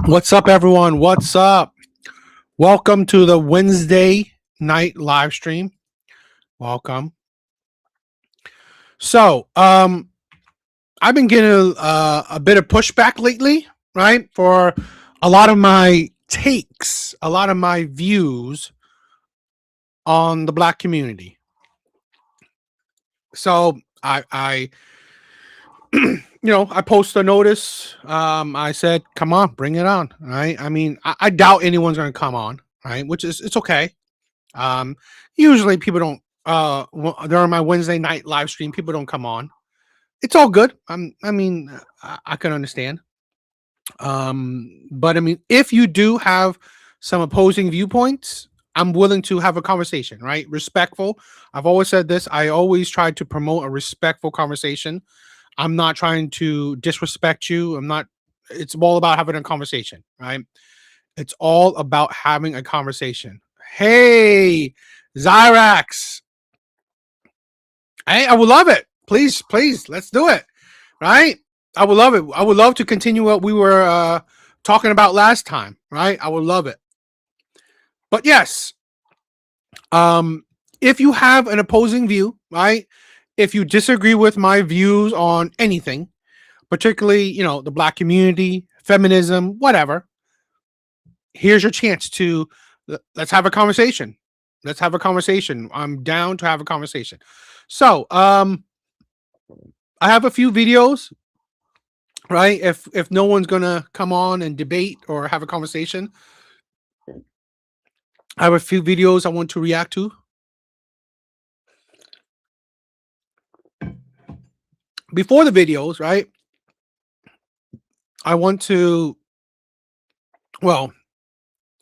What's up, everyone? What's up? Welcome to the Wednesday night live stream. Welcome. So, I've been getting a bit of pushback lately, right? For a lot of my takes, a lot of my views on the Black community. So, I I post a notice. I said, come on, bring it on. Right. I mean, I doubt anyone's going to come on. Right. Which is, it's okay. Usually people don't, during my Wednesday night live stream, people don't come on. It's all good. I can understand. But I mean, if you do have some opposing viewpoints, I'm willing to have a conversation, right? Respectful. I've always said this. I always try to promote a respectful conversation. I'm not trying to disrespect you. It's all about having a conversation, right? It's all about having a conversation. Hey, Zyrax. Hey, I would love it. Please, let's do it. Right? I would love it. I would love to continue what we were talking about last time, right? I would love it. But yes, if you have an opposing view, right? If you disagree with my views on anything, particularly, the Black community, feminism, whatever, here's your chance to let's have a conversation. Let's have a conversation. I'm down to have a conversation. So, I have a few videos, right? If no one's gonna come on and debate or have a conversation, I have a few videos I want to react to. Before the videos, right? I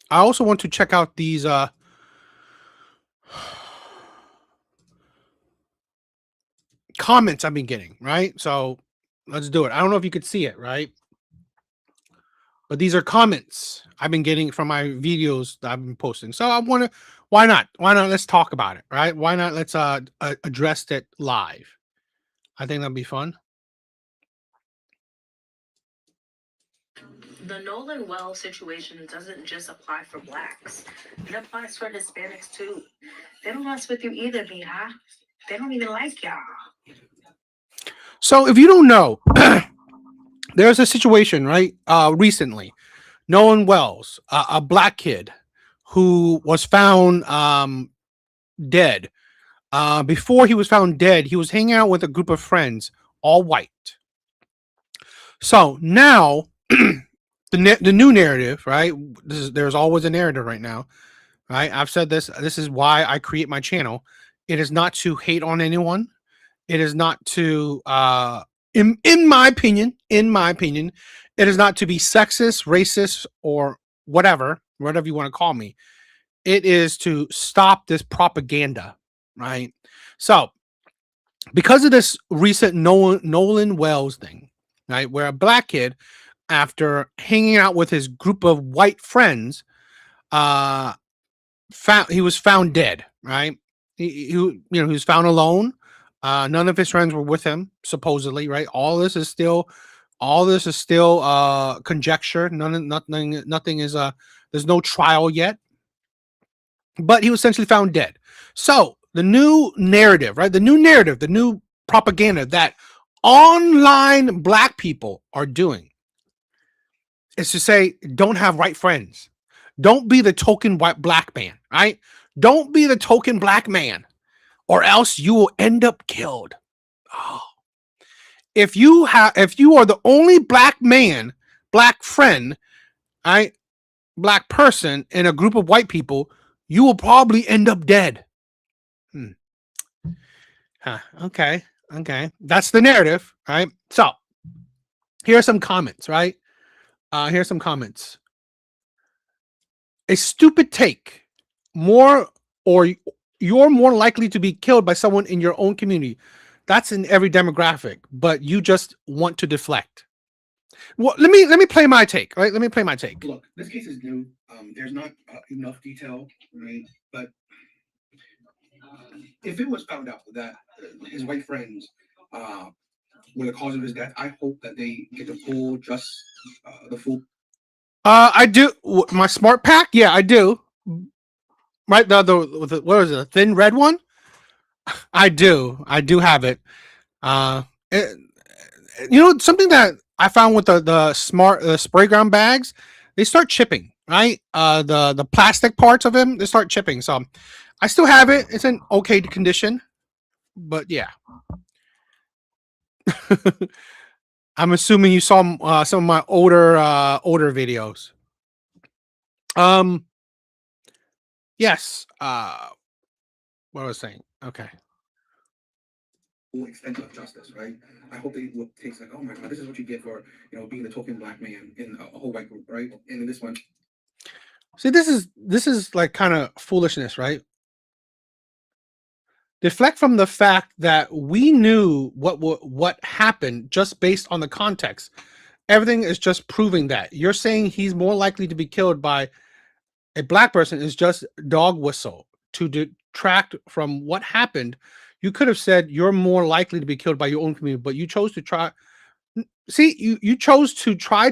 also want to check out these comments I've been getting, right? So let's do it. I don't know if you could see it, right? But these are comments I've been getting from my videos that I've been posting. So why not? Let's talk about it, right? Why not? Let's address it live. I think that'd be fun. The Nolan Well situation doesn't just apply for Blacks. It applies for Hispanics too. They don't mess with you either, Mija. They don't even like y'all. So if you don't know, there's a situation, right? Recently, Nolan Wells, a Black kid who was found dead. Before he was found dead, he was hanging out with a group of friends, all white. So now, the new narrative, right? There's always a narrative right now, right? I've said this. This is why I create my channel. It is not to hate on anyone. It is not to, in my opinion, it is not to be sexist, racist, or whatever you want to call me. It is to stop this propaganda, right? So because of this recent Nolan Wells thing, right, where a black kid, after hanging out with his group of white friends, uh, he was found dead. Right, he was found alone. None of his friends were with him, supposedly. Right, all this is still conjecture. Nothing is there's no trial yet, but he was essentially found dead. So the new narrative, right? The new propaganda that online black people are doing is to say, don't have white friends. Don't be the token white black man, right? Don't be the token black man, or else you will end up killed. Oh. If you are the only black man, black friend, right, black person in a group of white people, you will probably end up dead. Hmm. Huh. Okay. Okay. That's the narrative, right? So here are some comments, right? Here's some comments. A stupid take. More or you're more likely to be killed by someone in your own community. That's in every demographic, but you just want to deflect. Well, let me play my take, right? Let me play my take. Look, this case is new. There's not enough detail, right? But if it was found out that his white friends were the cause of his death, I hope that they get the full the full. I do my smart pack. Yeah, I do. Right, the what is it? The thin red one. I do. I do have it. It, something that I found with the spray ground bags, they start chipping. Right, the plastic parts of them, they start chipping. So I still have it. It's in okay condition, but yeah. I'm assuming you saw some of my older videos. Yes. What I was saying. Okay. Full extent of justice, right? I hope they look takes like, oh my god, this is what you get for being the token black man in a whole white group, right? And in this one, See, this is like kind of foolishness, right? Deflect from the fact that we knew what happened just based on the context. Everything is just proving that. You're saying he's more likely to be killed by a black person is just dog whistle to detract from what happened. You could have said you're more likely to be killed by your own community, but you chose to try. See, you chose to try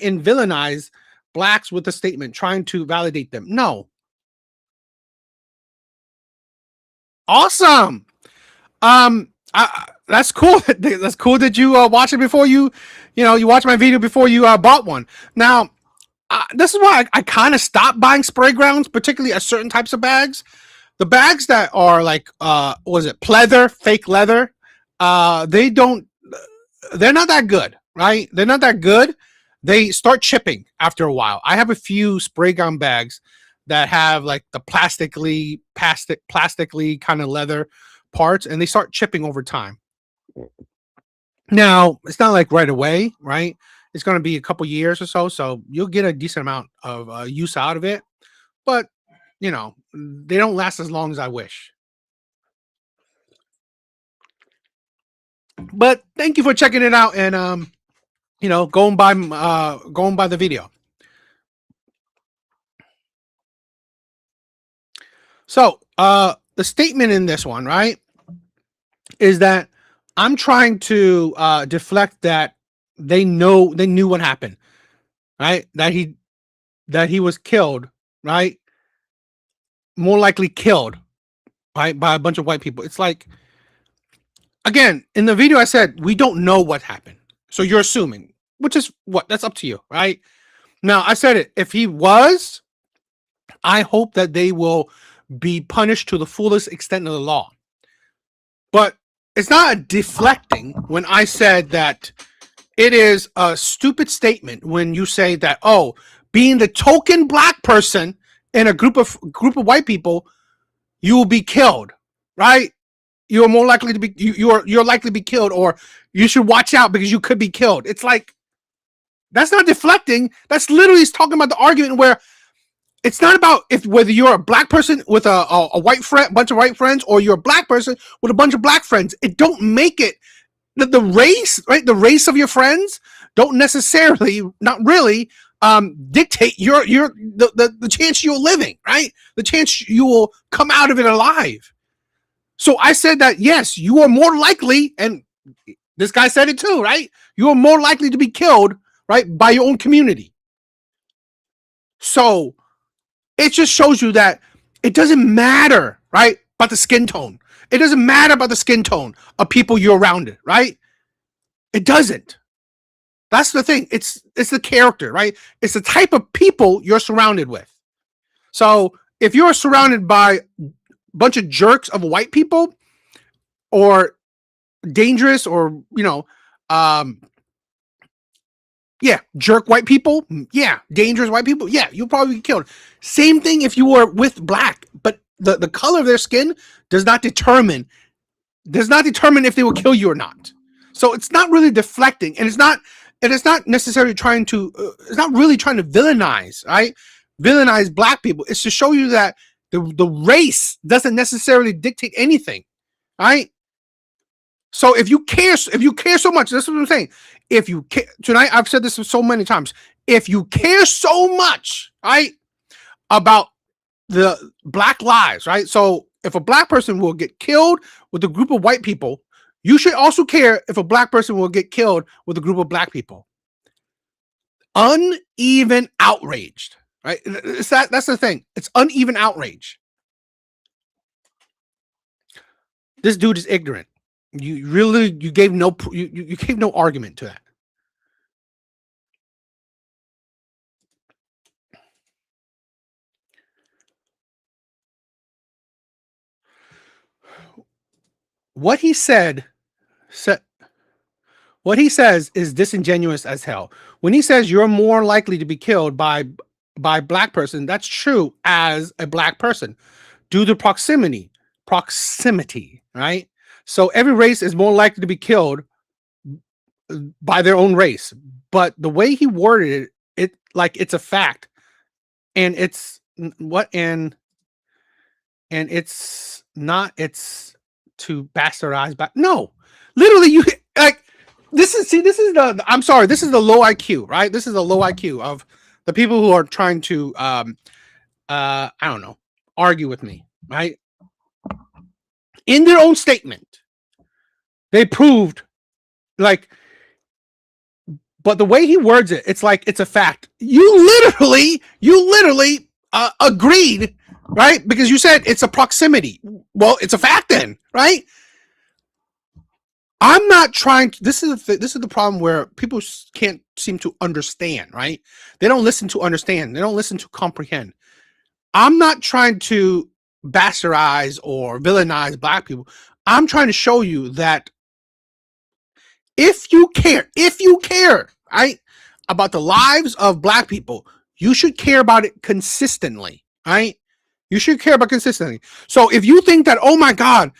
and villainize blacks with a statement, trying to validate them. No, awesome. That's cool. That's cool that you watch it before you watch my video before you bought one. Now, this is why I kind of stopped buying spray grounds, particularly at certain types of bags. The bags that are like, was it pleather, fake leather? They don't. They're not that good, right? They're not that good. They start chipping after a while. I have a few spray gun bags that have like the plastically kind of leather parts, and they start chipping over time. Now, it's not like right away, right? It's going to be a couple years or so, so you'll get a decent amount of use out of it. But they don't last as long as I wish. But thank you for checking it out and going by the video. So the statement in this one, right, is that I'm trying to deflect that they knew what happened, right? That he was killed, right? More likely killed, right, by a bunch of white people. It's like, again, in the video I said we don't know what happened, so you're assuming, which is that's up to you, right? Now I said it. If he was, I hope that they will be punished to the fullest extent of the law. But it's not a deflecting when I said that it is a stupid statement when you say that, oh, being the token black person in a group of white people, you will be killed, right? You are more likely to be you're likely to be killed, or you should watch out because you could be killed. It's like, that's not deflecting. That's literally talking about the argument where It's not about if whether you're a black person with a white friend, bunch of white friends, or you're a black person with a bunch of black friends. It don't make it the race, right? The race of your friends don't necessarily, not really, dictate the chance you're living, right? The chance you will come out of it alive. So I said that yes, you are more likely, and this guy said it too, right? You are more likely to be killed, right, by your own community. So it just shows you that it doesn't matter, right, about the skin tone. It doesn't matter about the skin tone of people you're around, right? It doesn't. That's the thing. It's the character, right? It's the type of people you're surrounded with. So if you're surrounded by a bunch of jerks of white people, or dangerous, or jerk white people, dangerous white people, you'll probably be killed. Same thing if you were with black, but the color of their skin does not determine if they will kill you or not. So it's not really deflecting, and it's not necessarily trying to it's not really trying to villainize, right? Villainize black people. It's to show you that the race doesn't necessarily dictate anything, right? So if you care so much, this is what I'm saying. If you care, tonight I've said this so many times. If you care so much, right, about the black lives, right? So if a black person will get killed with a group of white people, you should also care if a black person will get killed with a group of black people. Uneven outraged, right? That's the thing. It's uneven outrage. This dude is ignorant. You gave no argument to that. What he says is disingenuous as hell. When he says you're more likely to be killed by black person, that's true as a black person due to proximity, right? So every race is more likely to be killed by their own race. But the way he worded it like it's a fact, and it's what and it's not. It's to bastardize back. No, literally, you like this is the. I'm sorry, this is the low IQ, right? This is the low IQ of the people who are trying to I don't know, argue with me, right? In their own statement, they proved like, but the way he words it, it's like it's a fact. You literally agreed, right? Because you said it's a proximity. Well, it's a fact then, right? I'm not trying to, this is the problem where people can't seem to understand, right? They don't listen to understand. They don't listen to comprehend. I'm not trying to bastardize or villainize black people. I'm trying to show you that if you care, right, about the lives of black people, you should care about it consistently, right? You should care about consistently. So if you think that, oh my God,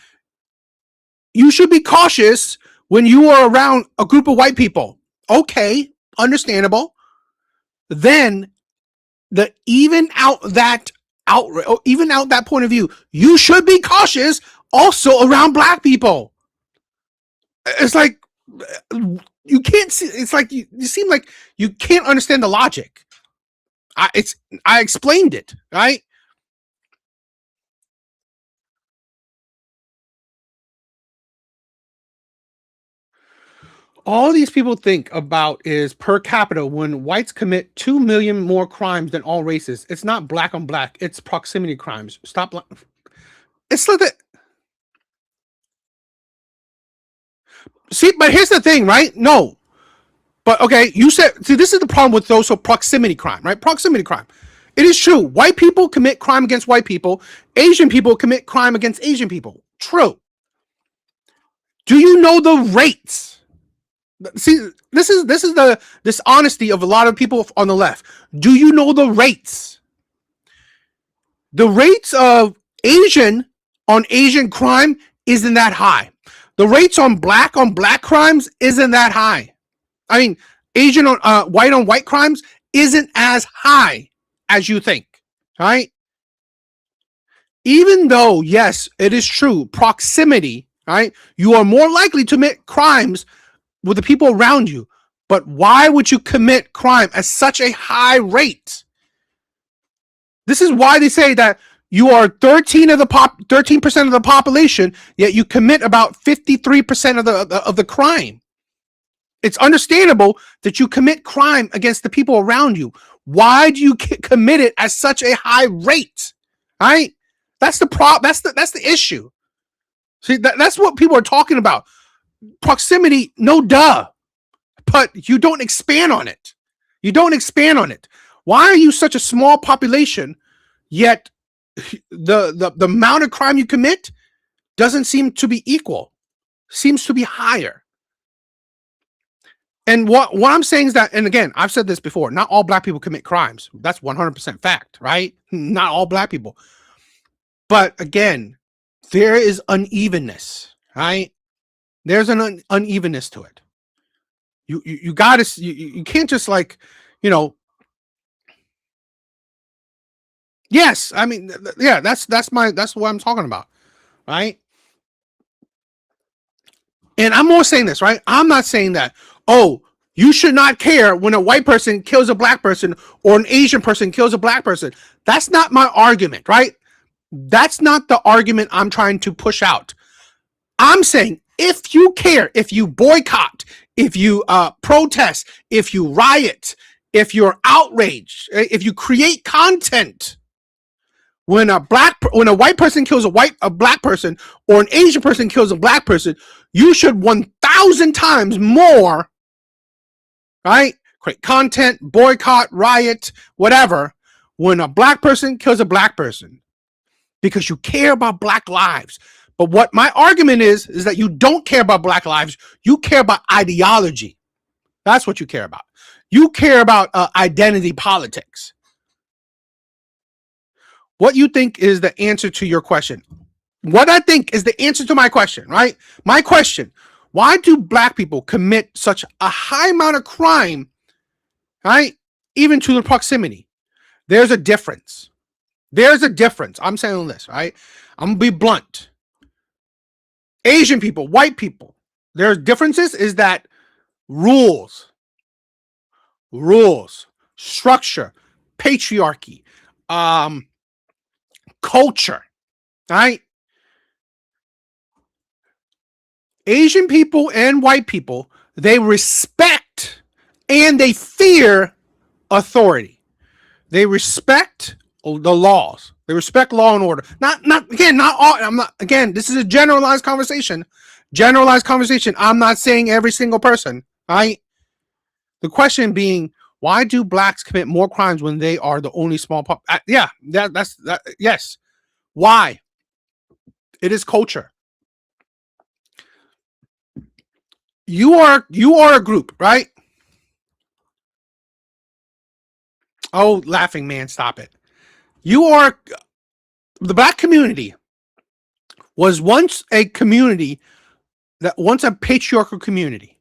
you should be cautious when you are around a group of white people, okay, understandable. Then even out that point of view, you should be cautious also around black people. It's like you can't see. It's like you seem like you can't understand the logic. I explained it, right? All these people think about is per capita when whites commit 2 million more crimes than all races. It's not black on black. It's proximity crimes. Stop. It's like that. See, but here's the thing, right? No. But okay, you said, see, this is the problem with those, so proximity crime, right? Proximity crime. It is true. White people commit crime against white people. Asian people commit crime against Asian people. True. Do you know the rates? See, this is the dishonesty of a lot of people on the left. Do you know the rates? The rates of Asian on Asian crime isn't that high. The rates on black crimes isn't that high. I mean, Asian on white crimes isn't as high as you think. right? Even though, yes, it is true, proximity, right? You are more likely to commit crimes with the people around you. But why would you commit crime at such a high rate? This is why they say that you are 13% of the population, yet you commit about 53% of the crime. It's understandable that you commit crime against the people around you. Why do you commit it at such a high rate? Right? That's the that's the issue. See, that's what people are talking about. Proximity, no duh. But you don't expand on it. You don't expand on it. Why are you such a small population, yet the amount of crime you commit doesn't seem to be equal, seems to be higher. And what I'm saying is that, and again, I've said this before, not all black people commit crimes. That's 100% fact, right? Not all black people. But again, there is unevenness, right? There's an unevenness to it. You gotta, you can't just like, you know, yes, I mean, yeah, that's what I'm talking about, right? And I'm more saying this, right? I'm not saying that, oh, you should not care when a white person kills a black person or an Asian person kills a black person. That's not my argument, right? That's not the argument I'm trying to push out. I'm saying if you care, if you boycott, if you protest, if you riot, if you're outraged, if you create content, when a white person kills a black person or an Asian person kills a black person, you should 1,000 times more, right? Create content, boycott, riot, whatever, when a black person kills a black person, because you care about black lives. But what my argument is that you don't care about black lives. You care about ideology. That's what you care about. You care about identity politics. What you think is the answer to your question? What I think is the answer to my question, right? My question: why do black people commit such a high amount of crime, right? Even to the proximity. There's a difference. There's a difference. I'm saying this, right? I'm gonna be blunt. Asian people, white people, there's differences is that rules, structure, patriarchy, culture, right? Asian people and white people, they respect and they fear authority. They respect the laws. They respect law and order. Not all. I'm not, again, this is a generalized conversation. I'm not saying every single person, right? The question being, why do blacks commit more crimes when they are the only small pop? Yes. Why? It is culture. You are a group, right? Oh, laughing man, stop it. The black community was once a patriarchal community.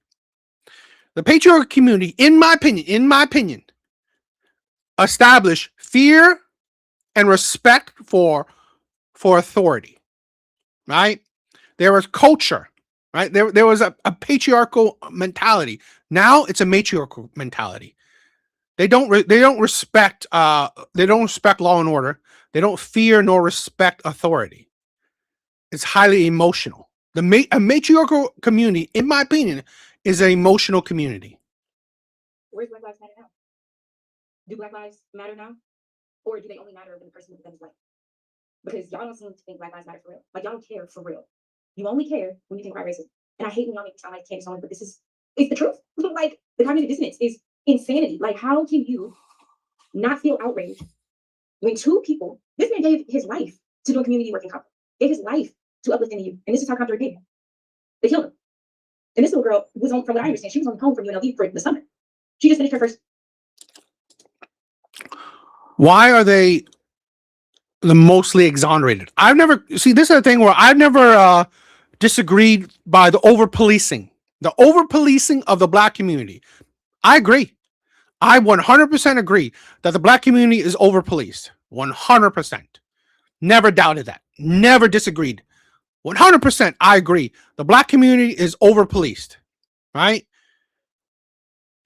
The patriarchal community, in my opinion, established fear and respect for authority, right? There was culture, right? There was a patriarchal mentality. Now it's a matriarchal mentality. They don't respect law and order. They don't fear nor respect authority. It's highly emotional. A matriarchal community, in my opinion, is an emotional community. Where's Black Lives Matter now? Do Black Lives matter now? Or do they only matter when the person becomes white? Because y'all don't seem to think Black Lives matter for real. Like, y'all don't care for real. You only care when you think about racism. And I hate when y'all make it sound like Candace Owens, but it's the truth. Like, the cognitive dissonance is insanity. Like, how can you not feel outraged when two people, this man gave his life to do a community work in Compton, gave his life to uplifting you, and this is how Compton repaid him. They killed him. And this little girl was on, from what I understand, she was on home from UNLV for the summer. She just finished her first. Why are they the mostly exonerated? I've never see. This is a thing where I've never disagreed by the over policing of the black community. I agree. I 100% agree that the black community is over policed. 100%. Never doubted that. Never disagreed. 100%. I agree. The black community is over policed, right?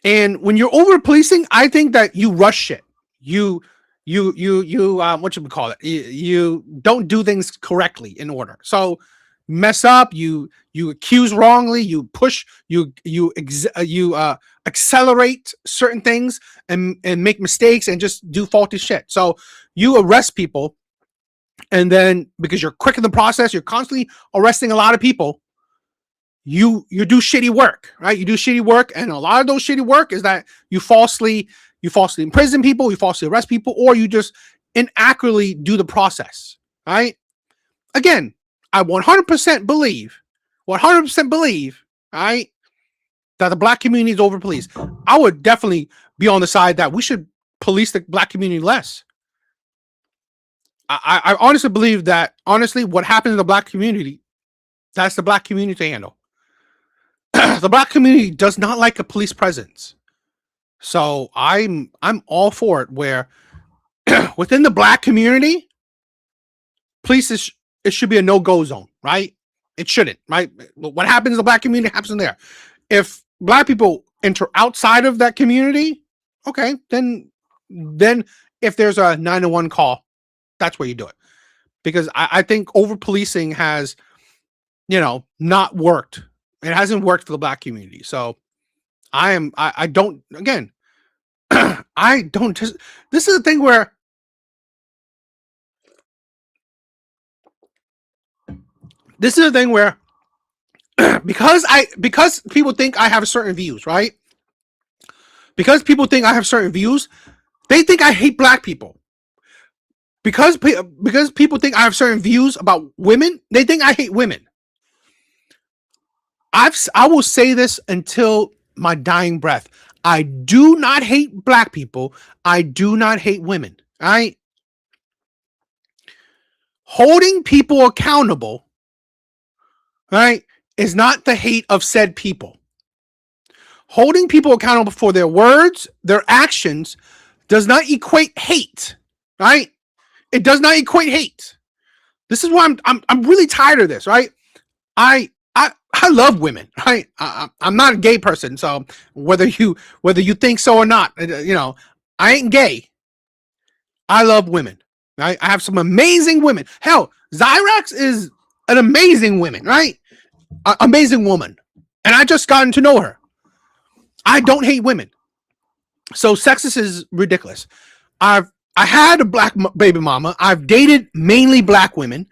And when you're over policing, I think that you rush shit. You what should we call it? You don't do things correctly in order. So mess up, you accuse wrongly, you push, you accelerate certain things and make mistakes and just do faulty shit. So you arrest people, and then because you're quick in the process, you're constantly arresting a lot of people. You do shitty work, right? You do shitty work, and a lot of those shitty work is that you falsely imprison people, you falsely arrest people, or you just inaccurately do the process, right? Again, I 100% believe, right, that the black community is over policed. I would definitely be on the side that we should police the black community less. I honestly believe that, honestly, what happens in the black community, that's the black community to handle. The black community does not like a police presence. So I'm all for it, where within the black community, police is, it should be a no-go zone, right? It shouldn't, right? What happens in the black community happens in there. If black people enter outside of that community, okay, then if there's a 911 call, that's where you do it. Because I think over policing has, not worked. It hasn't worked for the black community. So I don't, again, I don't just, this is the thing where because people think I have certain views, right? Because people think I have certain views, they think I hate black people. Because people think I have certain views about women, they think I hate women. I will say this until my dying breath. I do not hate black people. I do not hate women. All right? Holding people accountable, right, is not the hate of said people. Holding people accountable for their words, their actions, does not equate hate, right? It does not equate hate. This is why I'm really tired of this, right? I love women, right? I'm not a gay person, so whether you think so or not, I ain't gay. I love women, right? I have some amazing women. Hell, Zyrax is an amazing woman, right? Amazing woman, and I just gotten to know her. I don't hate women, so sexist is ridiculous. I had a black baby mama. I've dated mainly black women.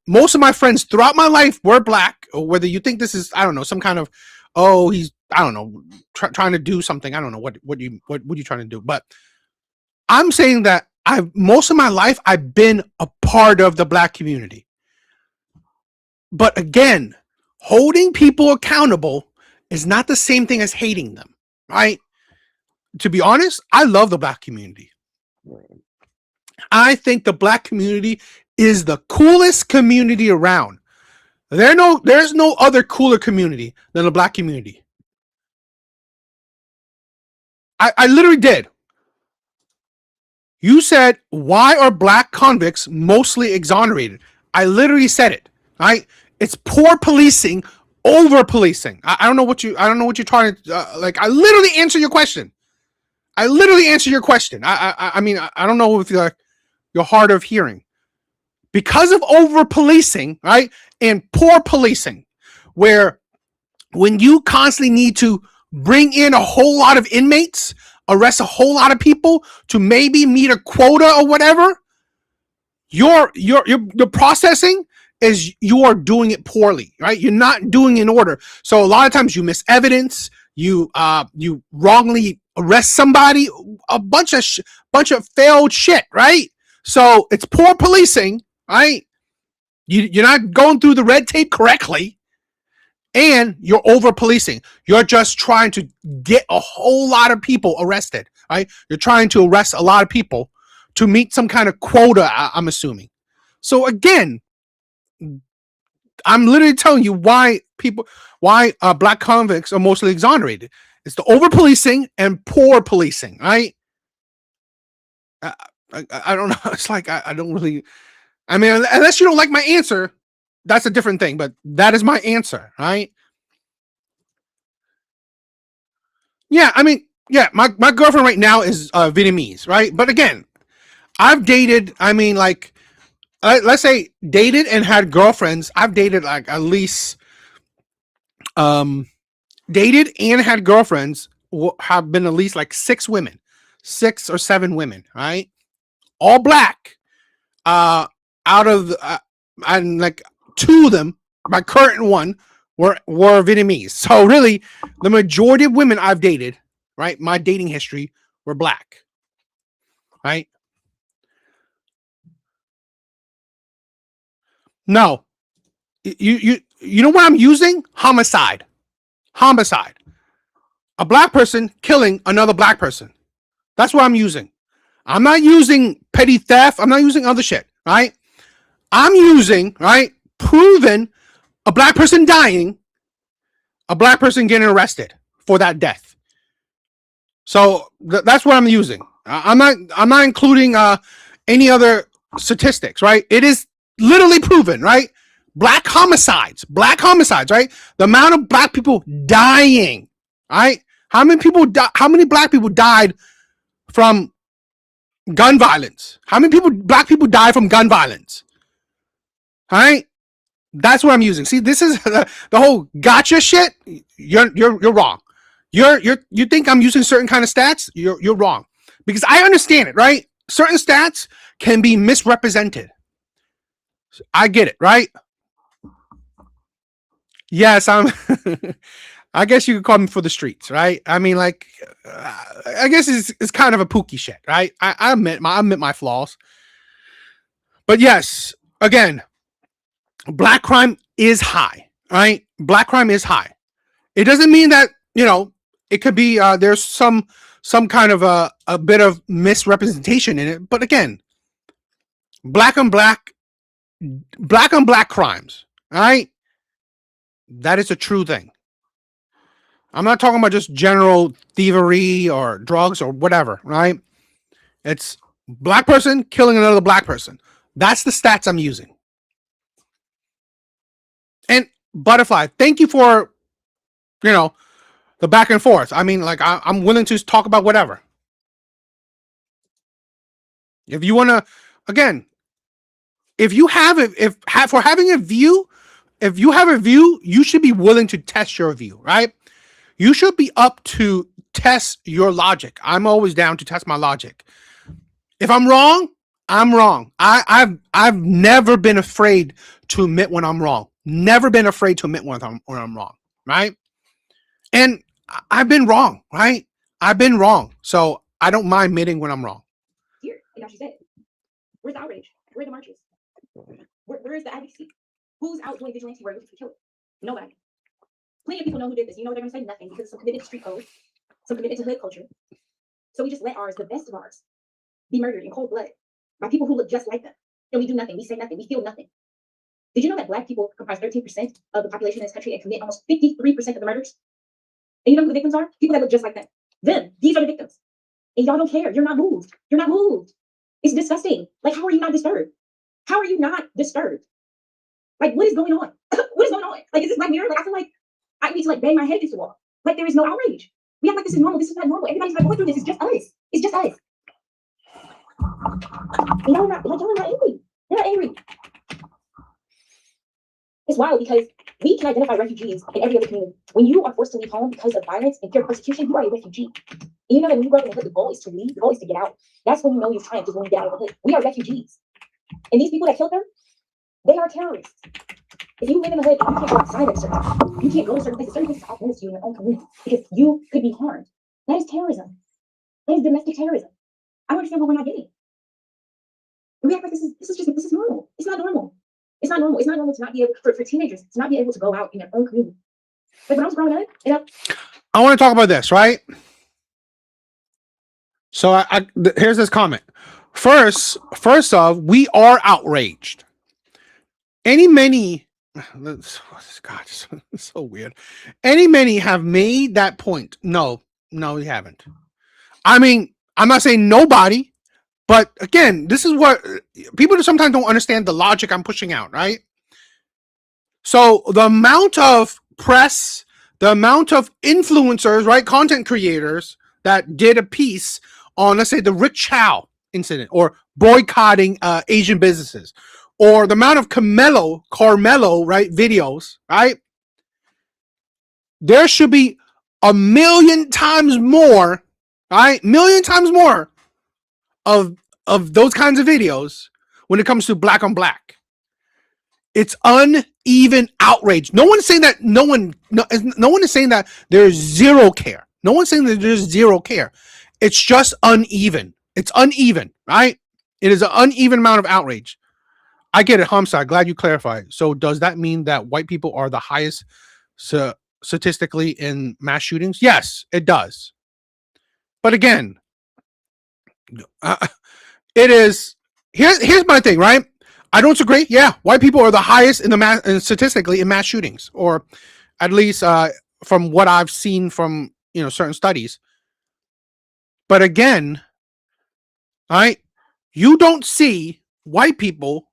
Most of my friends throughout my life were black. Or whether you think this is, I don't know, some kind of, he's, I don't know, trying to do something. I don't know what you trying to do. But I'm saying that most of my life I've been a part of the black community. But again, holding people accountable is not the same thing as hating them, right? To be honest, I love the black community. I think the black community is the coolest community around. There's no other cooler community than the black community. I literally did. You said, why are black convicts mostly exonerated? I literally said it, right? It's poor policing over policing. I don't know what you're trying to, I literally answer your question. I mean, I don't know if you're hard of hearing. Because of over policing, right? And poor policing, where when you constantly need to bring in a whole lot of inmates, arrest a whole lot of people to maybe meet a quota or whatever, the processing is you are doing it poorly, right? You're not doing it in order. So a lot of times you miss evidence, you wrongly arrest somebody, a bunch of failed shit, right? So it's poor policing, right? You're not going through the red tape correctly, and you're over policing. You're just trying to get a whole lot of people arrested, right? You're trying to arrest a lot of people to meet some kind of quota, I'm assuming. So again, I'm literally telling you why black convicts are mostly exonerated. It's the over policing and poor policing, right? I don't know. It's like I don't really. I mean, unless you don't like my answer, that's a different thing. But that is my answer, right? Yeah, I mean, yeah, my girlfriend right now is Vietnamese, right? But again, I've dated. I mean, like, let's say dated and had girlfriends. I've dated like at least dated and had girlfriends have been at least like 6 women, 6 or 7 women, right? All black. Out of and like 2 of them, my current one were Vietnamese. So really, the majority of women I've dated, right, my dating history were black, right? No, you know what I'm using? Homicide. A black person killing another black person. That's what I'm using. I'm not using petty theft. I'm not using other shit, right? I'm using, right, proven a black person dying, a black person getting arrested for that death. So that's what I'm using. I'm not including any other statistics, right? It is literally proven, right? Black homicides, right? The amount of black people dying, right? How many black people died from gun violence? How many black people died from gun violence? All right? That's what I'm using. See, this is the whole gotcha shit. You're wrong. You think I'm using certain kind of stats? You're wrong. Because I understand it, right? Certain stats can be misrepresented. I get it, right? Yes, I'm I guess you could call me for the streets, right? I mean, like, I guess it's kind of a pookie shit, right? I admit my flaws, but yes, again, black crime is high, right? Black crime is high. It doesn't mean that it could be there's some kind of a bit of misrepresentation in it, but again, black on black crimes, all right? That is a true thing. I'm not talking about just general thievery or drugs or whatever, right? It's black person killing another black person. That's the stats I'm using. And Butterfly, thank you for, the back and forth. I mean, like, I'm willing to talk about whatever. If you want to, again, if you have for having a view, if you have a view, you should be willing to test your view, right? You should be up to test your logic. I'm always down to test my logic. If I'm wrong, I'm wrong. I've never been afraid to admit when I'm wrong. Never been afraid to admit when I'm wrong, right? And I've been wrong, right? I've been wrong. So I don't mind admitting when I'm wrong. Here, like she said, where's the outrage? Where are the marches? Where is the advocacy? Who's out doing vigilante work to kill it? Nobody. Plenty of people know who did this. You know what they're going to say? Nothing, because some committed to street code, some committed to hood culture. So we just let ours, the best of ours, be murdered in cold blood by people who look just like them. And we do nothing. We say nothing. We feel nothing. Did you know that black people comprise 13% of the population in this country and commit almost 53% of the murders? And you know who the victims are? People that look just like them. These are the victims. And y'all don't care. You're not moved. You're not moved. It's disgusting. Like, how are you not disturbed? How are you not disturbed? Like, what is going on? What is going on? Like, is this Black Mirror? Like, I feel like I need to like bang my head against the wall. Like, there is no outrage. We act like this is normal. This is not normal. Everybody's not going through this. It's just us. It's just us. And y'all are not angry. They're not angry. It's wild because we can identify refugees in every other community. When you are forced to leave home because of violence and fear of persecution, you are a refugee. And you know that when you grow up in the hood, the goal is to leave, the goal is to get out. That's when you know you've triumphed, is when you get out of the hood. We are refugees. And these people that killed them, they are terrorists. If you live in the hood, you can't go outside of certain places. You can't go to certain places are off limits to you in your own community because you could be harmed. That is terrorism. That is domestic terrorism. I don't understand what we're not getting. We act like this is normal. It's not normal. It's not normal. It's not normal to not be able for teenagers to not be able to go out in their own community. Like when I was growing up, I want to talk about this, right? So here's this comment. First off, we are outraged. Many, God, it's so weird. Many have made that point. No, we haven't. I mean, I'm not saying nobody, But again, this is what people sometimes don't understand the logic I'm pushing out, right? So the amount of press, the amount of influencers, right, content creators that did a piece on, let's say, the Rich Chow incident or boycotting Asian businesses, or the amount of Carmelo, right, videos, right? There should be a million times more, right? Million times more of those kinds of videos when it comes to black on black. It's uneven outrage. No one's saying that no one is saying that there's zero care. No one's saying that there's zero care. It's just uneven. It's uneven, right? It is an uneven amount of outrage. I get it, Hamza. Glad you clarified. So does that mean that white people are the highest statistically in mass shootings? Yes, it does. But again, it is here's my thing, right? I don't agree. Yeah, white people are the highest in the statistically in mass shootings, or at least from what I've seen from certain studies. But again, right? You don't see white people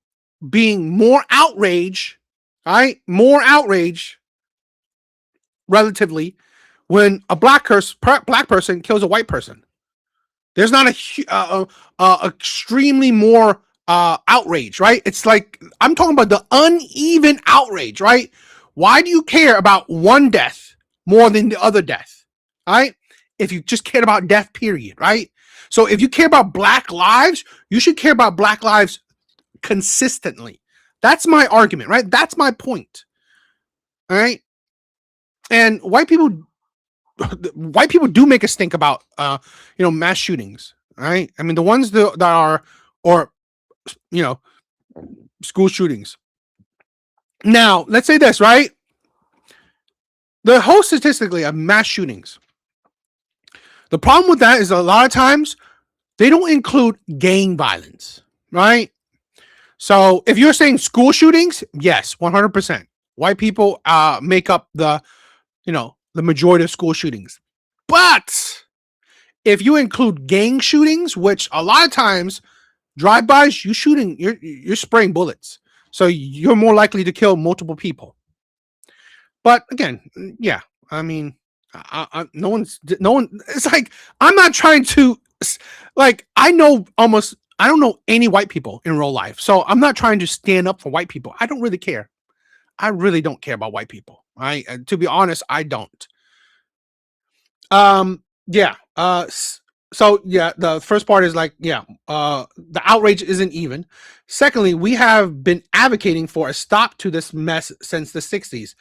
being more outraged, right? More outrage relatively when a black person kills a white person. There's not a extremely more outrage, right? It's like I'm talking about the uneven outrage, right? Why do you care about one death more than the other death, right? If you just cared about death, period, right? So if you care about black lives, you should care about black lives consistently. That's my argument, right? That's my point. All right. And white people do make us think about mass shootings, right? I mean, the ones that are, or school shootings. Now, let's say this, right? The whole statistically of mass shootings. The problem with that is a lot of times they don't include gang violence, right? So if you're saying school shootings, yes, 100%. White people make up the majority of school shootings. But if you include gang shootings, which a lot of times drive-bys, you're spraying bullets, so you're more likely to kill multiple people. But again, yeah, I mean, no one. It's like I'm not trying to, like, I don't know any white people in real life, so I'm not trying to stand up for white people. I don't really care. I really don't care about white people. Right? To be honest, I don't. Yeah. So yeah, the first part is like, yeah, the outrage isn't even. Secondly, we have been advocating for a stop to this mess since the 60s.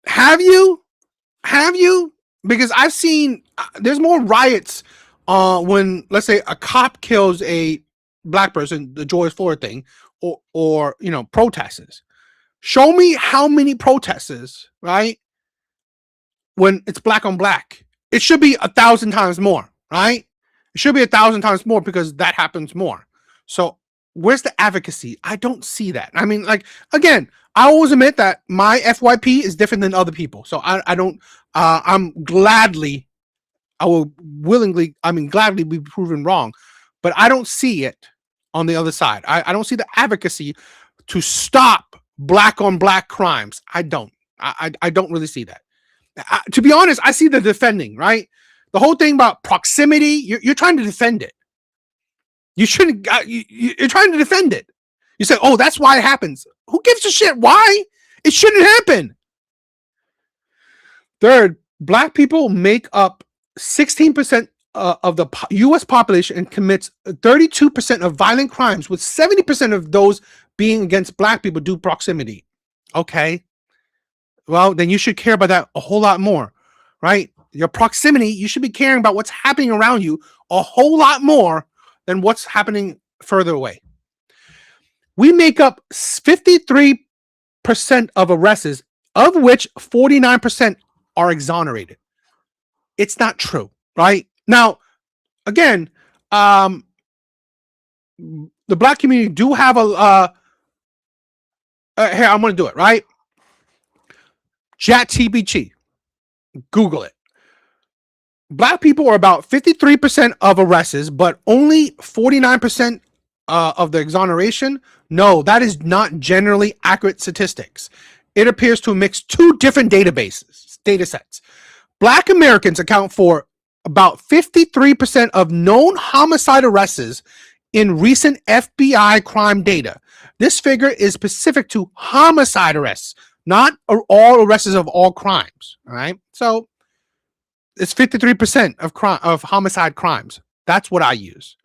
Have you? Have you? Because I've seen there's more riots when, let's say, a cop kills a black person, the George Floyd thing, or protests. Show me how many protests, right? When it's black on black, it should be 1,000 times more, right? It should be 1,000 times more because that happens more. So where's the advocacy? I don't see that. I mean, like, again, I always admit that my FYP is different than other people. So I don't. I will gladly be proven wrong, but I don't see it on the other side. I don't see the advocacy to stop black on black crimes. I don't. I don't really see that. To be honest, I see the defending, right? The whole thing about proximity, you're trying to defend it. You shouldn't. You're trying to defend it. You say, "Oh, that's why it happens." Who gives a shit? Why? It shouldn't happen. Third, black people make up 16% of the U.S. population and commits 32% of violent crimes, with 70% of those being against black people due proximity. Okay. Well, then you should care about that a whole lot more, right? Your proximity, you should be caring about what's happening around you a whole lot more than what's happening further away. We make up 53% of arrests, of which 49% are exonerated. It's not true, right? Now, again, the black community do have a here, I'm going to do it, right? ChatGPT. Google it. Black people are about 53% of arrests, but only 49% of the exoneration. No, that is not generally accurate statistics. It appears to mix two different data sets. Black Americans account for about 53% of known homicide arrests in recent FBI crime data. This figure is specific to homicide arrests, not all arrests of all crimes. All right. So it's 53% of homicide crimes. That's what I use.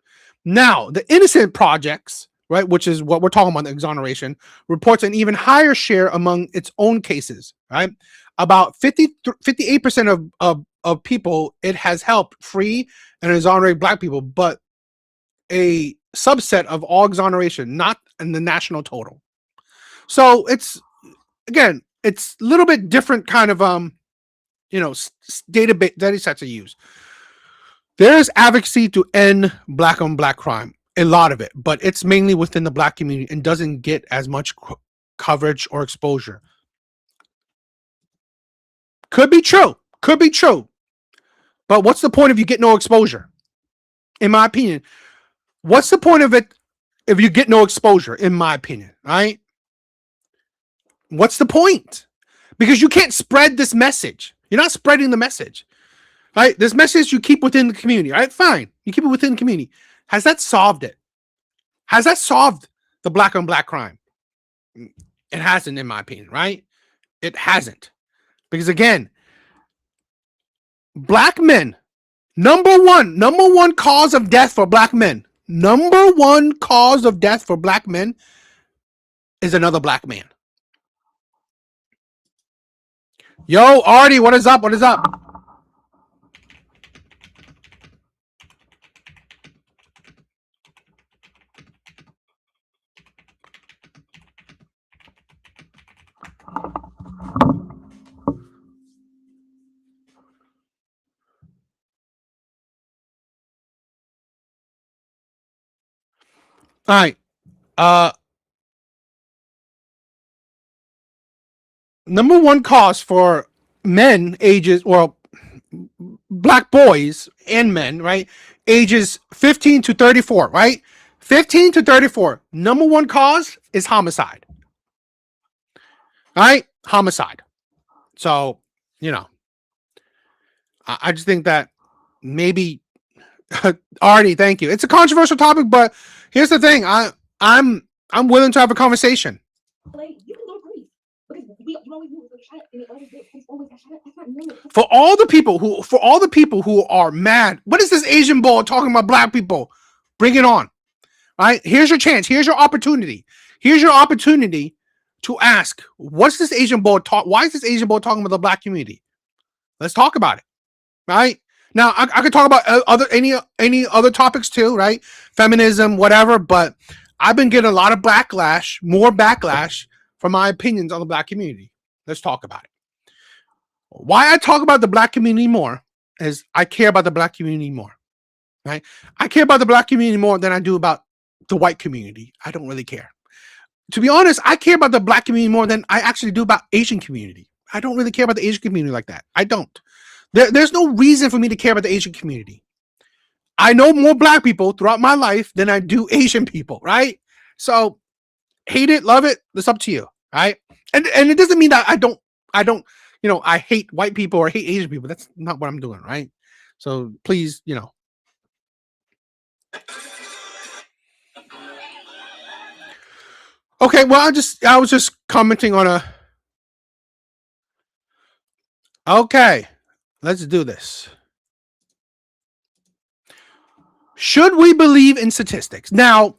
Now, the Innocent Projects, right, which is what we're talking about, the exoneration, reports an even higher share among its own cases, right? About 58% of people it has helped free and exonerate Black people, but a subset of all exoneration, not in the national total. So it's, again, it's a little bit different kind of data sets to use. There is advocacy to end Black on Black crime, a lot of it, but it's mainly within the Black community and doesn't get as much coverage or exposure. Could be true. But what's the point if you get no exposure? In my opinion, what's the point of it if you get no exposure? In my opinion, right? What's the point? Because you can't spread this message. You're not spreading the message, right? This message you keep within the community, right? Fine. You keep it within the community. Has that solved it? Has that solved the Black on Black crime? It hasn't, in my opinion, right? It hasn't. Because again, Black men, number one cause of death for Black men, number one cause of death for Black men is another Black man. Yo, Artie, what is up? What is up? All right. Number one cause for men ages, well, Black boys and men, right? Ages 15 to 34, right? 15 to 34. Number one cause is homicide. Right? Homicide. So, I just think that maybe Artie, thank you. It's a controversial topic, but here's the thing. I'm willing to have a conversation. You can go to police because you always knew it was shut up, and it always did. Police always got shut up. That's not normal. For all the people who are mad, what is this Asian ball talking about Black people? Bring it on. All right? Here's your chance. Here's your opportunity. Here's your opportunity to ask, what's this Asian ball talk? Why is this Asian ball talking about the Black community? Let's talk about it. Right? Now, I could talk about any other topics too, right? Feminism, whatever, but I've been getting a lot of backlash, more backlash for my opinions on the Black community. Let's talk about it. Why I talk about the Black community more is I care about the Black community more, right? I care about the Black community more than I do about the white community. I don't really care. To be honest, I care about the Black community more than I actually do about Asian community. I don't really care about the Asian community like that. I don't. There's no reason for me to care about the Asian community. I know more Black people throughout my life than I do Asian people, right? So hate it, love it, it's up to you, right? And it doesn't mean that I don't, I hate white people or hate Asian people. That's not what I'm doing, right? So please, Okay, well, I was just commenting on okay, let's do this. Should we believe in statistics? Now,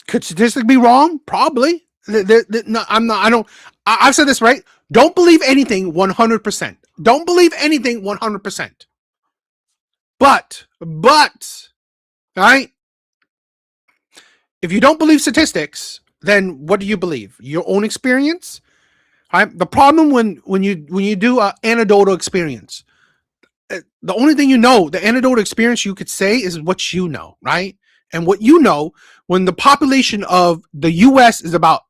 could statistics be wrong? Probably. No, I'm not. I don't. I've said this, right? Don't believe anything 100%. Don't believe anything 100%. But, right? If you don't believe statistics, then what do you believe? Your own experience? Right? The problem when you do an anecdotal experience, the only thing the anecdotal experience you could say is what you know, right? And what you know, when the population of the U.S. is about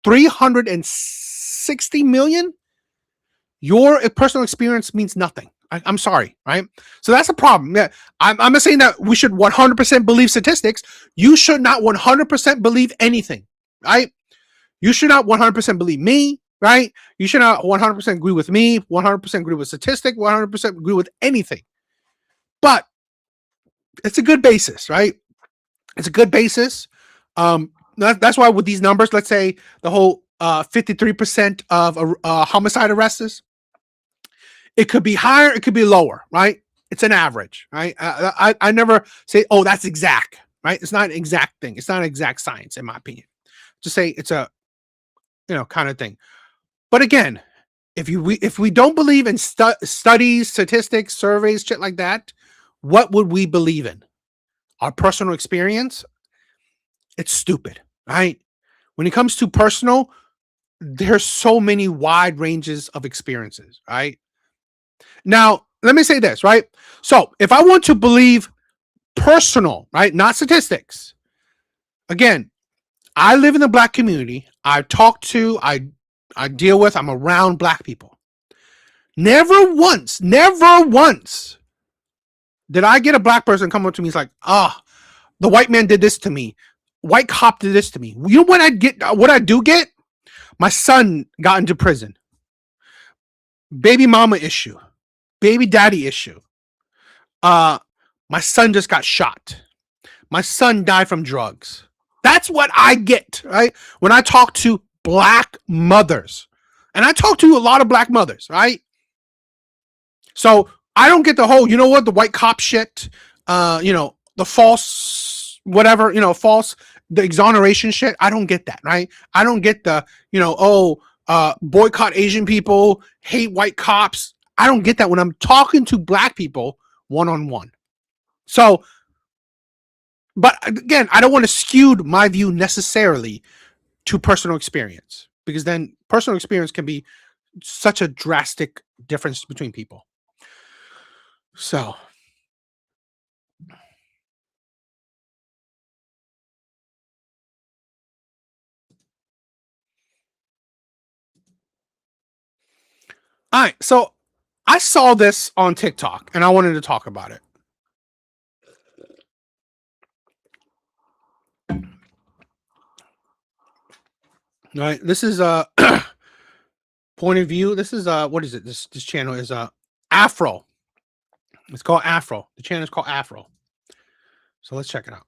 360 million, your personal experience means nothing. I'm sorry, right? So that's a problem. Yeah, I'm not saying that we should 100% believe statistics. You should not 100% believe anything, right? You should not 100% believe me, right? You should not 100% agree with me, 100% agree with statistic, 100% agree with anything. But it's a good basis, right? It's a good basis. That's why with these numbers, let's say the whole 53% of homicide arrests, it could be higher, it could be lower, right? It's an average, right? I never say, oh, that's exact, right? It's not an exact thing. It's not an exact science, in my opinion. Just say it's a, kind of thing. But again, if we don't believe in studies, statistics, surveys, shit like that, what would we believe in? Our personal experience? It's stupid, right? When it comes to personal, there's so many wide ranges of experiences, right? Now, let me say this, right? So, if I want to believe personal, right, not statistics, again, I live in the black community. I talk to, I deal with, I'm around black people. Never once did I get a black person come up to me. He's like, the white man did this to me. White cop did this to me. You know what what I do get? My son got into prison. Baby mama issue. Baby daddy issue. My son just got shot. My son died from drugs. That's what I get, right? When I talk to black mothers. And I talk to a lot of black mothers, right? So I don't get the whole, the white cop shit, the false, whatever, the exoneration shit. I don't get that, right? I don't get the, boycott Asian people, hate white cops. I don't get that when I'm talking to black people one-on-one. So, but again, I don't want to skew my view necessarily to personal experience, because then personal experience can be such a drastic difference between people. So, all right. So I saw this on TikTok and I wanted to talk about it. All right. This is a point of view. This is what is it? This channel is Afro. It's called Afro. The channel is called Afro. So let's check it out.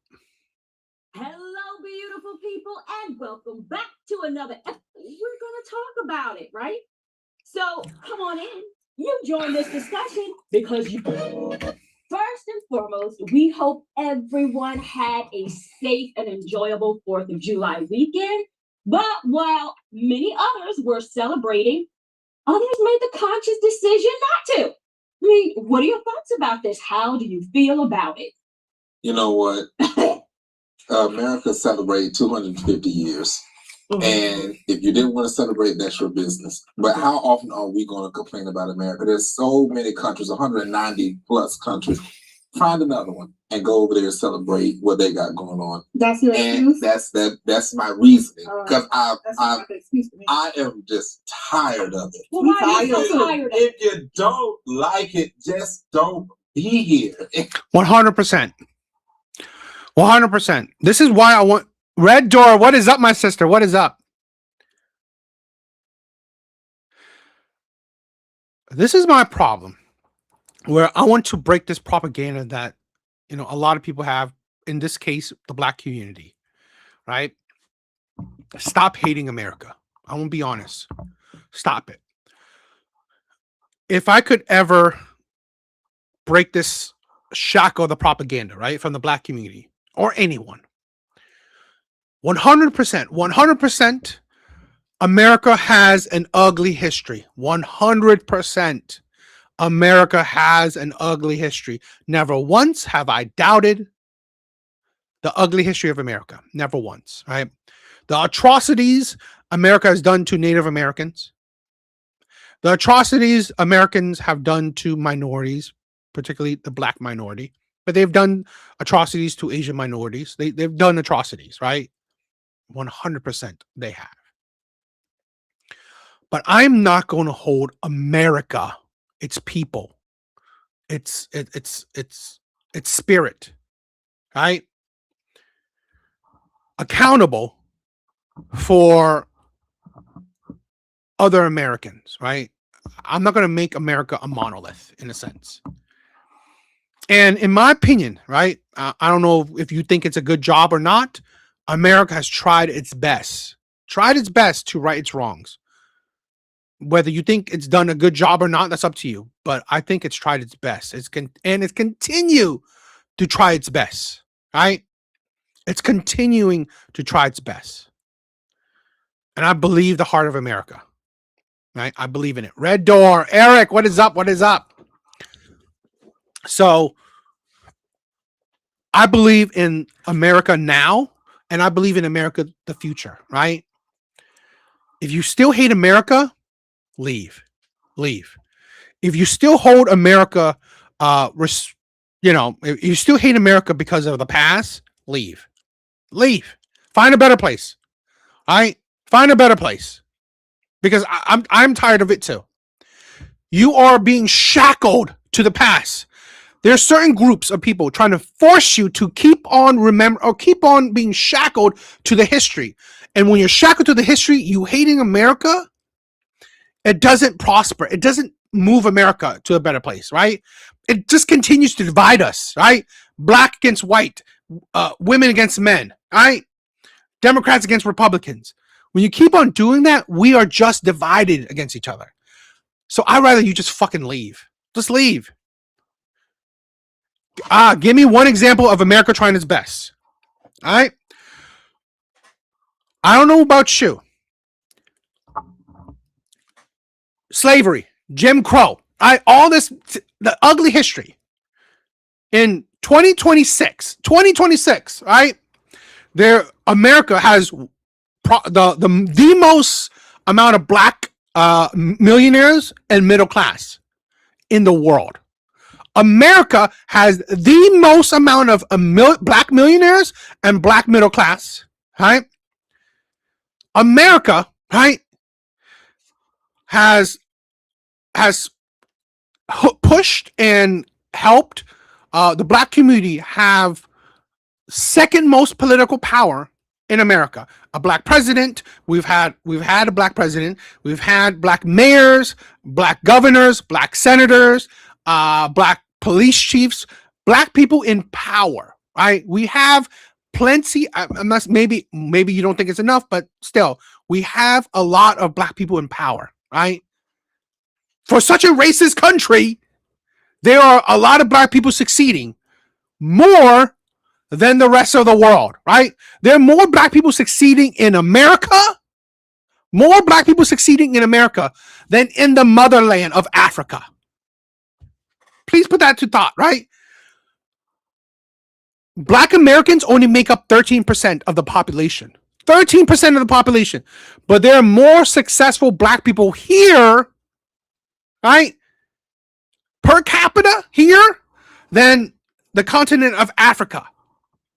Hello, beautiful people, and welcome back to another episode. We're going to talk about it, right? So come on in. You join this discussion because you. First and foremost, we hope everyone had a safe and enjoyable 4th of July weekend. But while many others were celebrating, others made the conscious decision not to. I mean, what are your thoughts about this? How do you feel about it? You know what? America celebrated 250 years. And if you didn't want to celebrate, that's your business. But how often are we going to complain about America? There's so many countries, 190 plus countries. Find another one and go over there and celebrate what they got going on. That's your excuse? That's my reasoning. Because I am just tired of it. Well, why are you so tired of it? If you don't like it, just don't be here. 100%. 100%. This is why I want Red Door. What is up, my sister? What is up? This is my problem, where I want to break this propaganda that, a lot of people have, in this case, the black community, right? Stop hating America. I won't be honest. Stop it. If I could ever break this shackle of the propaganda, right, from the black community or anyone, 100%, America has an ugly history. 100%. America has an ugly history. Never once have I doubted the ugly history of America. Never once, right? The atrocities America has done to Native Americans, the atrocities Americans have done to minorities, particularly the black minority, but they've done atrocities to Asian minorities. They've done atrocities, right? 100% they have. But I'm not going to hold America, its people, its spirit, right? Accountable for other Americans, right? I'm not going to make America a monolith in a sense. And in my opinion, right, I don't know if you think it's a good job or not. America has tried its best to right its wrongs. Whether you think it's done a good job or not, that's up to you. But I think it's tried its best. It's continue to try its best, right? It's continuing to try its best. And I believe the heart of America, right? I believe in it. Red Door, Eric, what is up? What is up? So I believe in America now, and I believe in America the future, right? If you still hate America, leave. If you still hold America, if you still hate America because of the past, leave. Find a better place. All right, find a better place, because I'm tired of it too. You are being shackled to the past. There are certain groups of people trying to force you to keep on being shackled to the history. And when you're shackled to the history, you hating America, it doesn't prosper. It doesn't move America to a better place, right? It just continues to divide us, right? Black against white, women against men, right? Democrats against Republicans. When you keep on doing that, we are just divided against each other. So I'd rather you just fucking leave. Just leave. Give me one example of America trying its best. All right? I don't know about you. Slavery, Jim Crow, all this, the ugly history. In 2026, right? America has the most amount of black millionaires and middle class in the world. America has the most amount of black millionaires and black middle class, right? America, right, has pushed and helped the black community have second most political power in America. A black president. We've had a black president. We've had black mayors, black governors, black senators, black police chiefs, black people in power. Right? We have plenty. Unless maybe you don't think it's enough, but still, we have a lot of black people in power. Right? For such a racist country, there are a lot of black people succeeding more than the rest of the world, right? There are more black people succeeding in America, than in the motherland of Africa. Please put that to thought, right? Black Americans only make up 13% of the population. 13% of the population. But there are more successful black people here, right? Per capita here than the continent of Africa.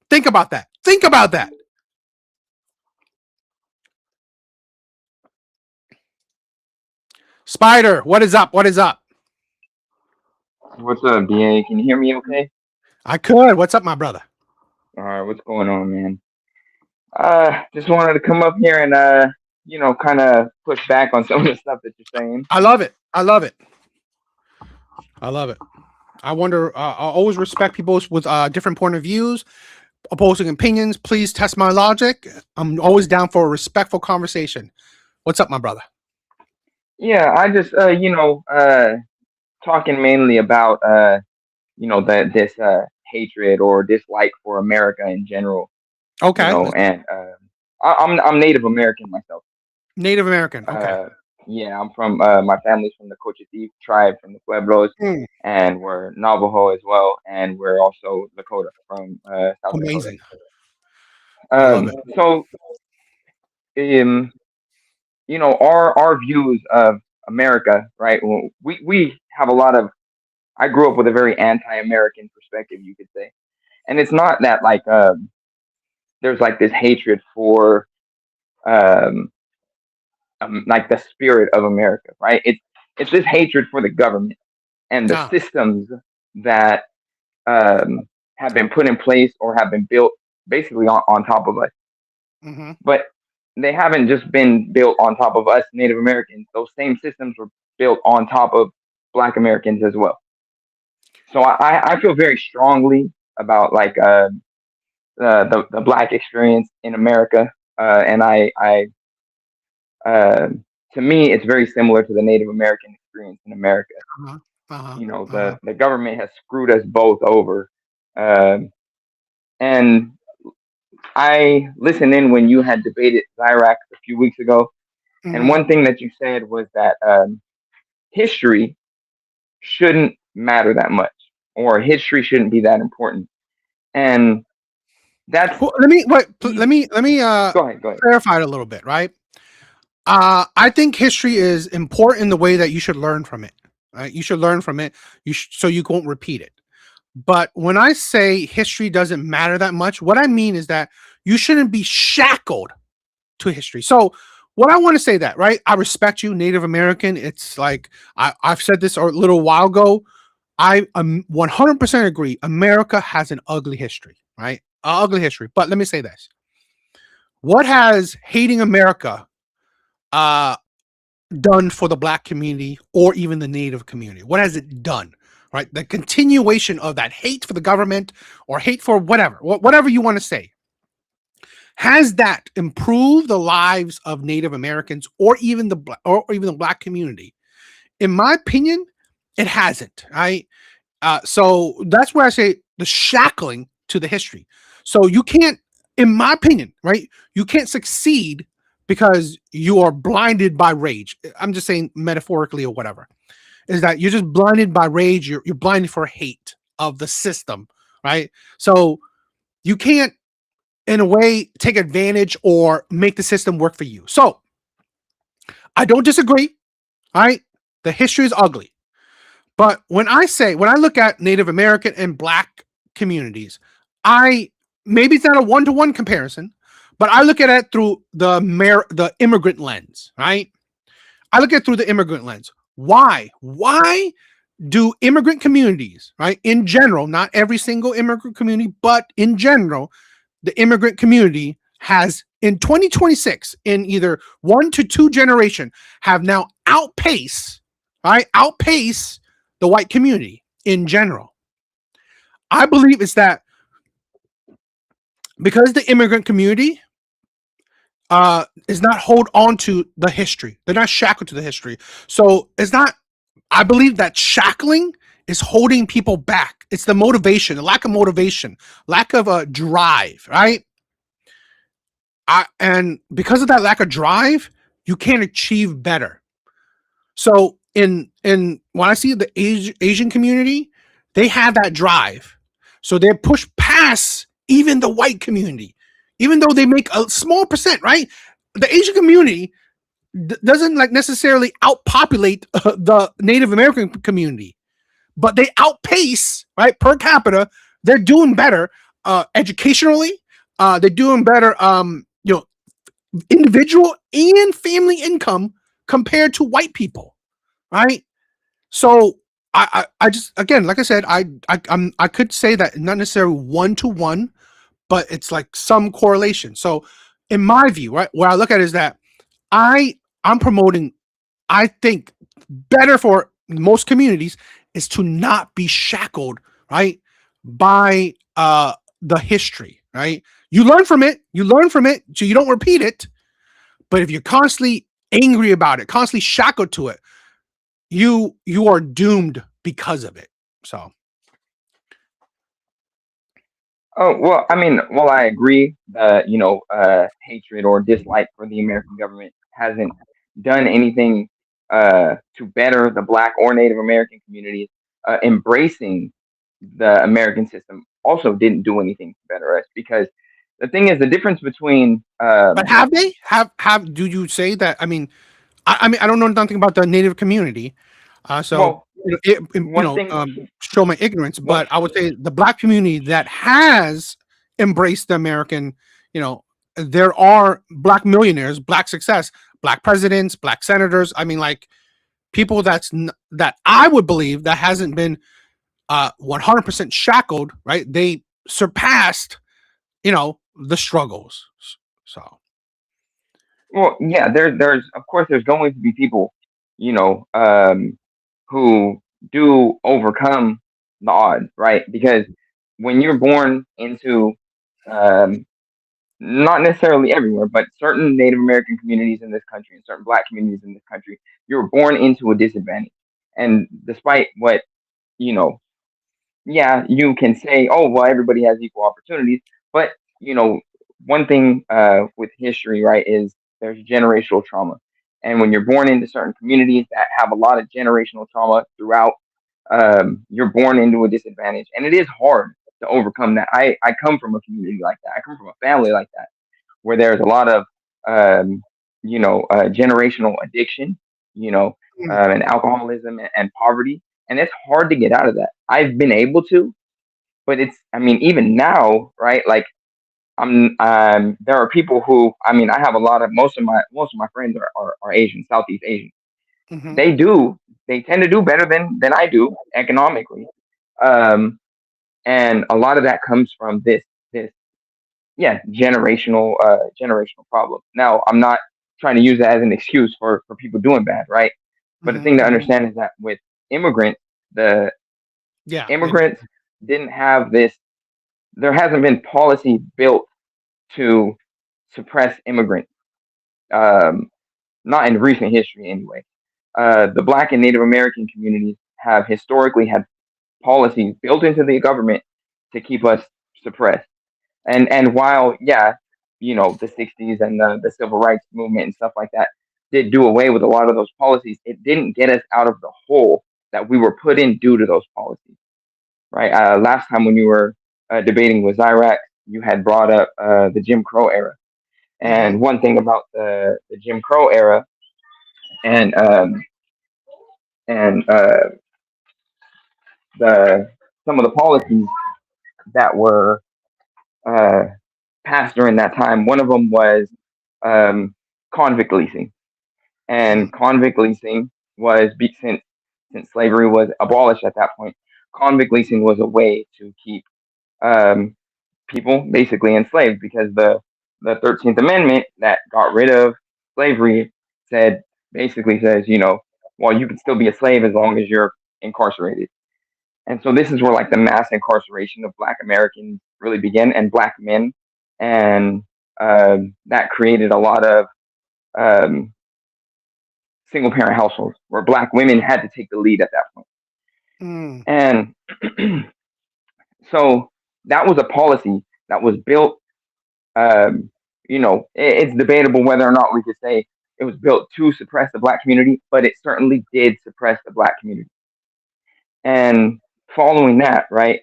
Think about that. Spider, what is up? What's up, BA? Can you hear me okay? I could. What's up, my brother? All right, what's going on, man? Just wanted to come up here and kind of push back on some of the stuff that you're saying. I love it. I wonder, I always respect people with different point of views, opposing opinions. Please test my logic. I'm always down for a respectful conversation. What's up, my brother? Yeah, I just talking mainly about this hatred or dislike for America in general. Okay. And I'm Native American myself. Native American. Okay. Yeah, I'm from my family's from the Cochiti tribe, from the Pueblos, and we're Navajo as well, and we're also Lakota from South Amazing. Dakota. So, our views of America, right? We have a lot of. I grew up with a very anti-American perspective, you could say, and it's not that like there's like this hatred for like the spirit of America, right? It's this hatred for the government and the systems that have been put in place or have been built basically on top of us. Mm-hmm. But they haven't just been built on top of us Native Americans. Those same systems were built on top of Black Americans as well. So I feel very strongly about like the Black experience in America, and I uh, to me it's very similar to the Native American experience in America. Uh-huh. Uh-huh. You know, Uh-huh. the government has screwed us both over, um, and I listened in when you had debated Iraq a few weeks ago, and Mm-hmm. one thing that you said was that history shouldn't matter that much, or history shouldn't be that important. And that's Well, let me wait. easy. Let me Go ahead, go ahead. clarify it a little bit, right? I think history is important in the way that you should learn from it. Right? You should learn from it. So you won't repeat it. But when I say history doesn't matter that much, what I mean is that you shouldn't be shackled to history. So what I want to say that, right? I respect you, Native American. It's like I've said this a little while ago. I 100% agree. America has an ugly history, right? Ugly history. But let me say this: what has hating America uh, done for the Black community or even the Native community? What has it done? Right, the continuation of that hate for the government or hate for whatever you want to say. Has that improved the lives of Native Americans or even the Black community? In my opinion, it hasn't. Right. So that's where I say the shackling to the history. So you can't, in my opinion, right? You can't succeed because you are blinded by rage. I'm just saying metaphorically or whatever. Is that you're just blinded by rage? You're blinded for hate of the system, right? So you can't, in a way, take advantage or make the system work for you. So I don't disagree. All right, the history is ugly. But when I look at Native American and Black communities, I maybe it's not a one-to-one comparison, but I look at it through the immigrant lens, right? I look at it through the immigrant lens. Why? Why do immigrant communities, right, in general, not every single immigrant community, but in general, the immigrant community has in 2026, in either 1 to 2 generation, have now outpace the white community in general. I believe it's that because the immigrant community is not hold on to the history. They're not shackled to the history. So it's not, I believe that shackling is holding people back. It's the motivation, the lack of motivation, lack of a drive, right? And because of that lack of drive, you can't achieve better. So in when I see the Asian community, they have that drive. So they're pushed past even the white community, even though they make a small percent, right? The Asian community doesn't like necessarily outpopulate the Native American community, but they outpace, right, per capita. They're doing better educationally. They're doing better, individual and family income compared to white people, right? So I just, again, like I said, I could say that not necessarily 1 to 1, but it's like some correlation. So in my view, right, where I look at it is that I'm promoting, I think better for most communities is to not be shackled, right, by the history, right? You learn from it, so you don't repeat it. But if you're constantly angry about it, constantly shackled to it, you are doomed because of it. So Oh well, I mean, well, I agree that hatred or dislike for the American government hasn't done anything to better the Black or Native American communities. Embracing the American system also didn't do anything to better us because the thing is the difference between but have they have do you say that? I mean, I mean, I don't know nothing about the Native community, so well, you one know, thing show my ignorance. one But I would say the Black community that has embraced the American, there are Black millionaires, Black success, Black presidents, Black senators. I mean, like people that I would believe that hasn't been 100% shackled, right? They surpassed, the struggles. So, Well, yeah, there's of course there's going to be people, you know, who do overcome the odds, right? Because when you're born into, um, not necessarily everywhere, but certain Native American communities in this country and certain Black communities in this country, you're born into a disadvantage. And despite what, you know, yeah, you can say, oh, well, everybody has equal opportunities. But, you know, one thing with history, right, is there's generational trauma. And when you're born into certain communities that have a lot of generational trauma throughout, you're born into a disadvantage. And it is hard to overcome that. I come from a community like that. I come from a family like that, where there's a lot of, um, generational addiction, you know, mm, and alcoholism and poverty. And it's hard to get out of that. I've been able to, but I mean, even now, right? Like there are people who, I mean, I have a lot of, most of my friends are Asian, Southeast Asian. mhm, They do, they tend to do better than I do economically. Um, and a lot of that comes from this, yeah, generational problem. Now, I'm not trying to use that as an excuse for people doing bad, right? But the mhm, thing to mhm. understand is that with immigrants, the Yeah, immigrants didn't have this. There hasn't been policy built to suppress immigrants. Um, Not in recent history, anyway. The Black and Native American communities have historically had policies built into the government to keep us suppressed. And while, yeah, the '60s and the civil rights movement and stuff like that did do away with a lot of those policies, it didn't get us out of the hole that we were put in due to those policies, right? Last time when you were debating with Iraq, you had brought up the Jim Crow era. mhm, And one thing about the Jim Crow era and the some of the policies that were uh, passed during that time, one of them was um, convict leasing. mhm, And convict leasing was since slavery was abolished at that point. Convict leasing was a way to keep um, people basically enslaved because the 13th Amendment that got rid of slavery said basically says, well, you can still be a slave as long as you're incarcerated. And so this is where like the mass incarceration of Black Americans really began and Black men, and that created a lot of um, single parent households where Black women had to take the lead at that point. mm, And so that was a policy that was built. It's debatable whether or not we could say it was built to suppress the Black community, but it certainly did suppress the Black community. And following that, right,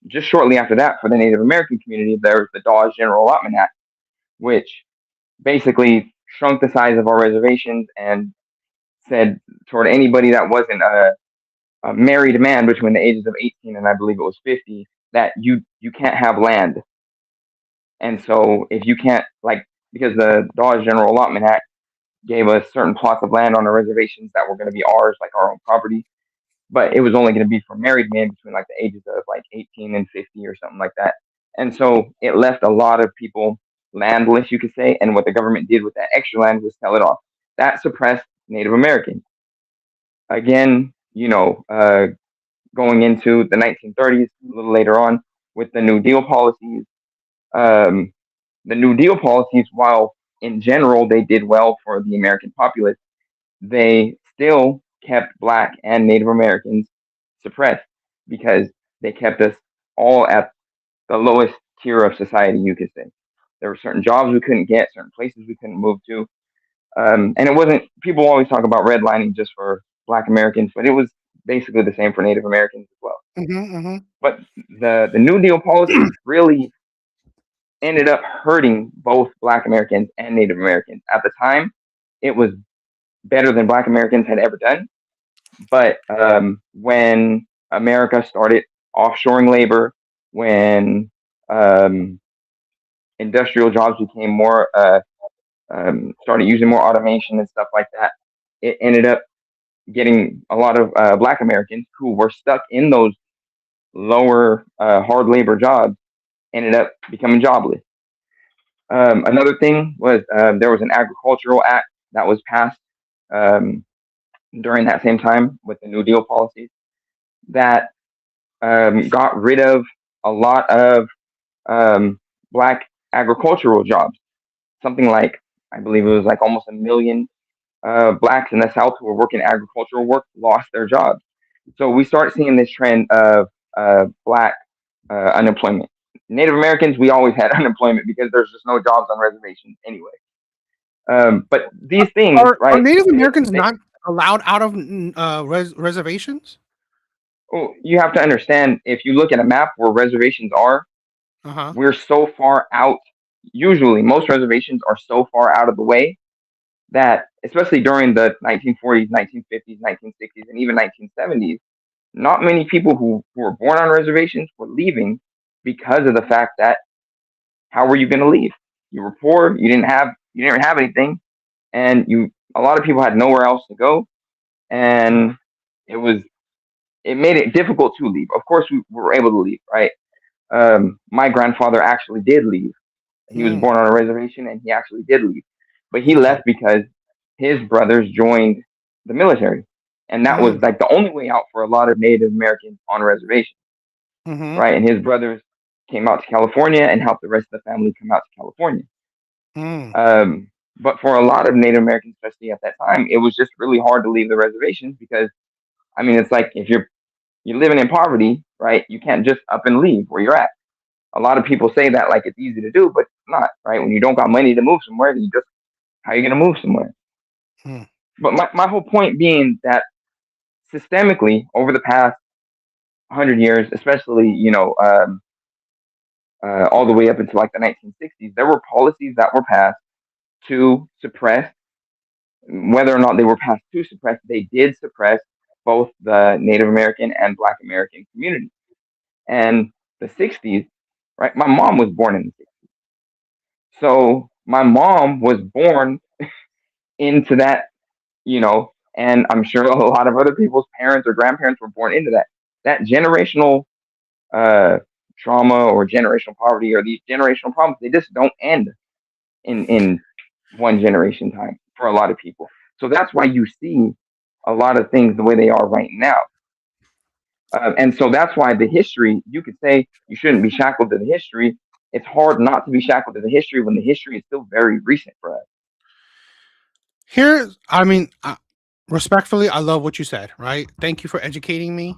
just shortly after that, for the Native American community, there was the Dawes General Allotment Act, which basically shrunk the size of our reservations and said toward anybody that wasn't a married man between the ages of 18 and I believe it was 50 that you can't have land. And so if you can't, like, because the Dawes General Allotment Act gave us certain plots of land on the reservations that were going to be ours, like our own property, but it was only going to be for married men between like the ages of like 18 and 50 or something like that. And so it left a lot of people landless, you could say. And what the government did with that extra land was sell it off. That suppressed Native Americans. Again, going into the 1930s, a little later on, with the New Deal policies. Um, the New Deal policies, while in general they did well for the American populace, they still kept Black and Native Americans suppressed because they kept us all at the lowest tier of society, you could say. There were certain jobs we couldn't get, certain places we couldn't move to. And it wasn't, people always talk about redlining just for Black Americans, but it was basically the same for Native Americans as well. mhm, mhm, But the New Deal policies really ended up hurting both Black Americans and Native Americans. At the time, it was better than Black Americans had ever done. But when America started offshoring labor, when um, industrial jobs became more, started using more automation and stuff like that, it ended up getting a lot of Black Americans who were stuck in those lower hard labor jobs ended up becoming jobless. Another thing was there was an agricultural act that was passed um, during that same time with the New Deal policies that got rid of a lot of um, Black agricultural jobs. Something like, I believe it was like almost a million Blacks in the South who were working agricultural work lost their jobs. So we start seeing this trend of Black unemployment. Native Americans, we always had unemployment because there's just no jobs on reservations anyway. But these things, Are right? Native Americans They, not allowed out of reservations? well, you have to understand if you look at a map where reservations are, Uh huh. we're so far out. Usually, most reservations are so far out of the way that, especially during the 1940s, 1950s, 1960s, and even 1970s, not many people who were born on reservations were leaving because of the fact that how were you going to leave? You were poor, you didn't have anything, and you a lot of people had nowhere else to go, and it was it made it difficult to leave. Of course, we were able to leave, right? My grandfather actually did leave. He was Mm, born on a reservation, and he actually did leave, but he okay. left because his brothers joined the military, and that was Mm, like the only way out for a lot of Native Americans on reservations, mm-hmm. right? And his brothers came out to California and helped the rest of the family come out to California. Mm, Um, but for a lot of Native Americans, especially at that time, it was just really hard to leave the reservations because, I mean, it's like if you're living in poverty, right? You can't just up and leave where you're at. A lot of people say that like it's easy to do, but it's not, right? When you don't got money to move somewhere, you just how are you gonna move somewhere? mm, But my whole point being that systemically over the past 100 years, especially all the way up until like the 1960s, there were policies that were passed to suppress whether or not they were passed to suppress. They did suppress both the Native American and Black American community. And the 60s, right? My mom was born in the 60s, so my mom was born into that, and I'm sure a lot of other people's parents or grandparents were born into that. That generational uh, trauma or generational poverty or these generational problems, they just don't end in one generation time for a lot of people. So that's why you see a lot of things the way they are right now. And so that's why the history, you could say you shouldn't be shackled to the history. It's hard not to be shackled to the history when the history is still very recent for us. Here, I mean, respectfully, I love what you said. Right. Thank you for educating me.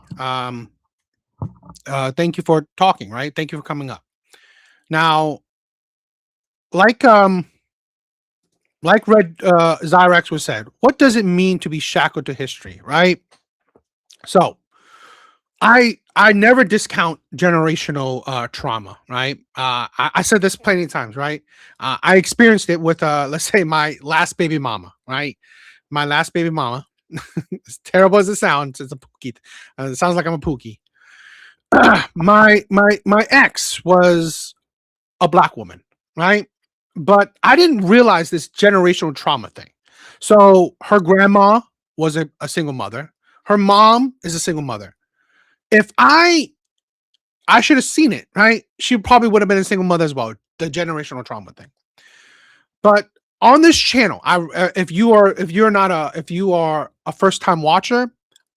Thank you for talking. Right. Thank you for coming up. Now, like Red Zyrex was said, what does it mean to be shackled to history? Right. So I never discount generational trauma, right? I said this plenty of times, right? I experienced it with let's say my last baby mama, right? My last baby mama. As terrible as it sounds, it's a pookie. It sounds like I'm a pookie. My ex was a black woman, right? But I didn't realize this generational trauma thing. So her grandma was a single mother. Her mom is a single mother. If I should have seen it, right? She probably would have been a single mother as well. The generational trauma thing. But on this channel, if you are a first time watcher,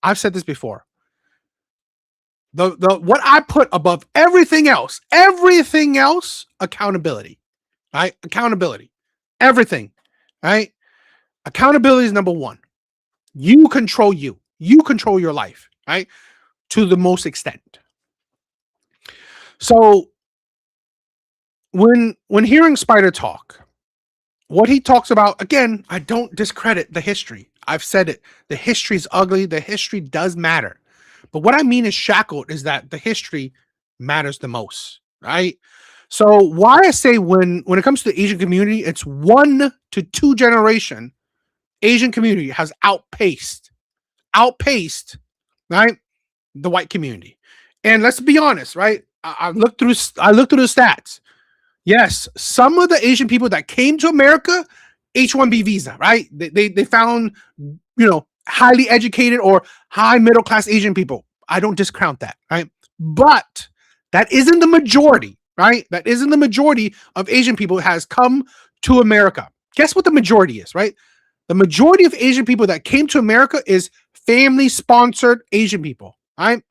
I've said this before. The what I put above everything else, accountability, right? Accountability, everything, right? Accountability is number one. You control you. You control your life, right? To the most extent. So when hearing Spider talk, what he talks about, again, I don't discredit the history. I've said it. The history is ugly. The history does matter. But what I mean is shackled is that the history matters the most, right? So why I say when it comes to the Asian community, it's 1 to 2 generation Asian community has outpaced, right, the white community. And let's be honest, right? I looked through the stats. Yes, some of the Asian people that came to America, H-1B visa, right? They found, highly educated or high middle class Asian people. I don't discount that, right? But that isn't the majority, right? That isn't the majority of Asian people has come to America. Guess what the majority is, right? The majority of Asian people that came to America is family sponsored Asian people, right?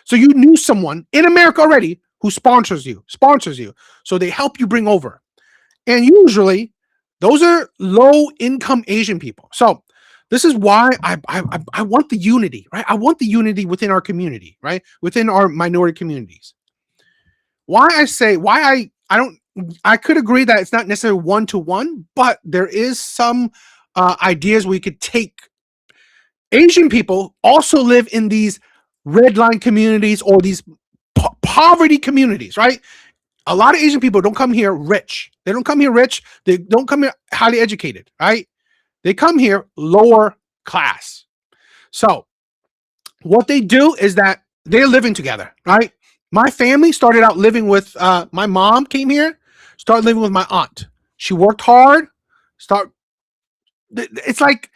So you knew someone in America already who sponsors you. So they help you bring over. And usually those are low income Asian people. So this is why I want the unity, right? I want the unity within our community, right? Within our minority communities. I don't, I could agree that it's not necessarily one to one, but there is some ideas we could take. Asian people also live in these red line communities or these poverty communities, right? A lot of Asian people don't come here rich. They don't come here rich. They don't come here highly educated, right? They come here lower class. So what they do is that they're living together, right? My family started out living with my mom came here, started living with my aunt. She worked hard. It's like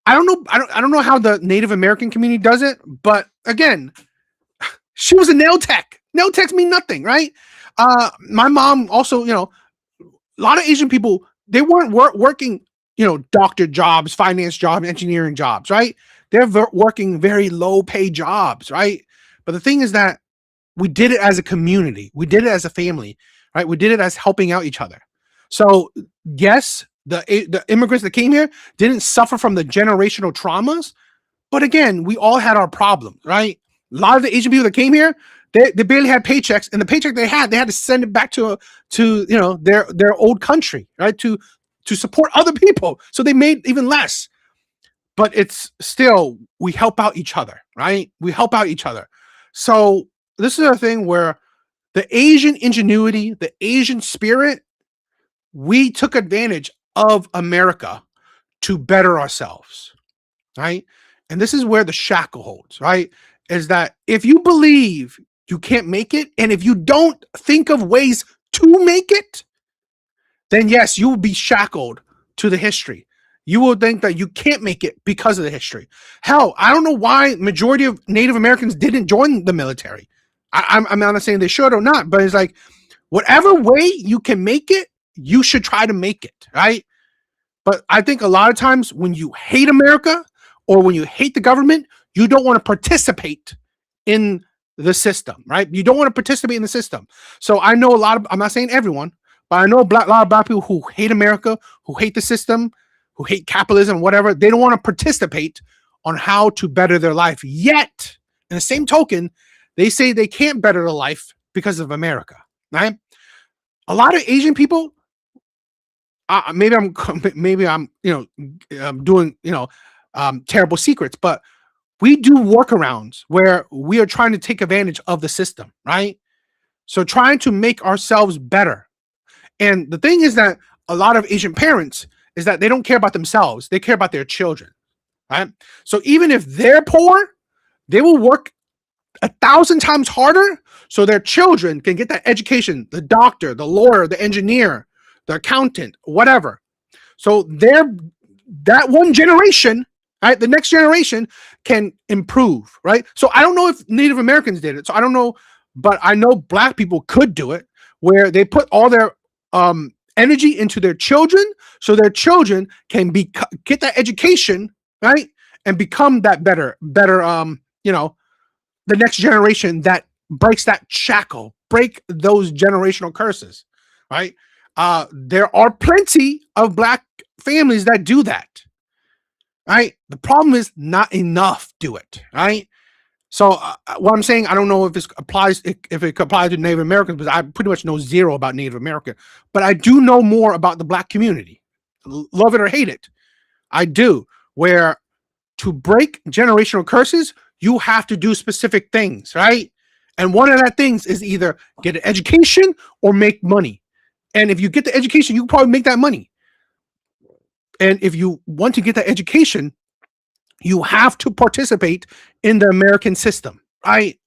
I don't know. I don't know how the Native American community does it, but again, she was a nail tech. Nail techs mean nothing, right? My mom also, a lot of Asian people, they weren't working, doctor jobs, finance jobs, engineering jobs, right? They're working very low pay jobs, right? But the thing is that we did it as a community. We did it as a family, right? We did it as helping out each other. So yes, the immigrants that came here didn't suffer from the generational traumas, but again, we all had our problems, right? A lot of the Asian people that came here, they barely had paychecks, and the paycheck they had to send it back to their old country, right? To support other people, so they made even less. But it's still, we help out each other, right? We help out each other. So this is a thing where the Asian ingenuity, the Asian spirit, we took advantage of America to better ourselves, right? And this is where the shackle holds, right? Is that if you believe you can't make it, and if you don't think of ways to make it, then yes, you will be shackled to the history. You will think that you can't make it because of the history. Hell, I don't know why majority of Native Americans didn't join the military. I'm not saying they should or not, but it's like whatever way you can make it, you should try to make it, right? But I think a lot of times when you hate America or when you hate the government, you don't want to participate in the system, right? You don't want to participate in the system. So I know a lot of, I'm not saying everyone, but I know a lot of black people who hate America, who hate the system, who hate capitalism, whatever. They don't want to participate on how to better their life. Yet, in the same token, they say they can't better their life because of America, right? A lot of Asian people, maybe I'm doing terrible secrets, but we do workarounds where we are trying to take advantage of the system, right? So trying to make ourselves better. And the thing is that a lot of Asian parents is that they don't care about themselves. They care about their children, right? So even if they're poor, they will work 1,000 times harder so their children can get that education, the doctor, the lawyer, the engineer, the accountant, whatever. So that one generation, right? The next generation can improve, right? So I don't know if Native Americans did it. So I don't know, but I know black people could do it where they put all their energy into their children so their children can get that education, right? And become that better, the next generation that breaks that shackle, break those generational curses, right? There are plenty of black families that do that, right? The problem is not enough do it, right? So what I'm saying, I don't know if this applies, if it applies to Native Americans, but I pretty much know zero about Native American, but I do know more about the black community. Love it or hate it, I do. Where to break generational curses, you have to do specific things, right? And one of that things is either get an education or make money. And if you get the education, you can probably make that money. And if you want to get that education, you have to participate in the American system, right?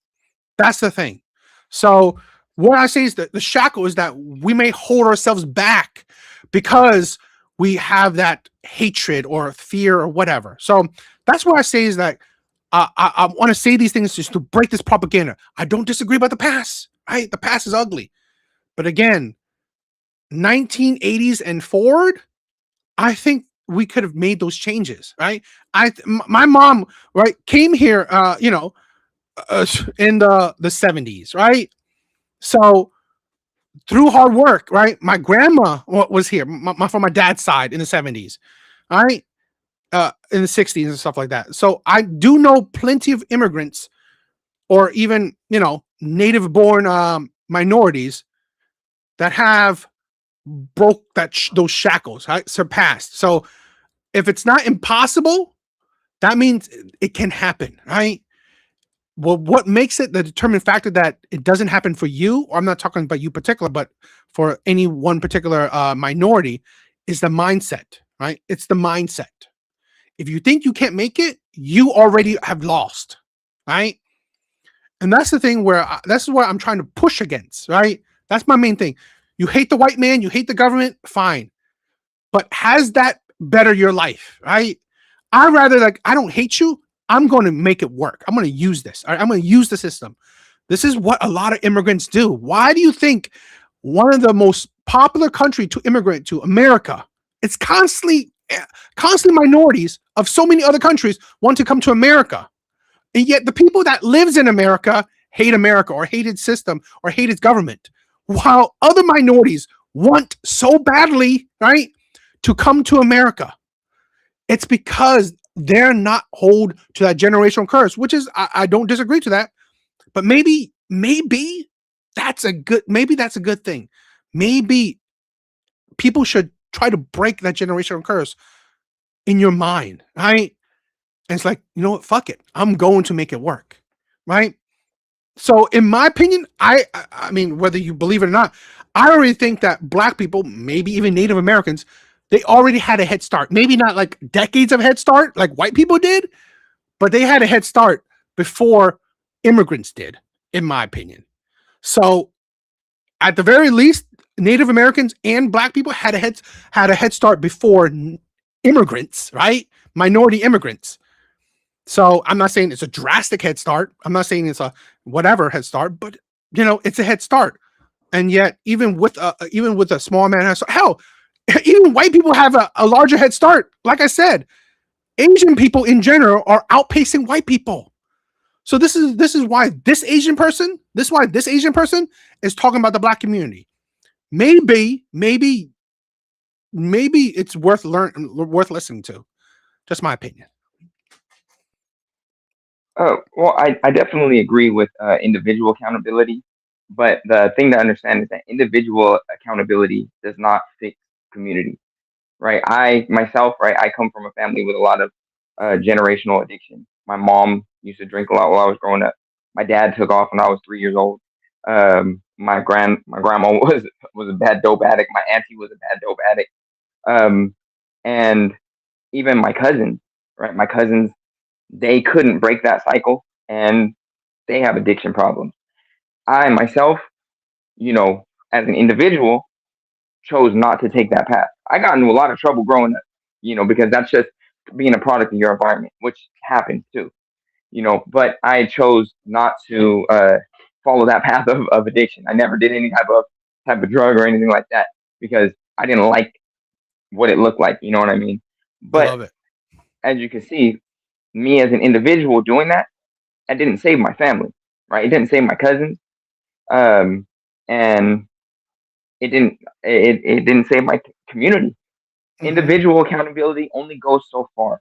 That's the thing. So what I say is that the shackle is that we may hold ourselves back because we have that hatred or fear or whatever. So That's what I say is that I want to say these things just to break this propaganda. I don't disagree about the past, right? The past is ugly. But again, 1980s and forward, I think we could have made those changes, right? My mom, right, came here, in the 70s, right? So through hard work, right? My grandma was here, from my dad's side in the 70s, right? In the 60s and stuff like that. So I do know plenty of immigrants or even, native born minorities that have broke those shackles, right? Surpassed. So if it's not impossible, that means it can happen, right? Well, what makes it the determined factor that it doesn't happen for you, or I'm not talking about you particular, but for any one particular minority, is the mindset, right? It's the mindset. If you think you can't make it, you already have lost, right? And that's the thing where that's what I'm trying to push against, right? That's my main thing. You hate the white man, you hate the government, fine. But has that better your life, right? I rather I don't hate you. I'm going to make it work. I'm going to use this. Right? I'm going to use the system. This is what a lot of immigrants do. Why do you think one of the most popular country to immigrate to, America, it's constantly minorities of so many other countries want to come to America. And yet the people that lives in America hate America or hate its system or hate its government, while other minorities want so badly, right, to come to America. It's because they're not hold to that generational curse, which is, I don't disagree to that, but maybe that's a good thing. Maybe people should try to break that generational curse in your mind, right? And it's like, you know what? Fuck it. I'm going to make it work, right? So, in my opinion, I mean, whether you believe it or not, I already think that black people, maybe even Native Americans, they already had a head start. Maybe not like decades of head start like white people did, but they had a head start before immigrants did, in my opinion. So, at the very least, Native Americans and black people had a head start before immigrants, right? Minority immigrants. So I'm not saying it's a drastic head start. I'm not saying it's a whatever head start, but it's a head start. And yet, even with a small amount of hell, even white people have a larger head start. Like I said, Asian people in general are outpacing white people. So this is why this Asian person is talking about the black community. Maybe it's worth listening to. Just my opinion. Well, I definitely agree with individual accountability, but the thing to understand is that individual accountability does not fix community, right? I myself, right, I come from a family with a lot of generational addiction. My mom used to drink a lot while I was growing up. My dad took off when I was 3 years old. My grandma was a bad dope addict. My auntie was a bad dope addict. Um, and even my cousins, right? My cousins, they couldn't break that cycle, and they have addiction problems. I myself, as an individual, chose not to take that path. I got into a lot of trouble growing up, because that's just being a product of your environment, which happens too, but I chose not to follow that path of addiction. I never did any type of drug or anything like that because I didn't like what it looked like. You know what I mean? I But love it. as you can see, me as an individual doing that, I didn't save my family, right? It didn't save my cousins, um, and it didn't save my community. Mm-hmm. Individual accountability only goes so far,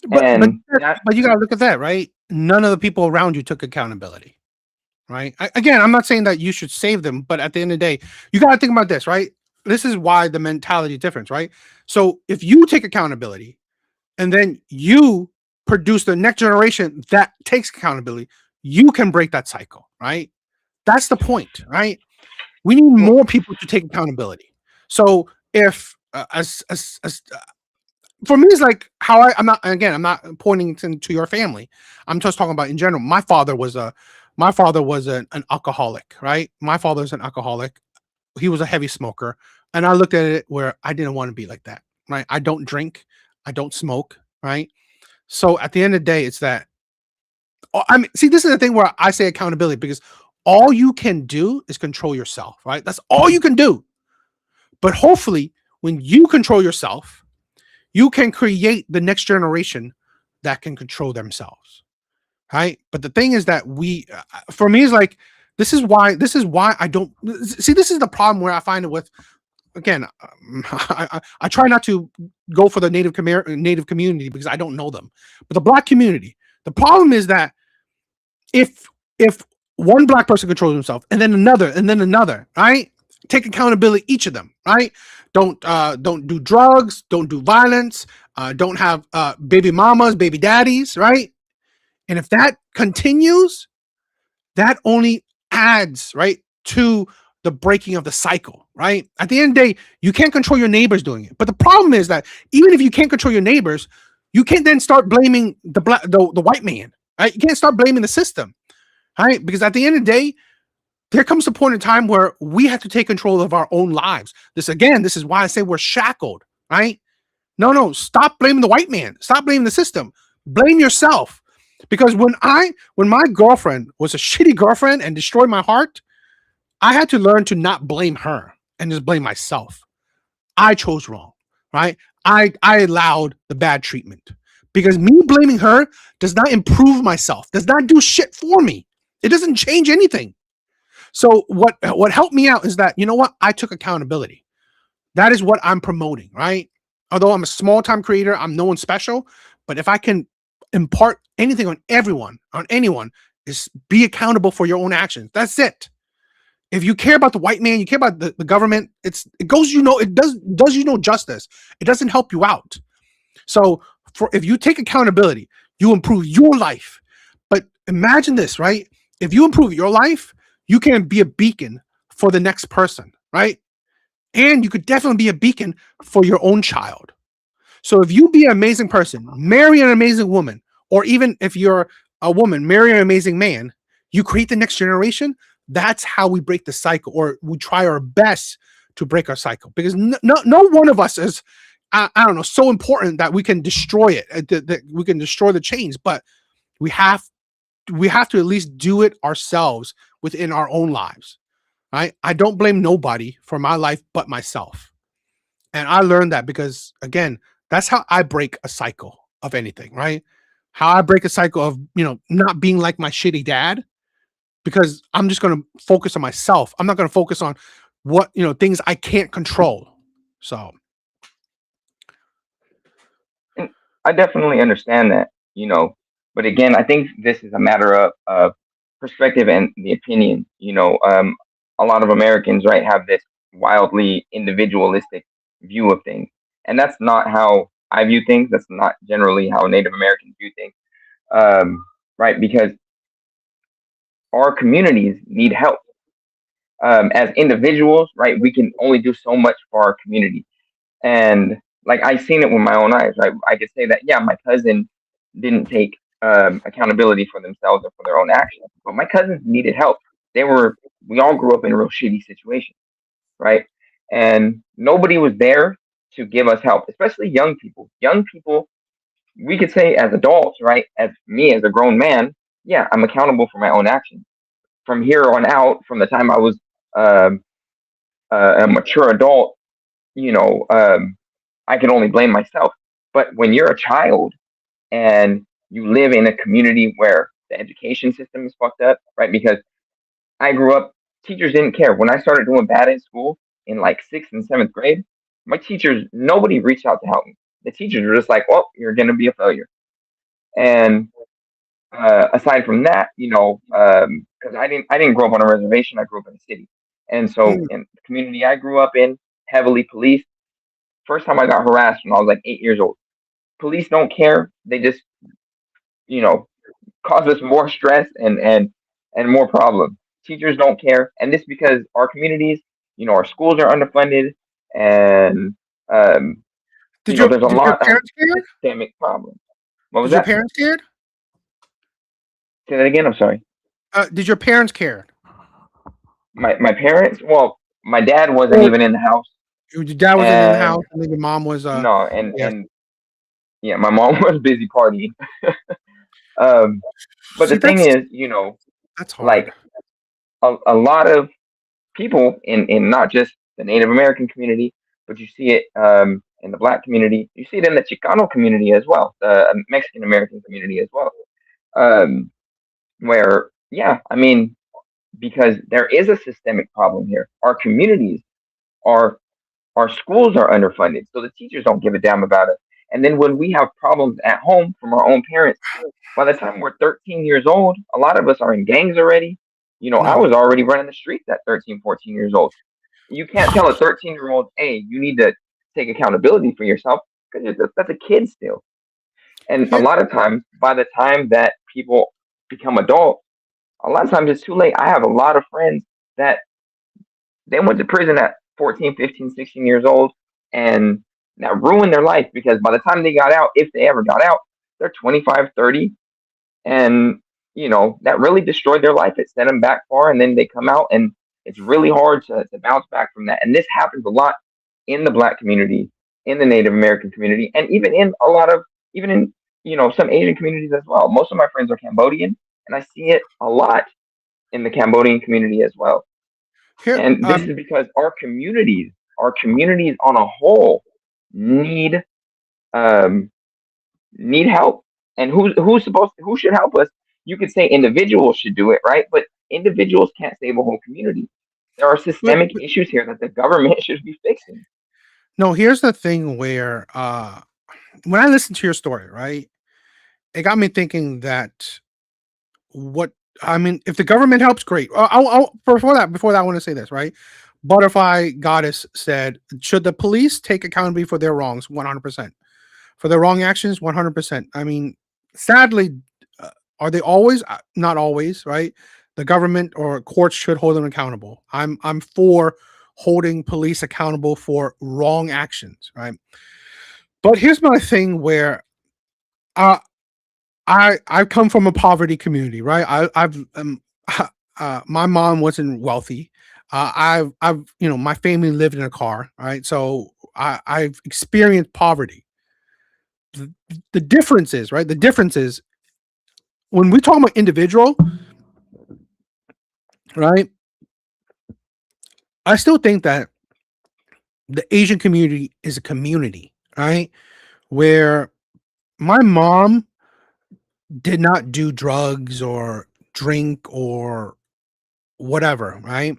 But but and that but you gotta look at that, right? None of the people around you took accountability, right? Again, I'm not saying that you should save them, but at the end of the day, you gotta think about this, right? This is why the mentality difference, right? So if you take accountability and then you produce the next generation that takes accountability, you can break that cycle, right? That's the point, right? We need well, more people to take accountability. So if as for me, it's like how I'm not pointing to your family. I'm just talking about in general. My father was an alcoholic, right? My father's an alcoholic. He was a heavy smoker, and I looked at it where I didn't want to be like that, right? I don't drink, I don't smoke, right? So at the end of the day, it's that. I mean, see, this is the thing where I say accountability, because all you can do is control yourself, right? That's all you can do. But hopefully, when you control yourself, you can create the next generation that can control themselves, right? But the thing is that for me, is like, this is why I don't see. This is the problem where I find it with, again, I try not to go for the native community because I don't know them, but the black community. The problem is that if one black person controls himself, and then another, right? Take accountability, each of them, right? Don't do drugs, don't do violence, don't have baby mamas, baby daddies, right? And if that continues, that only adds, right, to the breaking of the cycle, right? At the end of the day, you can't control your neighbors doing it. But the problem is that even if you can't control your neighbors, you can't then start blaming the white man, right? You can't start blaming the system, right? Because at the end of the day, there comes a point in time where we have to take control of our own lives. This is why I say we're shackled, right? No, stop blaming the white man. Stop blaming the system. Blame yourself. Because when my girlfriend was a shitty girlfriend and destroyed my heart, I had to learn to not blame her and just blame myself. I chose wrong, right? I allowed the bad treatment. Because me blaming her does not improve myself, does not do shit for me. It doesn't change anything. So what helped me out is that, you know what? I took accountability. That is what I'm promoting, right? Although I'm a small time creator, I'm no one special. But if I can impart anything on everyone, on anyone, is be accountable for your own actions. That's it. If you care about the white man, you care about the government, it does you no justice. It doesn't help you out. So if you take accountability, you improve your life. But imagine this, right? If you improve your life, you can be a beacon for the next person, right? And you could definitely be a beacon for your own child. So if you be an amazing person, marry an amazing woman, or even if you're a woman, marry an amazing man, you create the next generation. That's how we break the cycle, or we try our best to break our cycle. Because no one of us is, I don't know, so important that we can destroy it, that we can destroy the chains. But we have to at least do it ourselves within our own lives. Right? I don't blame nobody for my life but myself. And I learned that because, again, that's how I break a cycle of anything, right? How I break a cycle of, not being like my shitty dad, because I'm just going to focus on myself. I'm not going to focus on what, things I can't control. So, And I definitely understand that, but again, I think this is a matter of perspective and the opinion. A lot of Americans, right, have this wildly individualistic view of things, and that's not how I view things. That's not generally how Native Americans view things, right? Because our communities need help. As individuals, right, we can only do so much for our community. And like I've seen it with my own eyes, right? I could say that, yeah, my cousin didn't take accountability for themselves or for their own actions, but my cousins needed help. We all grew up in a real shitty situation, right? And nobody was there to give us help, especially young people. Young people, we could say as adults, right? As me, as a grown man, yeah, I'm accountable for my own actions. From here on out, from the time I was um, a mature adult, you know, um, I can only blame myself. But when you're a child and you live in a community where the education system is fucked up, right? Because I grew up, teachers didn't care. When I started doing bad in school in like sixth and seventh grade, my teachers, nobody reached out to help me. The teachers were just like, "Well, you're going to be a failure." And aside from that, because I didn't grow up on a reservation. I grew up in a city, and so mm, in the community I grew up in, heavily policed. First time I got harassed when I was like 8 years old. Police don't care. They just, you know, cause us more stress and more problems. Teachers don't care, and this because our communities, our schools are underfunded, and um, did your there's a did your lot of parents care? systemic problems. What was Did your that? parents care? Say that again. I'm sorry. Did your parents care? My parents. Well, my dad wasn't Or even in the house, your dad wasn't in the and house, and then your mom was no, and yes. and Yeah, my mom was busy partying. Um, but the See, thing is, that's hard. like a lot of people in not just the Native American community, but you see it in the Black community. You see it in the Chicano community as well, the Mexican American community as well. Um, where, yeah, I mean, because there is a systemic problem here. Our communities, our our schools are underfunded, so the teachers don't give a damn about it. And then when we have problems at home from our own parents, by the time we're 13 years old, a lot of us are in gangs already. I No. was already running the streets at 13, 14 years old. You can't tell a 13-year-old, hey, you need to take accountability for yourself because that's a kid still. And a Here, lot of times, by the time that people become adults, a lot of times it's too late. I have a lot of friends that they went to prison at 14, 15, 16 years old and that ruined their life because by the time they got out, if they ever got out, they're 25, 30, and that really destroyed their life. It sent them back far, and then they come out, and it's really hard to bounce back from that. And this happens a lot in the Black community, in the Native American community, and even in even in some Asian communities as well. Most of my friends are Cambodian, and I see it a lot in the Cambodian community as well. here, And this is because our communities on a whole need um, need help. And who should help us? You could say individuals should do it, right? But individuals can't save a whole community. There are but, systemic issues here that the government should be fixing. no, here's the thing where when I listened to your story, right, it got me thinking that what I mean, if the government helps, great. Before that, I want to say this, right? Butterfly Goddess said, should the police take accountability for their wrongs? 100%. For their wrong actions, 100%. I mean, sadly, are they always? Not always, right? The government or courts should hold them accountable. I'm for holding police accountable for wrong actions, right? But here's my thing where uh, I come from a poverty community, right? I've my mom wasn't wealthy. I've my family lived in a car, right? So I've experienced poverty. The, the difference is, right? The difference is when we talk about individual, right? I still think that the Asian community is a community, right? Where my mom did not do drugs or drink or whatever, right?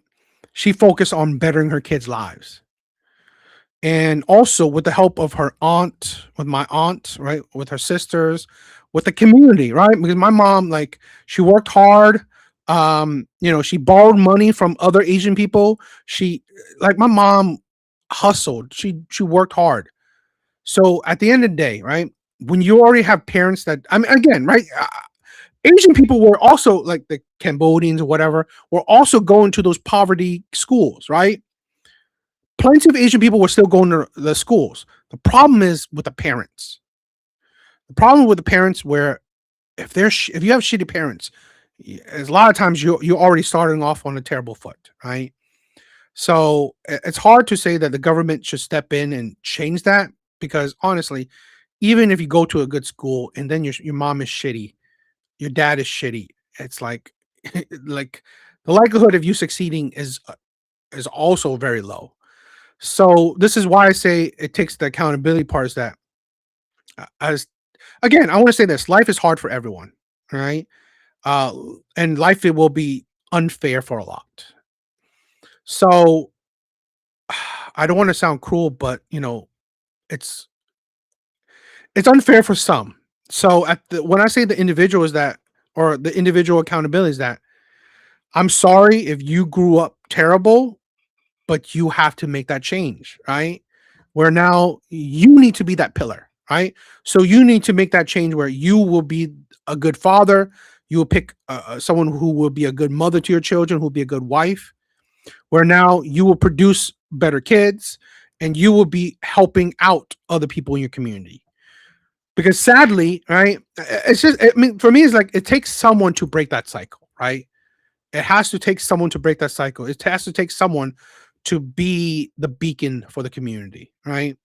She focused on bettering her kids' lives. And also with the help of her aunt, with my aunt, right? With her sisters, with the community, right? Because my mom, like, she worked hard. She borrowed money from other Asian people. She like my mom hustled. She worked hard. So at the end of the day, right? When you already have parents that I mean again, right? Asian people were also like the Cambodians or whatever, were also going to those poverty schools, right? Plenty of Asian people were still going to the schools. The problem is with the parents. The problem with the parents where if you have shitty parents, a lot of times you're already starting off on a terrible foot, right? So it's hard to say that the government should step in and change that because honestly, even if you go to a good school and then your mom is shitty, your dad is shitty, it's like like the likelihood of you succeeding is also very low. So this is why I say it takes the accountability part is that as again, I want to say this, life is hard for everyone, right? Uh and life it will be unfair for a lot. So I don't want to sound cruel, but it's it's unfair for some. So when I say the individual is that or the individual accountability is that I'm sorry if you grew up terrible, but you have to make that change, right? Where now you need to be that pillar, right? So you need to make that change where you will be a good father. You will pick someone who will be a good mother to your children, who will be a good wife. Where now you will produce better kids, and you will be helping out other people in your community. Because sadly, right, it's just I mean, for me, it's like it takes someone to break that cycle, right? It has to take someone to break that cycle. It has to take someone to be the beacon for the community, right?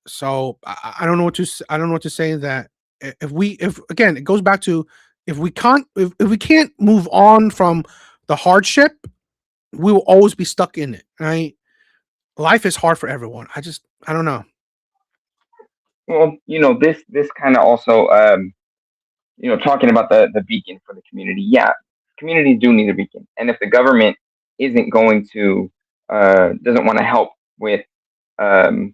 So I don't know what to I don't know what to say that if again it goes back to if we can't move on from the hardship, we will always be stuck in it, right? Life is hard for everyone. I don't know. Well, this kind of also, talking about the beacon for the community. Yeah, communities do need a beacon, and if the government isn't going to, doesn't want to help with, um,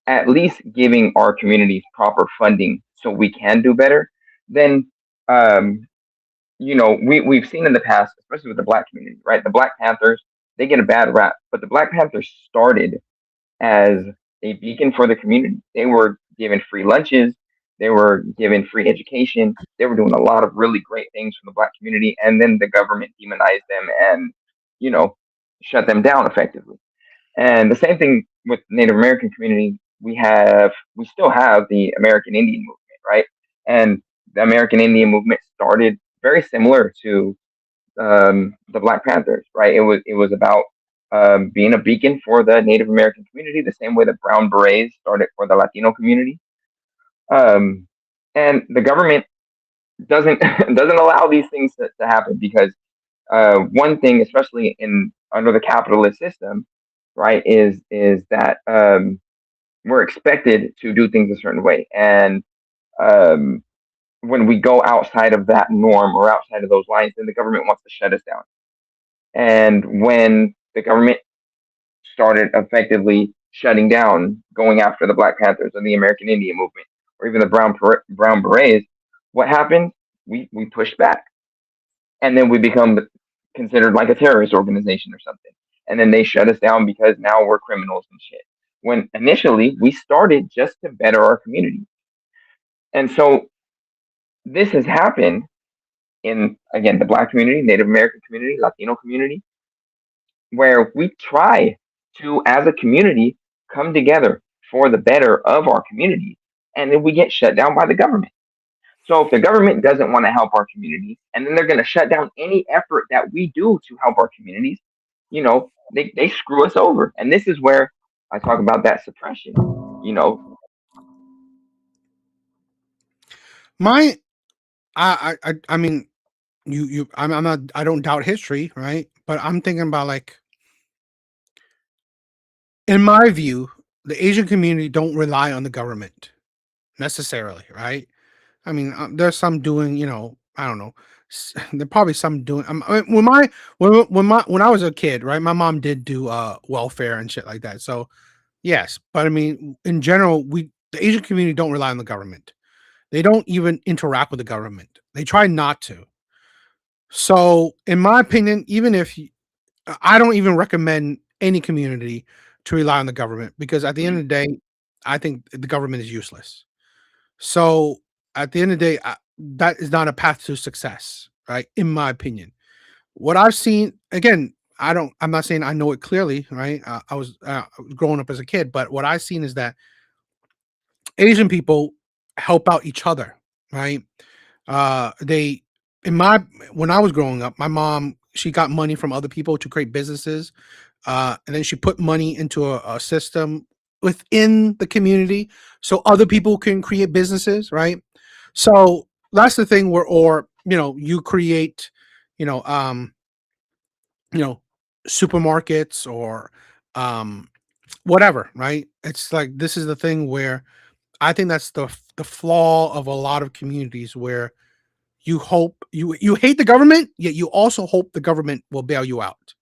at least giving our communities proper funding so we can do better, then, um, we've seen in the past, especially with the Black community, right? The Black Panthers, they get a bad rap, but the Black Panthers started as a beacon for the community. They were given free lunches, they were given free education, they were doing a lot of really great things for the Black community, and then the government demonized them and, you know, shut them down effectively. And the same thing with Native American community. We still have the American Indian movement, right? And the American Indian movement started very similar to, the Black Panthers, right? It was about, being a beacon for the Native American community, the same way the Brown Berets started for the Latino community. Um, and the government doesn't doesn't allow these things to happen because, one thing, especially in under the capitalist system, right, is that, we're expected to do things a certain way, and, um, when we go outside of that norm or outside of those lines, then the government wants to shut us down. And when the government started effectively shutting down, going after the Black Panthers or the American Indian movement or even the Brown Berets, what happened? We pushed back, and then we become considered like a terrorist organization or something. And then they shut us down because now we're criminals and shit. When initially we started just to better our community, and so this has happened in, again, the Black community, Native American community, Latino community, where we try to, as a community, come together for the better of our communities, and then we get shut down by the government. So if the government doesn't want to help our communities, and then they're going to shut down any effort that we do to help our communities, they screw us over. And this is where I talk about that suppression. You know, My I mean I'm not I don't doubt history, right? But I'm thinking about like in my view, the Asian community don't rely on the government necessarily, right? I mean, there's some doing, I don't know. There probably some doing. I mean, when I was a kid, right? My mom did do welfare and shit like that. So yes, but I mean, in general, the Asian community don't rely on the government. They don't even interact with the government. They try not to. So, in my opinion, even if I don't even recommend any community to rely on the government because at the end of the day, I think the government is useless. So at the end of the day, that is not a path to success, right? In my opinion, what I've seen again, I'm not saying I know it clearly, right? I was growing up as a kid, but what I've seen is that Asian people help out each other, right? They in my when I was growing up, my mom she got money from other people to create businesses, and then she put money into a system within the community so other people can create businesses, right? So that's the thing where, or you create, you know, um, you know, supermarkets or um, whatever, right? It's like this is the thing where I think that's the flaw of a lot of communities where you hate the government, yet you also hope the government will bail you out.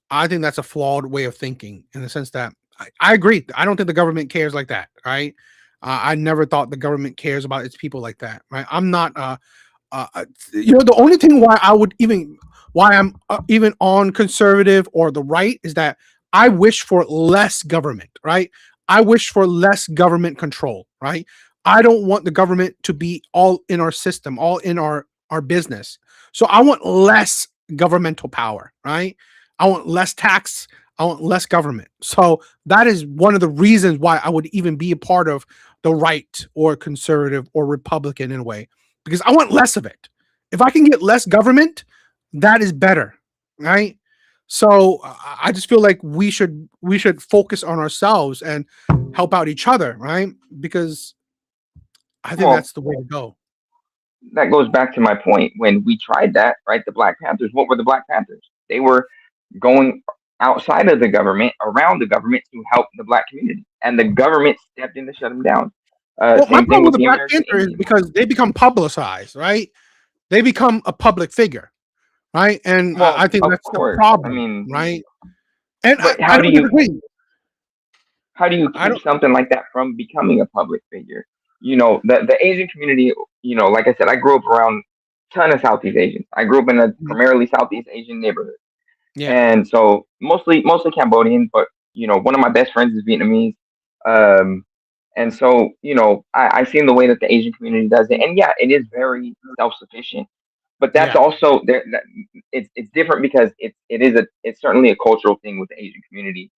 I think that's a flawed way of thinking in the sense that I agree. I don't think the government cares like that, right? I never thought the government cares about its people like that, right? I'm not the only thing why I'm even on conservative or the right is that I wish for less government, right? I wish for less government control, right? I don't want the government to be all in our system, all in our business. So I want less governmental power, right? I want less tax. I want less government. So that is one of the reasons why I would even be a part of the right or conservative or Republican in a way because I want less of it. If I can get less government, that is better, right? So I just feel like we should focus on ourselves and help out each other, right? Because I think Well, that's the way to go. that goes back to my point when we tried that, right? The Black Panthers. What were the Black Panthers? They were going outside of the government, around the government to help the black community, and the government stepped in to shut them down. Well, my Same thing problem with with the the Black American Panther is Indian because movement. they become publicized, right? They become a public figure, right? And I Well, think of that's the course. I problem, mean, right? And but I don't disagree. how do you I keep don't. something like that from becoming a public figure? The Asian community, like I said, I grew up around a ton of Southeast Asians. I grew up in a primarily Southeast Asian neighborhood. Yeah, And so mostly Cambodian, but one of my best friends is Vietnamese. Um, and so I seen the way that the Asian community does it, and yeah, it is very self sufficient. But that's yeah, also there. It's different because it's certainly a cultural thing with the Asian community.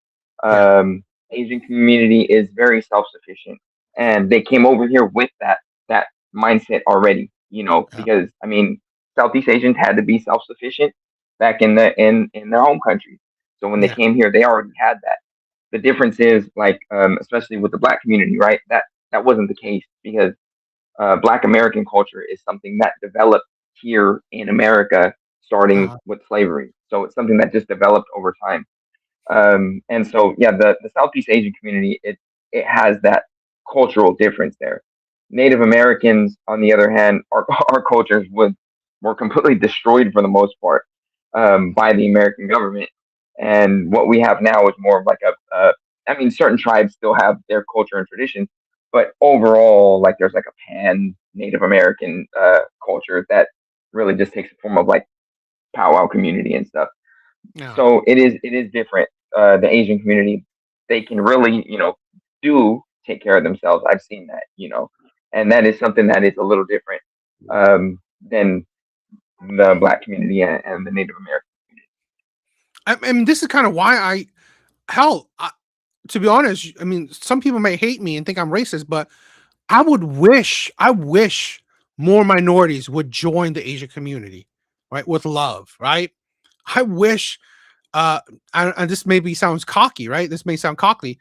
yeah, Um, Asian community is very self sufficient, and they came over here with that mindset already. yeah, Because I mean, Southeast Asians had to be self sufficient back in their home countries. So when they yeah. came here, they already had that. The difference is like, especially with the black community, right? That wasn't the case because Black American culture is something that developed here in America, starting Uh, with slavery. So it's something that just developed over time. And so, yeah, the Southeast Asian community, it has that cultural difference there. Native Americans, on the other hand, our cultures were completely destroyed for the most part by the American government. And what we have now is more of like I mean, certain tribes still have their culture and traditions, but overall, like there's like a pan Native American culture that really just takes the form of like powwow community and stuff. yeah. So it is different. The Asian community, they can really, do take care of themselves. I've seen that, and that is something that is a little different than the black community and the Native American. I mean, this is kind of why hell, to be honest, I mean, some people may hate me and think I'm racist, but I wish more minorities would join the Asian community, right? With love, right? I wish, uh, and this maybe sounds cocky, right? This may sound cocky.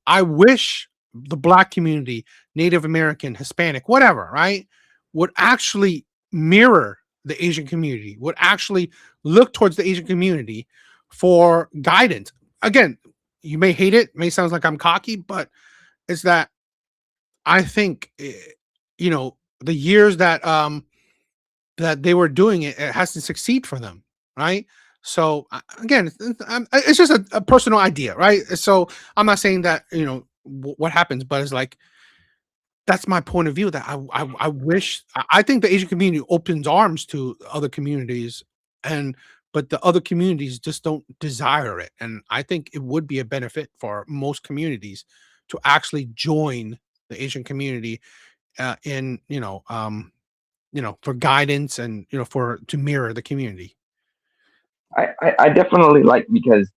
I wish the Black community, Native American, Hispanic, whatever, right, would actually mirror the Asian community, would actually look towards the Asian community for guidance. Again, you may hate it, may sound like I'm cocky, but it's that I think, the years that they were doing it, it has to succeed for them, right? So again, it's just a personal idea, right? So I'm not saying that what happens, but it's like that's my point of view. That I wish I think the Asian community opens arms to other communities, and but the other communities just don't desire it, and I think it would be a benefit for most communities to actually join the Asian community in for guidance and for to mirror the community. I definitely like because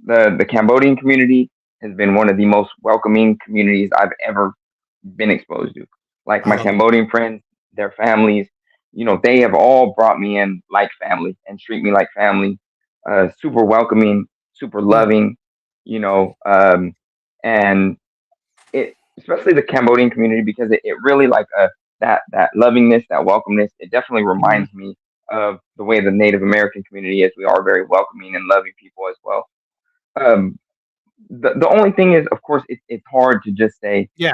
the Cambodian community has been one of the most welcoming communities I've ever been exposed to. Like I my love them. Cambodian friends, their families, they have all brought me in like family and treat me like family. Super welcoming, super Yeah, loving, and it especially the Cambodian community because it really like that lovingness, that welcomeness. It definitely mhm, reminds me of the way the Native American community is. We are very welcoming and loving people as well. Um, the only thing is, of course, it's hard to just say, yeah,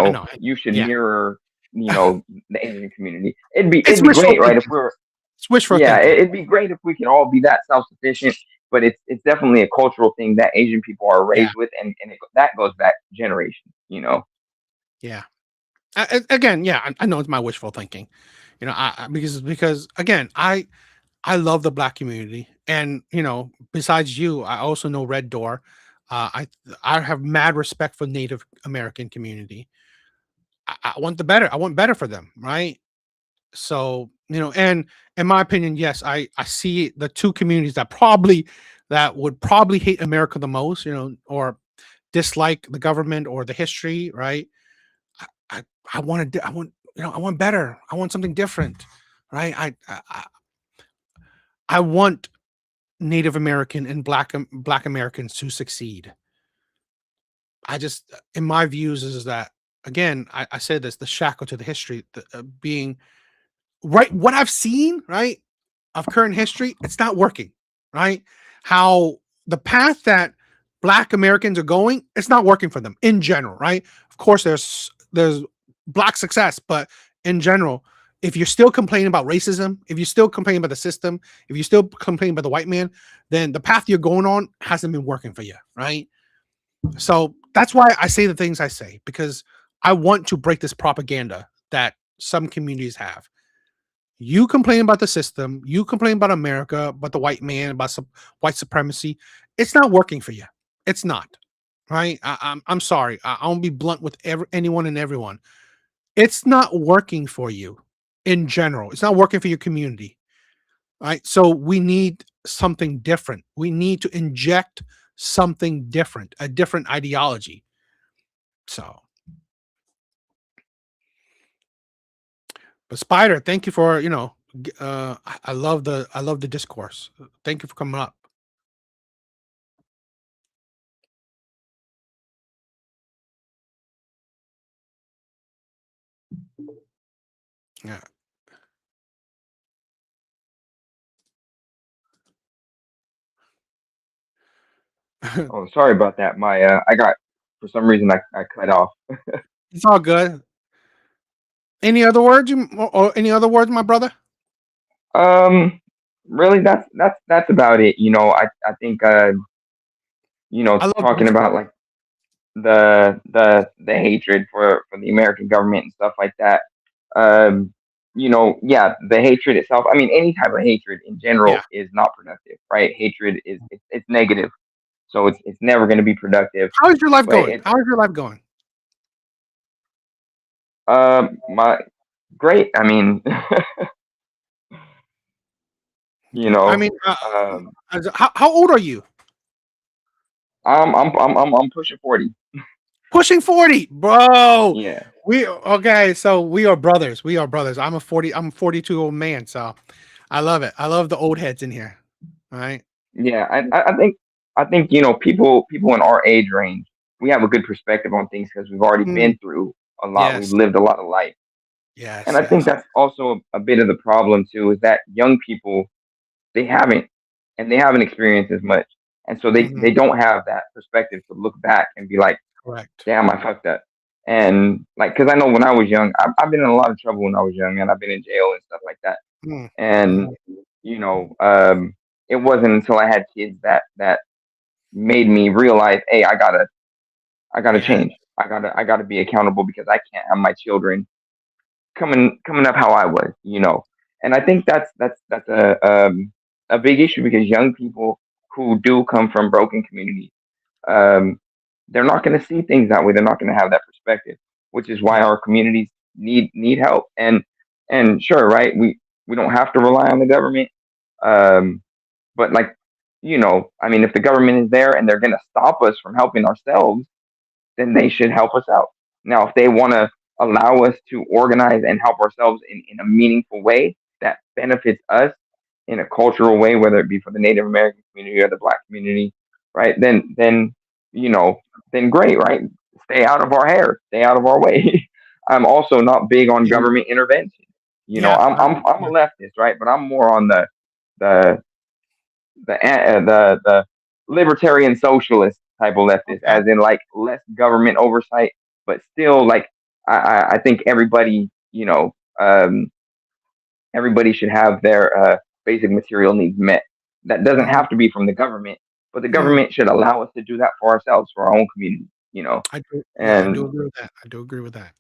I know. you should Yeah, mirror, the Asian community. It'd be it's it'd be wishful great, right? If thinking. we're It's wishful Yeah, thinking. it'd be great if we could all be that self sufficient. But it's definitely a cultural thing that Asian people are Yeah, raised with, and that goes back generations. yeah. Again, yeah, I know it's my wishful thinking. Because again, I love the Black community, and besides you, I also know Red Door. I have mad respect for Native American community. I want the better. I want better for them, right? So and in my opinion, yes, I see the two communities that would probably hate America the most, or dislike the government or the history, right? I I, I want I want better. I want something different, right? I want Native American and Black Americans to succeed. I just, in my views, is that again, I said this, the shackle to the history, being right. What I've seen, right, of current history, it's not working, right? How the path that Black Americans are going, it's not working for them in general, right? Of course, there's Black success, but in general, if you're still complaining about racism, if you're still complaining about the system, if you're still complaining about the white man, then the path you're going on hasn't been working for you, right? So that's why I say the things I say, because I want to break this propaganda that some communities have. You complain about the system, you complain about America, about the white man, about white supremacy. It's not working for you. It's not, right? I'm sorry. I'll be blunt with anyone and everyone. It's not working for you in general. It's not working for your community, right? So we need something different. We need to inject something different, a different ideology. So, but Spider, thank you for I love the discourse. Thank you for coming up. Yeah. Oh, sorry about that. My I got for some reason I cut off. It's all good. Any other words, or any other words, my brother? Um, really, that's about it. I think I love the talking about discourse. like the hatred for the American government and stuff like that. Um, yeah, the hatred itself. I mean, any type of hatred in Yeah. general is not productive, right? Hatred is it's negative, so it's never going to be productive. How is your life But going? it How is your life going? my great. I mean, you Okay. I know, mean, um, how old are you? I'm pushing 40. Pushing 40, bro. Yeah. We okay, so we are brothers. We are brothers. I'm a 42 old man, so I love it. I love the old heads in here. All right. Yeah, I think people in our age range, we have a good perspective on things because we've already Mm, been through a lot. We've yes. lived a lot of life, and Yes, I think yes. that's also a bit of the problem too. Is that young people they haven't, and they haven't experienced as much, and so they Mhm. don't have that perspective to look back and be like, Correct. "Damn, I fucked up." And like, because I know when I was young, I've been in a lot of trouble when I was young, and I've been in jail and stuff like that. Mm, And mhm. you know, it wasn't until I had kids that made me realize, hey, I gotta Yeah. change. I gotta be accountable because I can't have my children coming up how I was. And I think that's a big issue because young people who do come from broken communities, um, they're not going to see things that way. They're not going to have that perspective, which is why Yeah. our communities need help. And sure, right? We don't have to rely on the government, um, but like I mean, if the government is there and they're going to stop us from helping ourselves, then they should help us out. Now, if they want to allow us to organize and help ourselves in a meaningful way that benefits us in a cultural way, whether it be for the Native American community or the Black community, right? Then you know, then great, right? Stay out of our hair, stay out of our way. I'm also not big on Yeah. government intervention. Yeah. I'm a leftist, right? But I'm more on the the libertarian socialist type of leftist, Okay. as in like less government oversight, but still like I think um, everybody should have their basic material needs met. That doesn't Mhm. have to be from the government, but the Mm, government should allow us to do that for ourselves, for our own community. I do. Yeah, I do And agree with that. I do agree with that.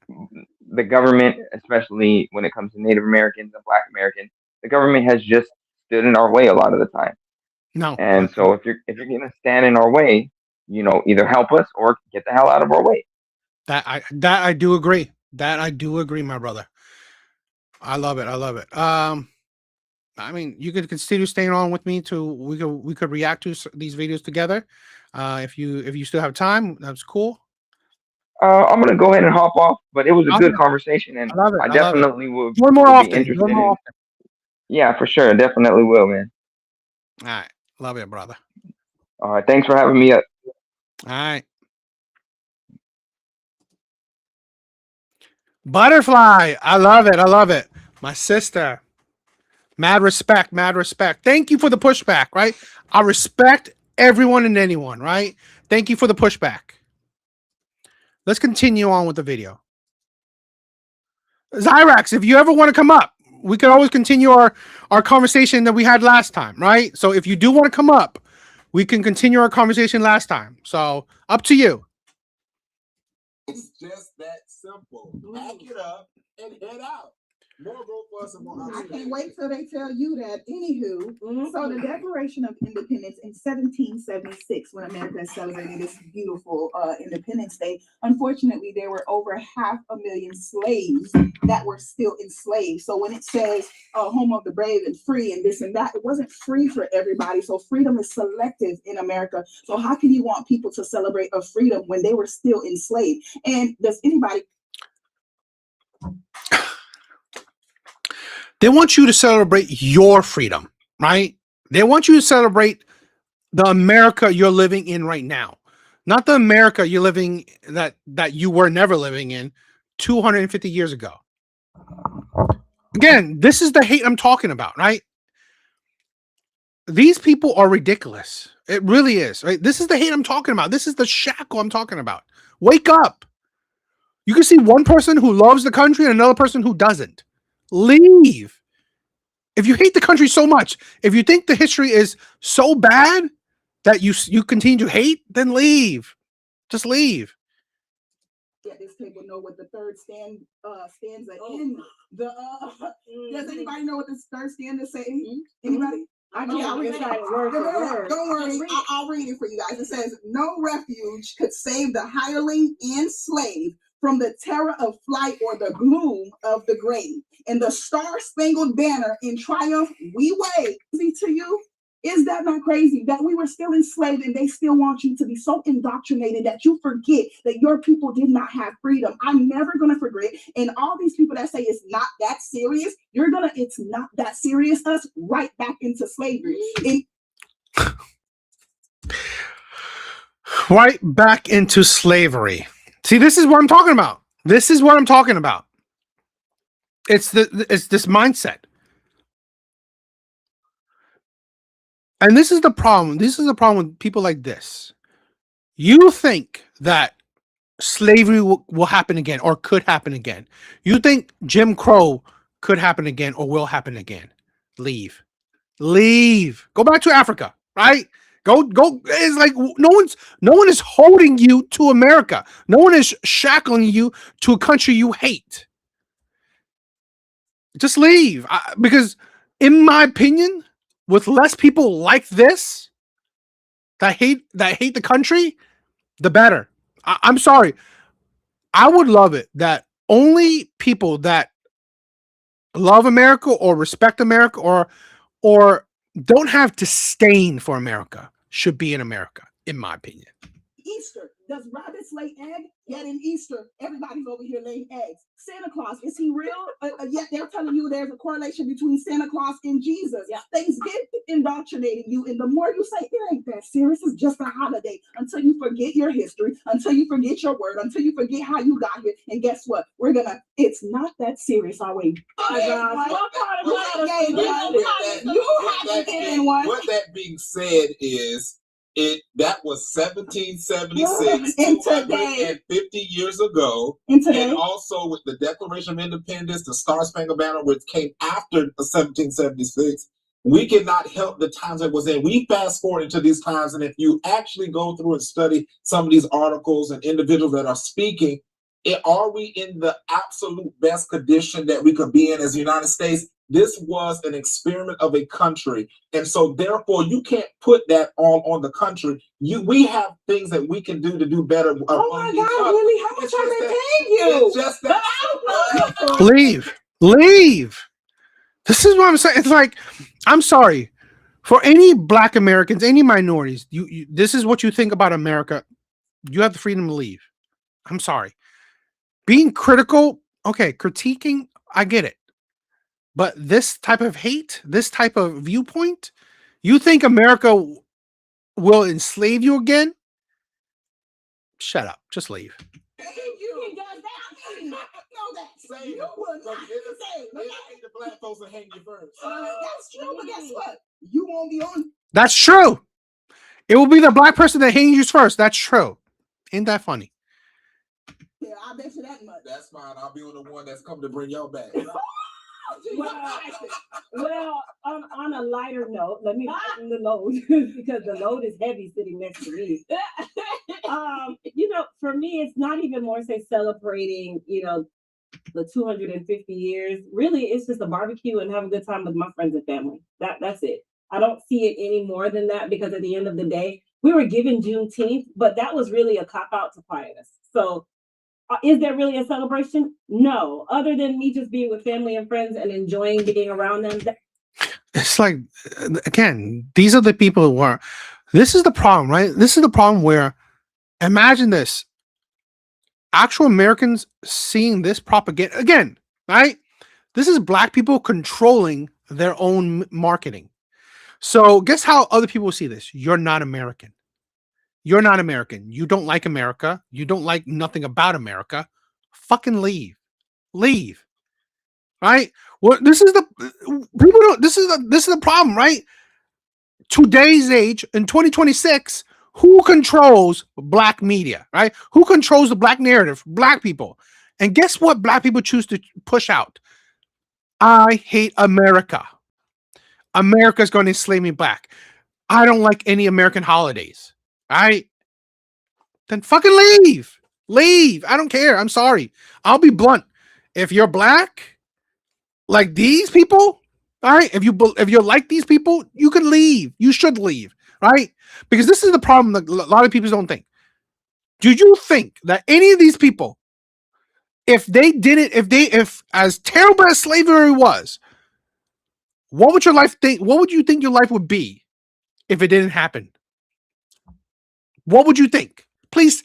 the government, especially when it comes to Native Americans and Black Americans, the government has just stood in our way a lot of the time. No, And so if you're gonna stand in our way, either help us or get the hell out of our way. that I do agree. That I do agree, my brother. I love it. I love it. I mean, you could continue staying on with me to we could react to these videos together. If you still have time, that's cool. I'm gonna go ahead and hop off, but it was a good Okay, conversation, and I love it. I I love it. definitely will Join more will be often. Join interested more in. often. Yeah, for sure, definitely will, man. All right. Love it, brother. All right, thanks for having me up. All right. Butterfly. I love it. I love it. My sister. Mad respect. Mad respect. Thank you for the pushback, right? I respect everyone and anyone, right? Thank you for the pushback. Let's continue on with the video. Zyrax, if you ever want to come up, we can always continue our conversation that we had last time, right? So if you do want to come up, we can continue our conversation last time. So up to you. It's just that simple. Pack it up and head out. More room for us and more I options. can't wait till they tell you that. Anywho, so the Declaration of Independence in 1776, when America celebrated its beautiful Independence Day, unfortunately, there were over 500,000 slaves that were still enslaved. So when it says home of the brave and free and this and that, it wasn't free for everybody. So freedom is selective in America. So how can you want people to celebrate a freedom when they were still enslaved? And does anybody They want you to celebrate your freedom, right? They want you to celebrate the America you're living in right now, not the America you're living that you were never living in 250 years ago. Again, this is the hate I'm talking about, right? These people are ridiculous. It really is, right? This is the hate I'm talking about. This is the shackle I'm talking about. Wake up. You can see one person who loves the country and another person who doesn't. Leave. If you hate the country so much, if you think the history is so bad that you continue to hate, then leave. Just leave. at this table know what the third stanza in the does anybody know what this third stanza say? Anybody? I Okay, can't I'll read recite it. it word for word. Don't worry, I'll read it for you guys. It says, "No refuge could save the hireling and slave from the terror of flight or the gloom of the grave. In the star-spangled banner in triumph we wave." See to you? Is that not crazy that we were still enslaved and they still want you to be so indoctrinated that you forget that your people did not have freedom? I'm never going to forget. And all these people that say it's not that serious, it's not that serious, us right back into slavery. And Right back into slavery. See, this is what I'm talking about. This is what I'm talking about. It's this mindset. And this is the problem. This is the problem with people like this. You think that slavery will happen again or could happen again. You think Jim Crow could happen again or will happen again. Leave. Leave. Go back to Africa, right? Go. It's like no one is holding you to America. No one is shackling you to a country you hate. Just leave. Because in my opinion, with less people like this that hate the country, the better. I'm sorry. I would love it that only people that love America or respect America or don't have disdain for America should be in America, in my opinion. Easter, does rabbits lay eggs? Yet in Easter, everybody's over here laying eggs. Santa Claus, is he real? Yet they're telling you there's a correlation between Santa Claus and Jesus. Yeah. Things get indoctrinating you, and the more you say, it ain't that serious, it's just a holiday, until you forget your history, until you forget your word, until you forget how you got here. And guess what? It's not that serious, are we? What that being said is, that was 1776 and today, and 50 years ago, and also with the Declaration of Independence, the Star Spangled Banner, which came after 1776. We cannot help the times that was in. We fast forward into these times, and if you actually go through and study some of these articles and individuals that are speaking, are we in the absolute best condition that we could be in as the United States? This was an experiment of a country. And so therefore you can't put that all on the country. We have things that we can do to do better. Oh my God, really? How much are they paying you? It's just that. Leave. This is what I'm saying. It's like, I'm sorry. For any Black Americans, any minorities, this is what you think about America. You have the freedom to leave. I'm sorry. Being critical, okay, critiquing, I get it. But this type of hate, this type of viewpoint, You think America will enslave you again? Shut up. Just leave. You does that. I mean, no, that you will not be saved. The black folks will hang you first. That's true, but guess what? You won't be on. That's true. It will be the black person that hangs you first. That's true. Ain't that funny? Yeah, I bet you that much. That's fine. I'll be on the one that's coming to bring y'all back. Well, on a lighter note, let me lighten the load because the load is heavy sitting next to me. For me, it's not even more say celebrating, the 250 years. Really, it's just a barbecue and have a good time with my friends and family. That's it. I don't see it any more than that because at the end of the day, we were given Juneteenth, but that was really a cop out to quiet us. So is there really a celebration? No, other than me just being with family and friends and enjoying being around them. It's like, again, these are the people who are, this is the problem, right? This is the problem where, imagine this, actual Americans seeing this propaganda, again, right? This is black people controlling their own marketing. So guess how other people see this? You're not American. You're not American. You don't like America. You don't like nothing about America. Fucking leave. Leave. Right? Well, this is the people don't this is the problem, right? Today's age in 2026, who controls black media, right? Who controls the black narrative? Black people. And guess what black people choose to push out? I hate America. America's going to enslave me back. I don't like any American holidays. Right? Then fucking leave. Leave. I don't care. I'm sorry. I'll be blunt. If you're black, like these people, all right, if you're like these people, you can leave. You should leave, right? Because this is the problem that a lot of people don't think. Do you think that any of these people, if as terrible as slavery was, what would your life think? What would you think your life would be if it didn't happen? What would you think? Please.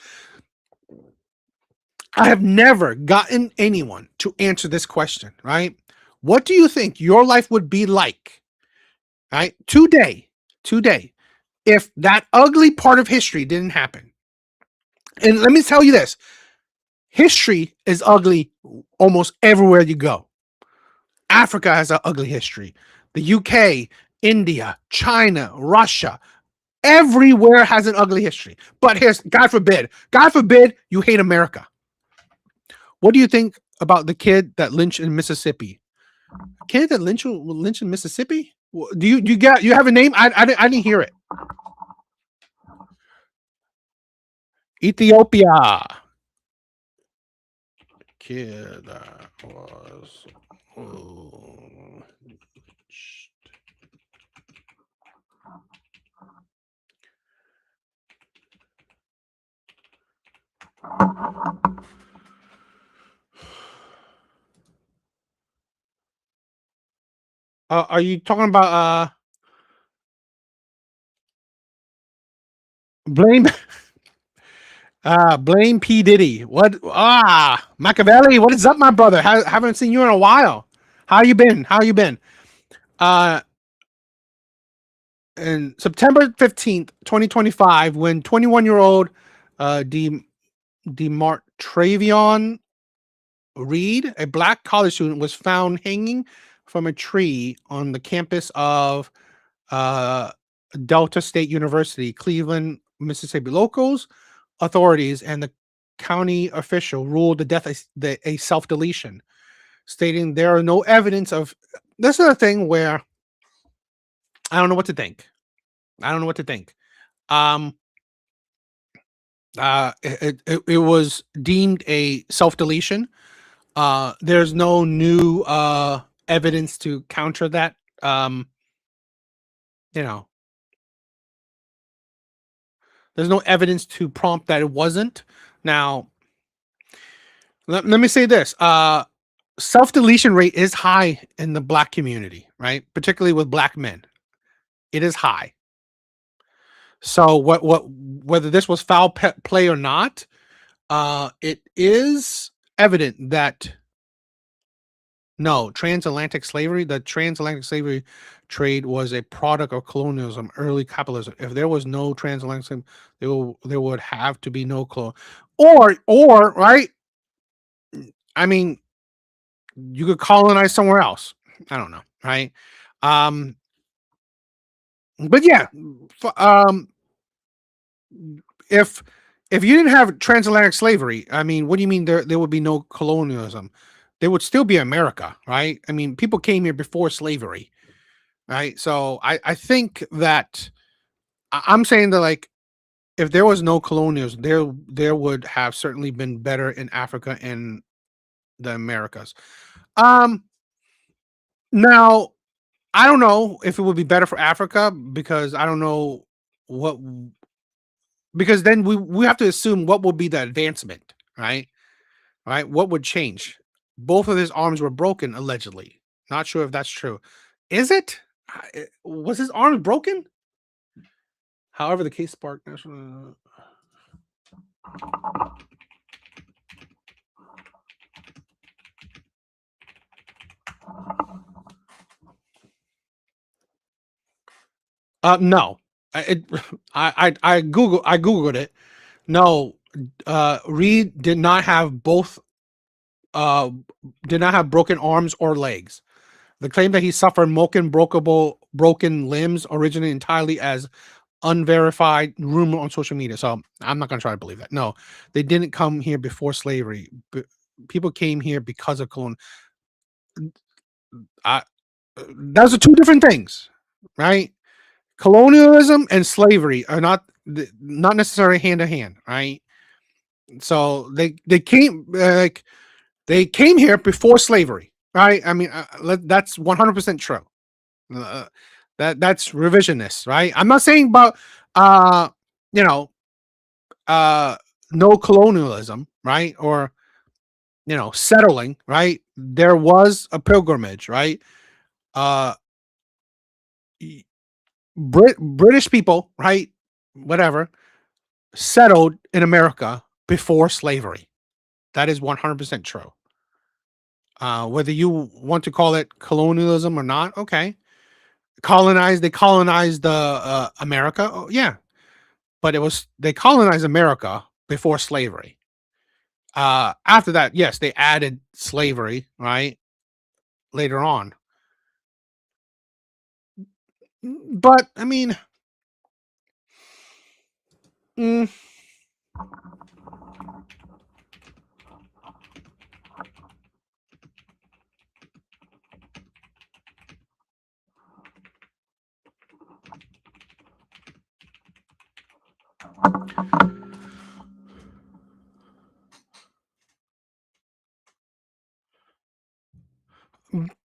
I have never gotten anyone to answer this question, right? What do you think your life would be like, right? Today, if that ugly part of history didn't happen. And let me tell you this, history is ugly almost everywhere you go. Africa has an ugly history. The UK, India, China, Russia, everywhere has an ugly history. But here's, God forbid you hate America. What do you think about the kid that lynched in Mississippi? Kid that lynched in Mississippi? Do you have a name? I didn't hear it. Ethiopia. Kid that was are you talking about blame blame P. Diddy? What Machiavelli, what is up, my brother? Haven't seen you in a while. How you been? In September 15th, 2025, when 21-year-old DeMartravion Reed, a black college student, was found hanging from a tree on the campus of Delta State University, Cleveland, Mississippi. Locals, authorities, and the county official ruled the death a self-deletion, stating there are no evidence of. This is a thing where I don't know what to think. It was deemed a self-deletion. There's no new evidence to counter that. There's no evidence to prompt that it wasn't. Now, let me say this. Self-deletion rate is high in the black community, right? Particularly with black men. It is high. So whether this was foul play or not, it is evident that No, transatlantic slavery. The transatlantic slavery trade was a product of colonialism, early capitalism. If there was no transatlantic slavery, there would have to be no or right. I mean, you could colonize somewhere else. I don't know, right? Um, but yeah, if you didn't have transatlantic slavery, I mean, what do you mean there would be no colonialism? There would still be America, right? I mean, people came here before slavery, right? So I think that I'm saying that, like, if there was no colonialism, there would have certainly been better in Africa and the Americas. Um, Now I don't know if it would be better for Africa because I don't know what because then we have to assume what would be the advancement, right? Right? What would change? Both of his arms were broken allegedly. Not sure if that's true. Is it? Was his arm broken? However, the case sparked national. No. I googled it. No, Reed did not have both. Did not have broken arms or legs. The claim that he suffered broken limbs originated entirely as unverified rumor on social media. So I'm not going to try to believe that. No, they didn't come here before slavery. People came here because of colon. Those are two different things, right? Colonialism and slavery are not necessarily hand in hand, right? So they came like they came here before slavery, right? I mean, that's 100% true. Uh, that's revisionist, right? I'm not saying about you know uh no colonialism, right? Or settling, right? There was a pilgrimage, right? Uh British people, right? Whatever, settled in America before slavery. That is 100% true. Whether you want to call it colonialism or not, okay. They colonized the America. Oh, yeah, but they colonized America before slavery. After that, yes, they added slavery, right? Later on. But I mean, mm,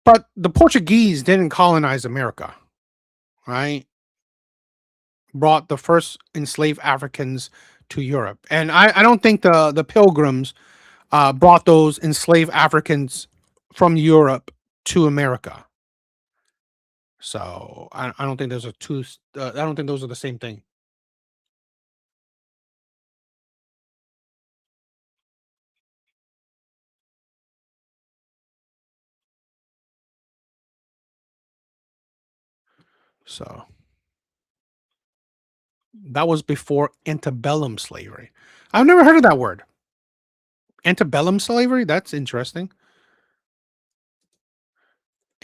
but the Portuguese didn't colonize America, right? Brought the first enslaved Africans to Europe, and I don't think the Pilgrims brought those enslaved Africans from Europe to America. So I don't think those are two. I don't think those are the same thing. So that was before antebellum slavery. I've never heard of that word. Antebellum slavery? That's interesting.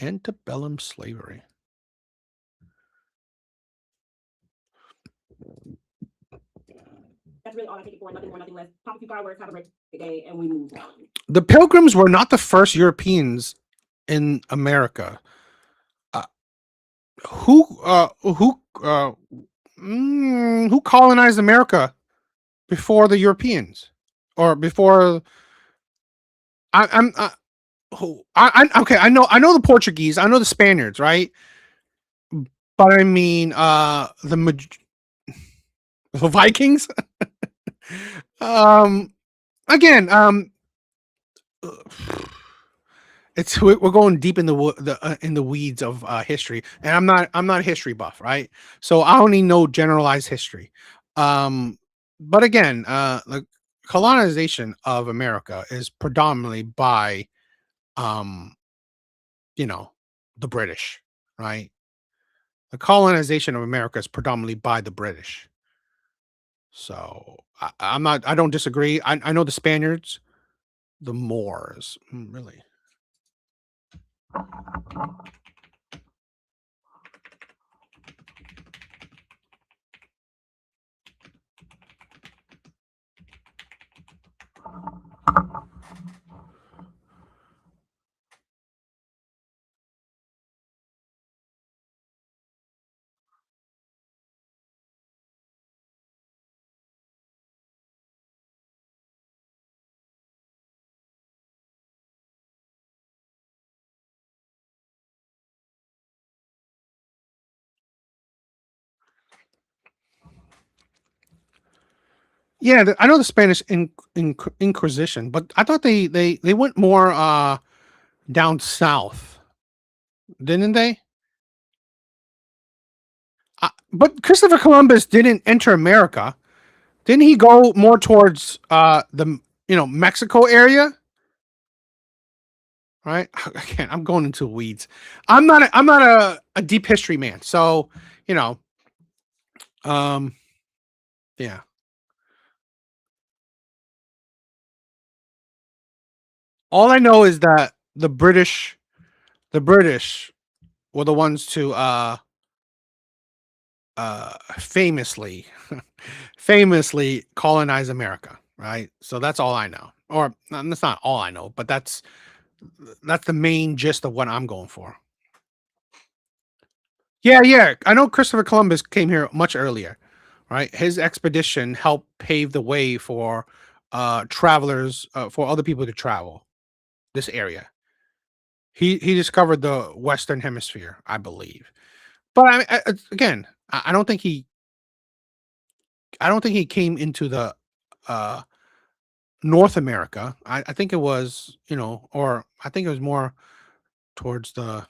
Antebellum slavery. That's really all I take it for. Nothing more, nothing less. Pop a few fireworks, have a great day, and we move on. The Pilgrims were not the first Europeans in America. Uh, who colonized America before the Europeans or before? I'm okay. I know the Portuguese. I know the Spaniards, right? But I mean, the Vikings. um, Again, we're going deep in in the weeds of history, and I'm not a history buff, right? So I only know generalized history. But again, the colonization of America is predominantly by um the British, right? The colonization of America is predominantly by the British. So I don't disagree. I know the Spaniards, the Moors, really. Yeah, I know the Spanish Inquisition, but I thought they went more down south, didn't they? But Christopher Columbus didn't enter America. Didn't he go more towards the Mexico area? Right? I can't. I'm going into weeds. I'm not a deep history man. So you know, um, yeah. All I know is that the British were the ones to famously famously colonize America, right? So that's all I know. Or that's not all I know, but that's the main gist of what I'm going for. Yeah, yeah. I know Christopher Columbus came here much earlier, right? His expedition helped pave the way for travelers, for other people to travel this area. He discovered the Western Hemisphere, I believe. But again, I don't think he came into the uh, North America. I think it was, or I think it was more towards the.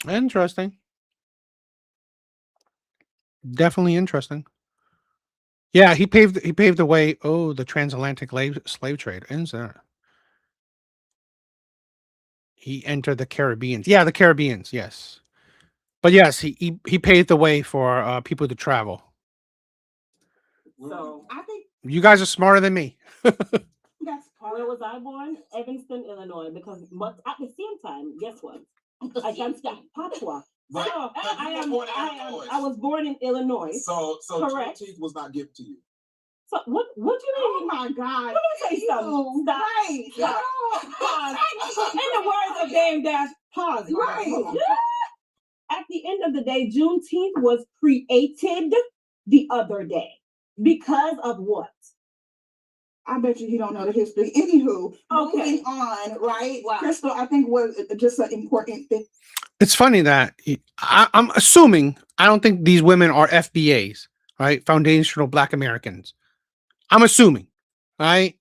Interesting. Definitely interesting. Yeah, he paved the way. Oh, the transatlantic slave trade. Isn't there? He entered the Caribbean. Yeah, the Caribbeans. Yes, but yes, he paved the way for people to travel. So I think You guys are smarter than me. that's part where of was I born? Evanston, Illinois. But at the same time, guess what? I can speak patois. But, So but you were born in Illinois. I was born in Illinois. So Correct. Juneteenth was not given to you. So what do you Oh mean? my God. Let me say something. Stop. Right. Stop. Pause. In the words of Dame Dash, pause. Right. At the end of the day, Juneteenth was created the other day. Because of what? I bet you don't know the history. Anywho, Okay. moving on, right? Wow. Crystal, I think was just an important thing. It's funny that I'm assuming I don't think these women are FBAs, right? Foundational Black Americans. I'm assuming, right?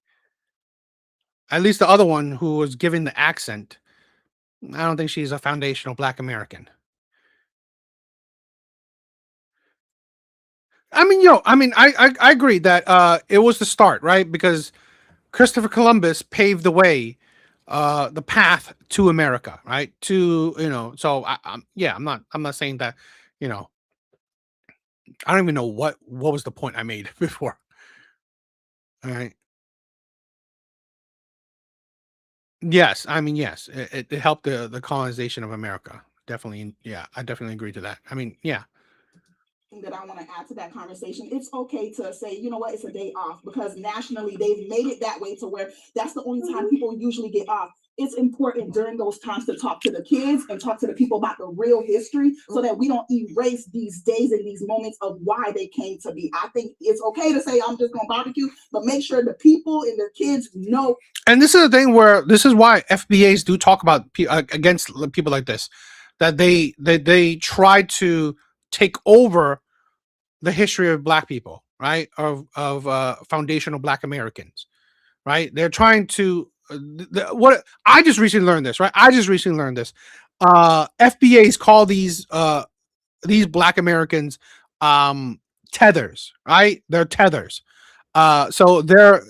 At least the other one who was given the accent, I don't think she's a foundational Black American. I agree that it was the start, right? Because Christopher Columbus paved the way, the path to America, right? To so I'm not saying that, you know, I don't even know what was the point I made before. All right. Yes, yes, it helped the colonization of America. Definitely, yeah, I definitely agree to that. Yeah, That I want to add to that conversation. It's okay to say, you know what, it's a day off because nationally they've made it that way to where that's the only time people usually get off. it's important during those times to talk to the kids and talk to the people about the real history so that we don't erase these days and these moments of why they came to be. I think it's okay to say I'm just going to barbecue, but make sure the people and the kids know. And this is the thing where this is why FBAs do talk about against people like this, that they try to take over the history of Black people, right? Of foundational Black Americans, right? They're trying to what I just recently learned this, right? I just recently learned this. FBAs call these Black Americans tethers, right? They're tethers. So they're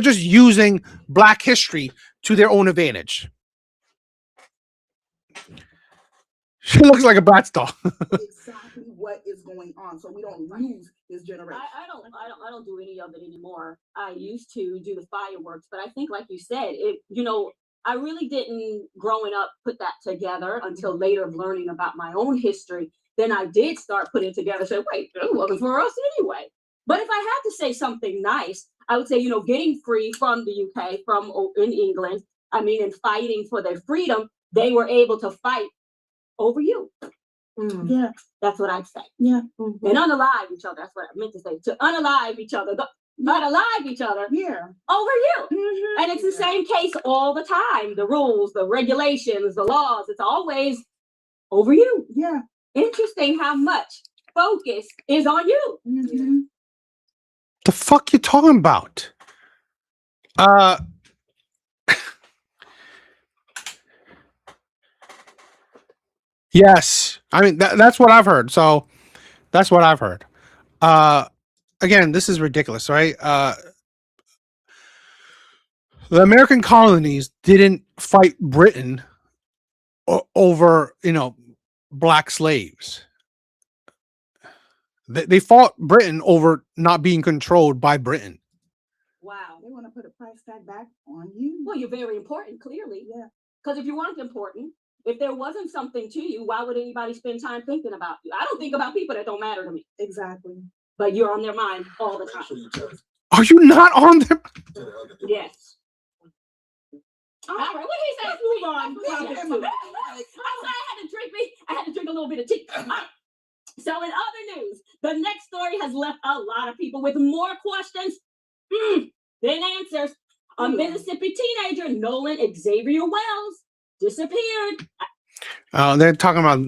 just using Black history to their own advantage. She looks like a Bratz doll. Exactly what is going on, so we don't lose this generation. I don't do any of it anymore. I used to do the fireworks, but I think, like you said, I really didn't growing up put that together until later of learning about my own history. Then I did start putting it together. Say, wait, it wasn't for us anyway. But if I had to say something nice, I would say, getting free from the UK, from in England, and fighting for their freedom, they were able to fight over you. Yeah, that's what I'd say. Yeah, and unalive each other. That's what I meant to say. To unalive each other, not alive each other. Yeah, over you. And it's the same case all the time. The rules, the regulations, the laws. It's always over you. Yeah. Interesting how much focus is on you. The fuck you talking about? Yes, that's what I've heard. So that's what I've heard. Again, this is ridiculous, right? The American colonies didn't fight Britain over, Black slaves. They fought Britain over not being controlled by Britain. Wow. They want to put a price tag back on you. Well, you're very important, clearly. Yeah. Because if you weren't important, if there wasn't something to you, why would anybody spend time thinking about you? I don't think about people that don't matter to me. Exactly. But you're on their mind all the time. Are you not on them? Yes. All right, what he said? Move on. I had to drink a little bit of tea. So in other news, the next story has left a lot of people with more questions than answers. A Mississippi teenager, Nolan Xavier Wells, disappeared. They're talking about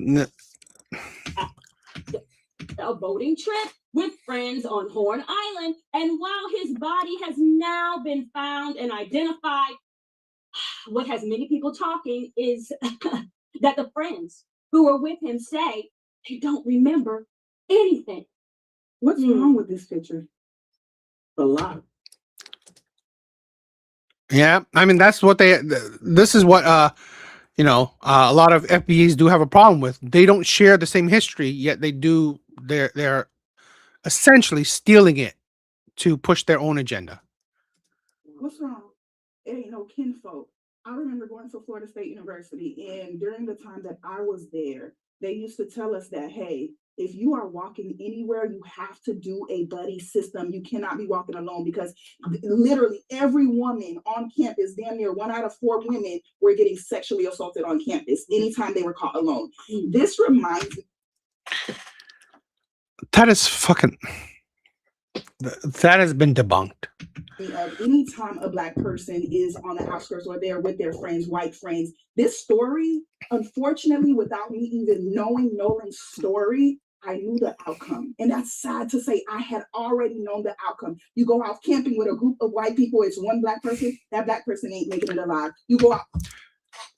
a boating trip with friends on Horn Island. And while his body has now been found and identified, what has many people talking is that the friends who were with him say they don't remember anything. What's wrong with this picture? A lot. Yeah, that's what this is what a lot of FBAs do have a problem with. They don't share the same history, yet they're essentially stealing it to push their own agenda. What's wrong? It ain't no kinfolk. I remember going to Florida State University, and during the time that I was there, they used to tell us that, hey, if you are walking anywhere, you have to do a buddy system. You cannot be walking alone, because literally every woman on campus, damn near 1 out of 4 women, were getting sexually assaulted on campus anytime they were caught alone. This reminds me. That is fucking. That has been debunked. Anytime a Black person is on the outskirts or they're with their friends, white friends, this story, unfortunately, without me even knowing Nolan's story, I knew the outcome. And that's sad to say. I had already known the outcome. You go out camping with a group of white people, it's one Black person, that Black person ain't making it alive. You go out.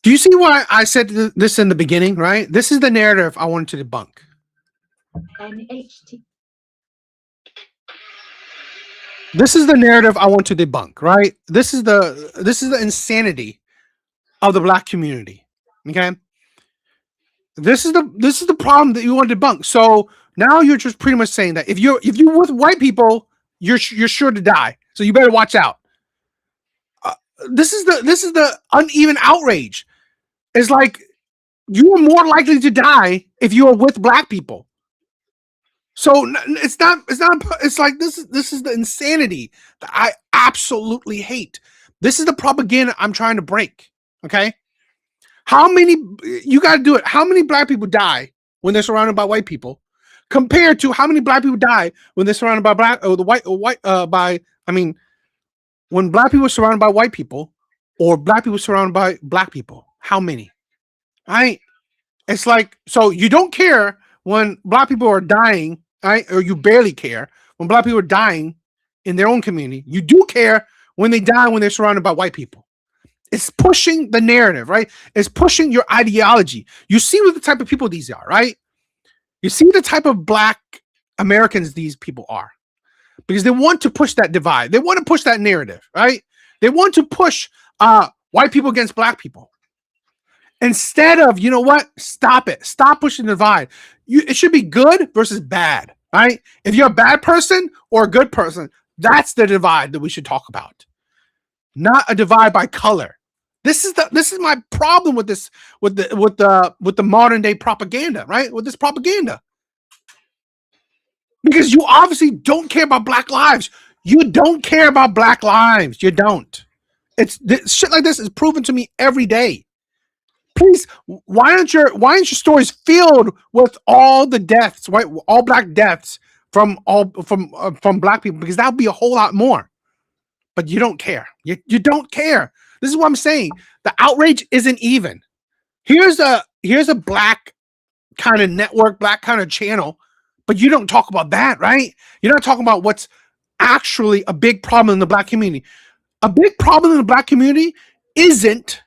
Do you see why I said this in the beginning, right? This is the narrative I wanted to debunk. NHT. This is the narrative I want to debunk, right? This is the insanity of the Black community. Okay. This is the problem that you want to debunk. So now you're just pretty much saying that if you're with white people, you're sure to die. So you better watch out. This is the uneven outrage. It's like you are more likely to die if you are with Black people. So it's not. It's like this is the insanity that I absolutely hate. This is the propaganda I'm trying to break. Okay, how many you got to do it? How many black people die when they're surrounded by white people, compared to how many black people die when they're surrounded by black or the white by I mean, when black people are surrounded by white people or black people surrounded by black people? How many? Right? It's like, so you don't care when black people are dying, right? Or you barely care when black people are dying in their own community. You do care when they die when they're surrounded by white people. It's pushing the narrative, right? It's pushing your ideology. You see what the type of people these are, right? You see the type of black Americans these people are, because they want to push that divide. They want to push that narrative, right? They want to push white people against black people. Instead of, you know what? Stop it. Stop pushing the divide. It should be good versus bad, right? If you're a bad person or a good person, that's the divide that we should talk about. Not a divide by color. This is my problem with this, with the modern day propaganda, right? With this propaganda. Because you obviously don't care about black lives. You don't care about black lives. You don't. Shit like this is proven to me every day. Please, why aren't your stories filled with all the deaths, right? All black deaths from black people? Because that would be a whole lot more. But you don't care. You don't care. This is what I'm saying. The outrage isn't even. Here's a black kind of network, black kind of channel, but you don't talk about that, right? You're not talking about what's actually a big problem in the black community. A big problem in the black community isn't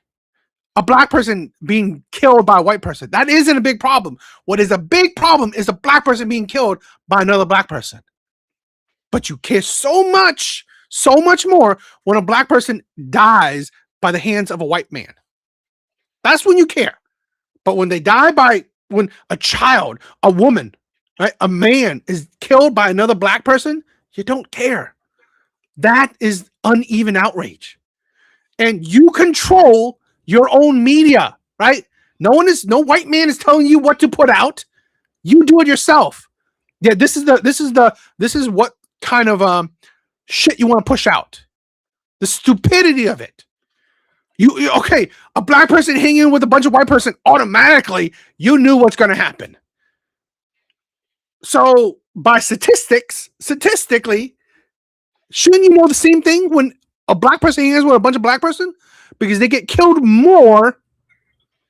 a black person being killed by a white person. That isn't a big problem. What is a big problem is a black person being killed by another black person. But you care so much more when a black person dies by the hands of a white man. That's when you care. But when they die when a child, a woman, right, a man is killed by another black person, you don't care. That is uneven outrage. And you control your own media, right? No white man is telling you what to put out. You do it yourself. Yeah, this is what kind of shit you want to push out. The stupidity of it. Okay, a black person hanging with a bunch of white person, automatically you knew what's going to happen. So by statistically, shouldn't you know the same thing when a black person hangs with a bunch of black person? Because they get killed more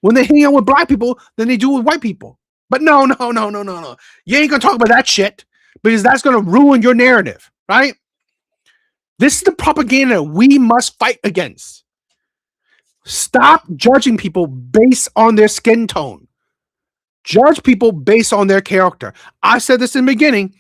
when they hang out with black people than they do with white people. But no. You ain't gonna talk about that shit, because that's gonna ruin your narrative, right? This is the propaganda we must fight against. Stop judging people based on their skin tone. Judge people based on their character. I said this in the beginning.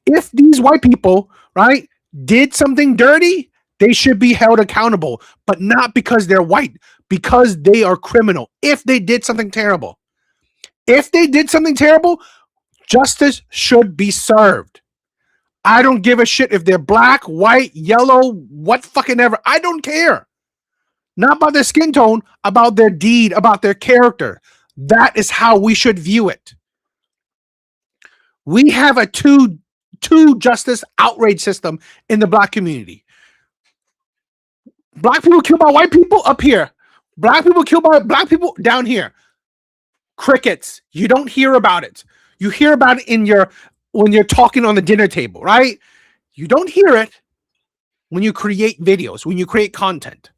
If these white people, right, did something dirty, they should be held accountable, but not because they're white, because they are criminal. If they did something terrible, justice should be served. I don't give a shit if they're black, white, yellow, what fucking ever. I don't care. Not about their skin tone, about their deed, about their character. That is how we should view it. We have a two justice outrage system in the black community. Black people killed by white people up here. Black people killed by black people down here. Crickets. You don't hear about it. You hear about it when you're talking on the dinner table, right? You don't hear it when you create videos, when you create content.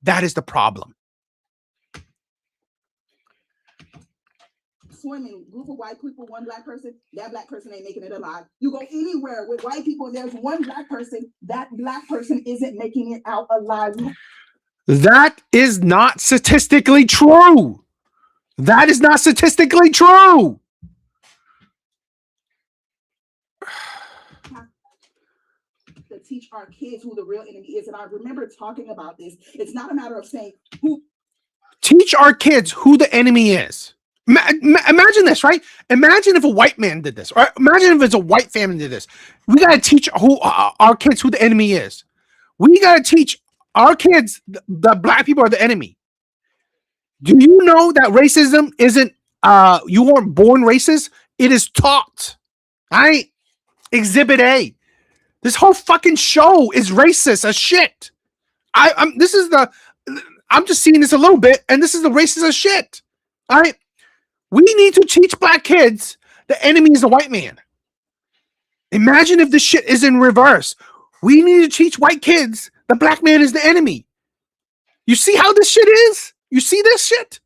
That is the problem. Swimming, group of white people, one black person, that black person ain't making it alive. You go anywhere with white people and there's one black person, that black person isn't making it out alive. That is not statistically true. That is not statistically true. To teach our kids who the real enemy is. And I remember talking about this. It's not a matter of saying who. Teach our kids who the enemy is. Imagine this, right? Imagine if a white man did this, or imagine if it's a white family did this. We got to teach our kids who the enemy is. We got to teach our kids the black people are the enemy. Do you know that racism isn't, you weren't born racist? It is taught, right? Exhibit A. This whole fucking show is racist as shit. I'm just seeing this a little bit, and this is the racist as shit. All right, we need to teach black kids the enemy is the white man. Imagine if this shit is in reverse. We need to teach white kids the black man is the enemy. You see how this shit is? You see this shit?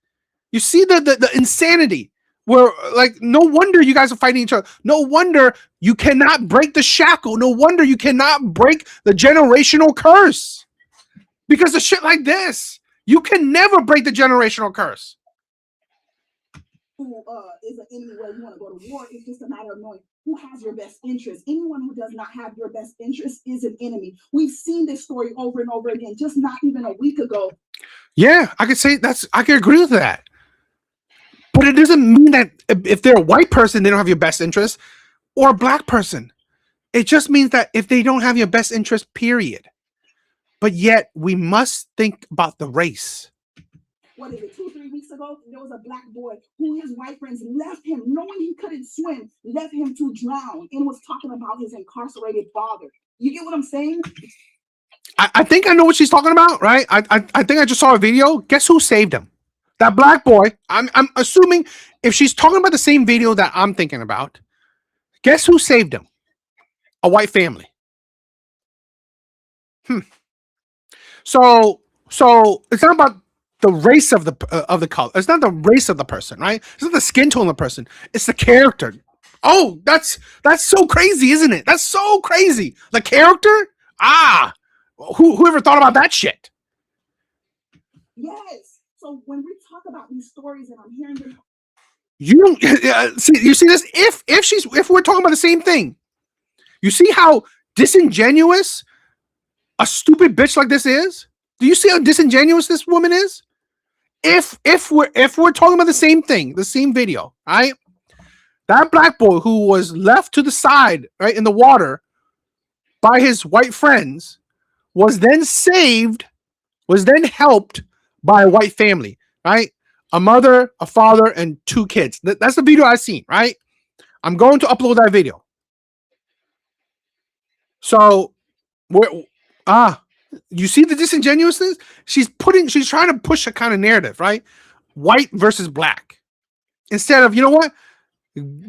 You see the insanity where, like, no wonder you guys are fighting each other. No wonder you cannot break the shackle. No wonder you cannot break the generational curse. Because of shit like this. You can never break the generational curse. Who is an enemy where you want to go to war? It's just a matter of knowing who has your best interest. Anyone who does not have your best interest is an enemy. We've seen this story over and over again, just not even a week ago. Yeah, I could say I could agree with that. But it doesn't mean that if they're a white person, they don't have your best interest, or a black person. It just means that if they don't have your best interest, period. But yet, we must think about the race. What is it, 2-3 weeks ago, there was a black boy who his white friends left him, knowing he couldn't swim, left him to drown, and was talking about his incarcerated father. You get what I'm saying? I think I know what she's talking about, right? I think I just saw a video. Guess who saved him? That black boy. I'm assuming if she's talking about the same video that I'm thinking about, guess who saved him? A white family. So it's not about the race of the color. It's not the race of the person, right? It's not the skin tone of the person. It's the character. Oh, that's so crazy, isn't it? That's so crazy. The character? Whoever thought about that shit? Yes. So when we talk about these stories and I'm hearing them, you see this? If we're talking about the same thing, you see how disingenuous a stupid bitch like this is? Do you see how disingenuous this woman is? If we're talking about the same thing, the same video, right? That black boy who was left to the side, right, in the water by his white friends was then saved, was then helped by a white family, right? A mother, a father, and 2 kids. That's the video I've seen, right? I'm going to upload that video. So, you see the disingenuousness? She's trying to push a kind of narrative, right? White versus black. Instead of, you know what?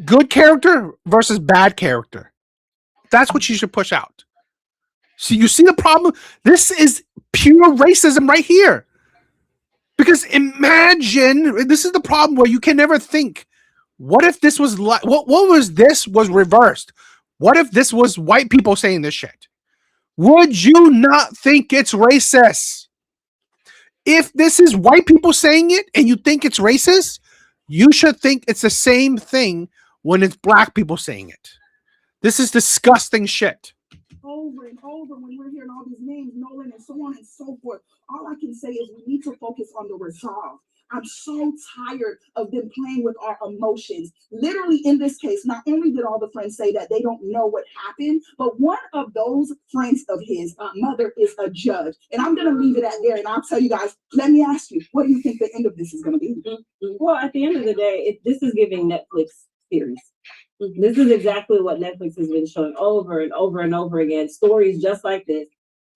Good character versus bad character. That's what you should push out. So you see the problem? This is pure racism right here. Because imagine, this is the problem where you can never think, what if this was like, what was this was reversed? What if this was white people saying this shit? Would you not think it's racist? If this is white people saying it and you think it's racist, you should think it's the same thing when it's black people saying it. This is disgusting shit. Over and over when we're hearing all these names, Nolan, and so on and so forth, all I can say is we need to focus on the resolve. I'm so tired of them playing with our emotions. Literally, in this case, not only did all the friends say that they don't know what happened, but one of those friends of his mother is a judge. And I'm going to leave it at there. And I'll tell you guys, let me ask you, what do you think the end of this is going to be? Well, at the end of the day, this is giving Netflix series. This is exactly what Netflix has been showing over and over and over again. Stories just like this.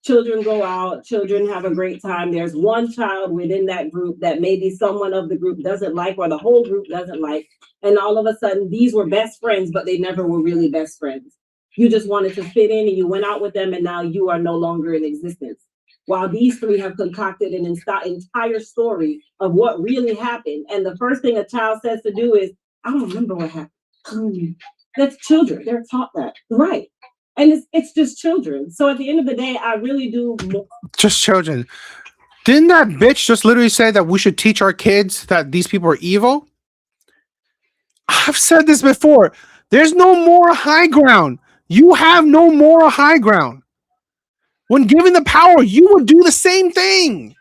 Children go out, children have a great time. There's one child within that group that maybe someone of the group doesn't like or the whole group doesn't like. And all of a sudden, these were best friends, but they never were really best friends. You just wanted to fit in and you went out with them and now you are no longer in existence. While these 3 have concocted an entire story of what really happened. And the first thing a child says to do is, I don't remember what happened. That's children. They're taught that. Right. And it's just children. So at the end of the day, I really do. Just children. Didn't that bitch just literally say that we should teach our kids that these people are evil? I've said this before. There's no moral high ground. You have no moral high ground. When given the power, you would do the same thing.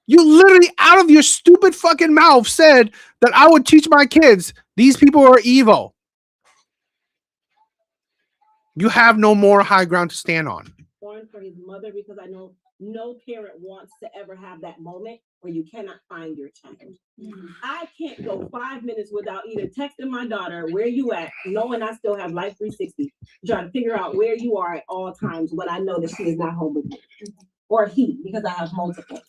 You literally, out of your stupid fucking mouth, said that I would teach my kids these people are evil. You have no more high ground to stand on. Born for his mother, because I know no parent wants to ever have that moment where you cannot find your child. I can't go 5 minutes without either texting my daughter, where you at, knowing I still have Life 360, trying to figure out where you are at all times when I know that she is not home with me. Or he, because I have multiple.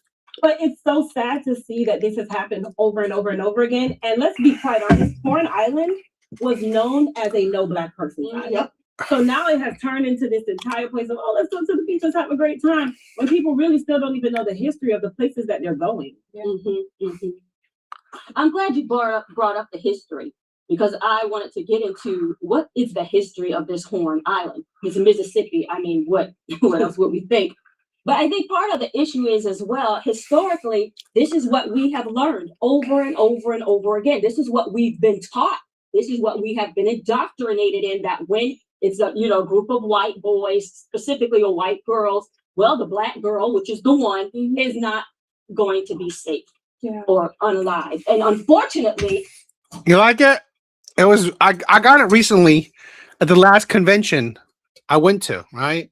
But it's so sad to see that this has happened over and over and over again. And let's be quite honest, Horn Island was known as a no black person's island. Yep. So now it has turned into this entire place of, oh, let's go to the beach, let's have a great time. When people really still don't even know the history of the places that they're going. I'm glad you brought up the history, because I wanted to get into what is the history of this Horn Island. It's Mississippi. I mean, what else would we think? But I think part of the issue is as well, historically, this is what we have learned over and over and over again. This is what we've been taught. This is what we have been indoctrinated in, that when it's a group of white boys, specifically or white girls, well, the black girl, which is the one, is not going to be safe or unalive. And unfortunately, You like it? It was I got it recently at the last convention I went to, right?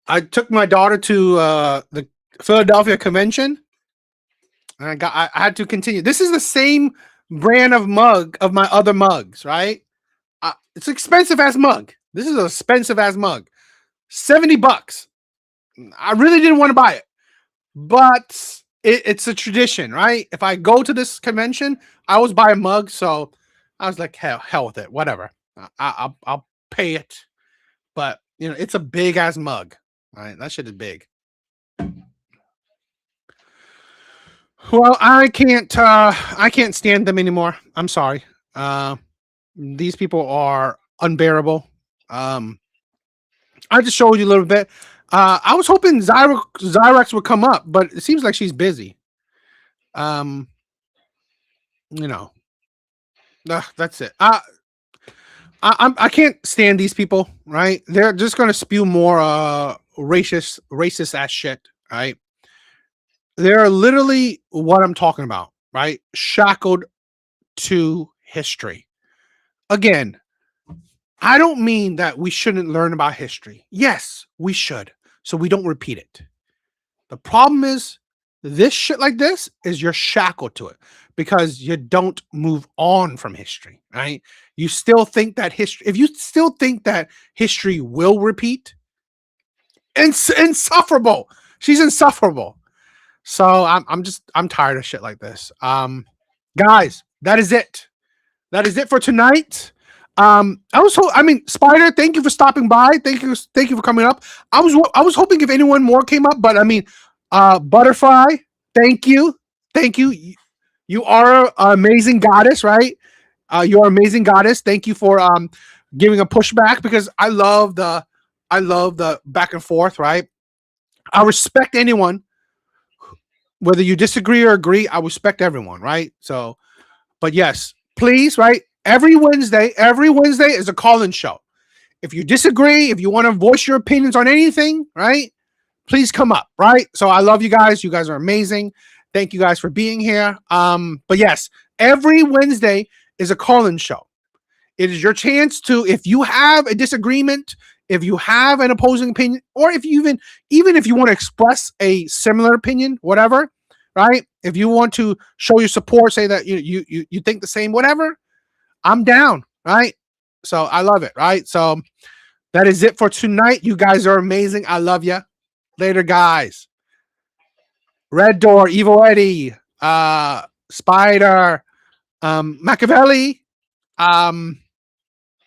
I took my daughter to the Philadelphia convention, and I had to continue. This is the same brand of mug of my other mugs, right? It's expensive ass mug. This is an expensive ass mug. $70. I really didn't want to buy it, but it's a tradition, right? If I go to this convention, I always buy a mug, so I was like, hell with it, whatever. I'll pay it, but it's a big ass mug, right? That shit is big. Well, I can't stand them anymore. I'm sorry. These people are unbearable. I just showed you a little bit. I was hoping Zyrex would come up, but it seems like she's busy. That's it. I can't stand these people, right? They're just gonna spew more racist ass shit, right? They're literally what I'm talking about, right? Shackled to history. Again, I don't mean that we shouldn't learn about history. Yes, we should, so we don't repeat it. The problem is this shit like this is you're shackled to it because you don't move on from history, right? You still think that if you still think that history will repeat, insufferable. She's insufferable. So I'm tired of shit like this. Guys, that is it. That is it for tonight. Spider, thank you for stopping by. Thank you for coming up. I was hoping if anyone more came up, but Butterfly, thank you. You are an amazing goddess, right? You're an amazing goddess. Thank you for giving a pushback, because I love the back and forth, right? I respect anyone, whether you disagree or agree. I respect everyone, right? So, but yes, please, right? Every Wednesday is a call-in show. If you disagree, if you want to voice your opinions on anything, right? Please come up, right? So I love you guys. You guys are amazing. Thank you guys for being here. But yes, every Wednesday is a call-in show. It is your chance to, if you have a disagreement, if you have an opposing opinion, or if you even if you want to express a similar opinion, whatever, right? If you want to show your support, say that you think the same, whatever, I'm down, right? So I love it, right? So that is it for tonight. You guys are amazing. I love you. Later, guys. Red Door, Evil Eddie, Spider, Machiavelli,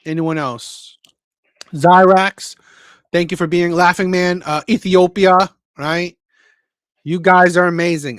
anyone else? Zyrax, thank you for being Laughing Man. Ethiopia, right? You guys are amazing.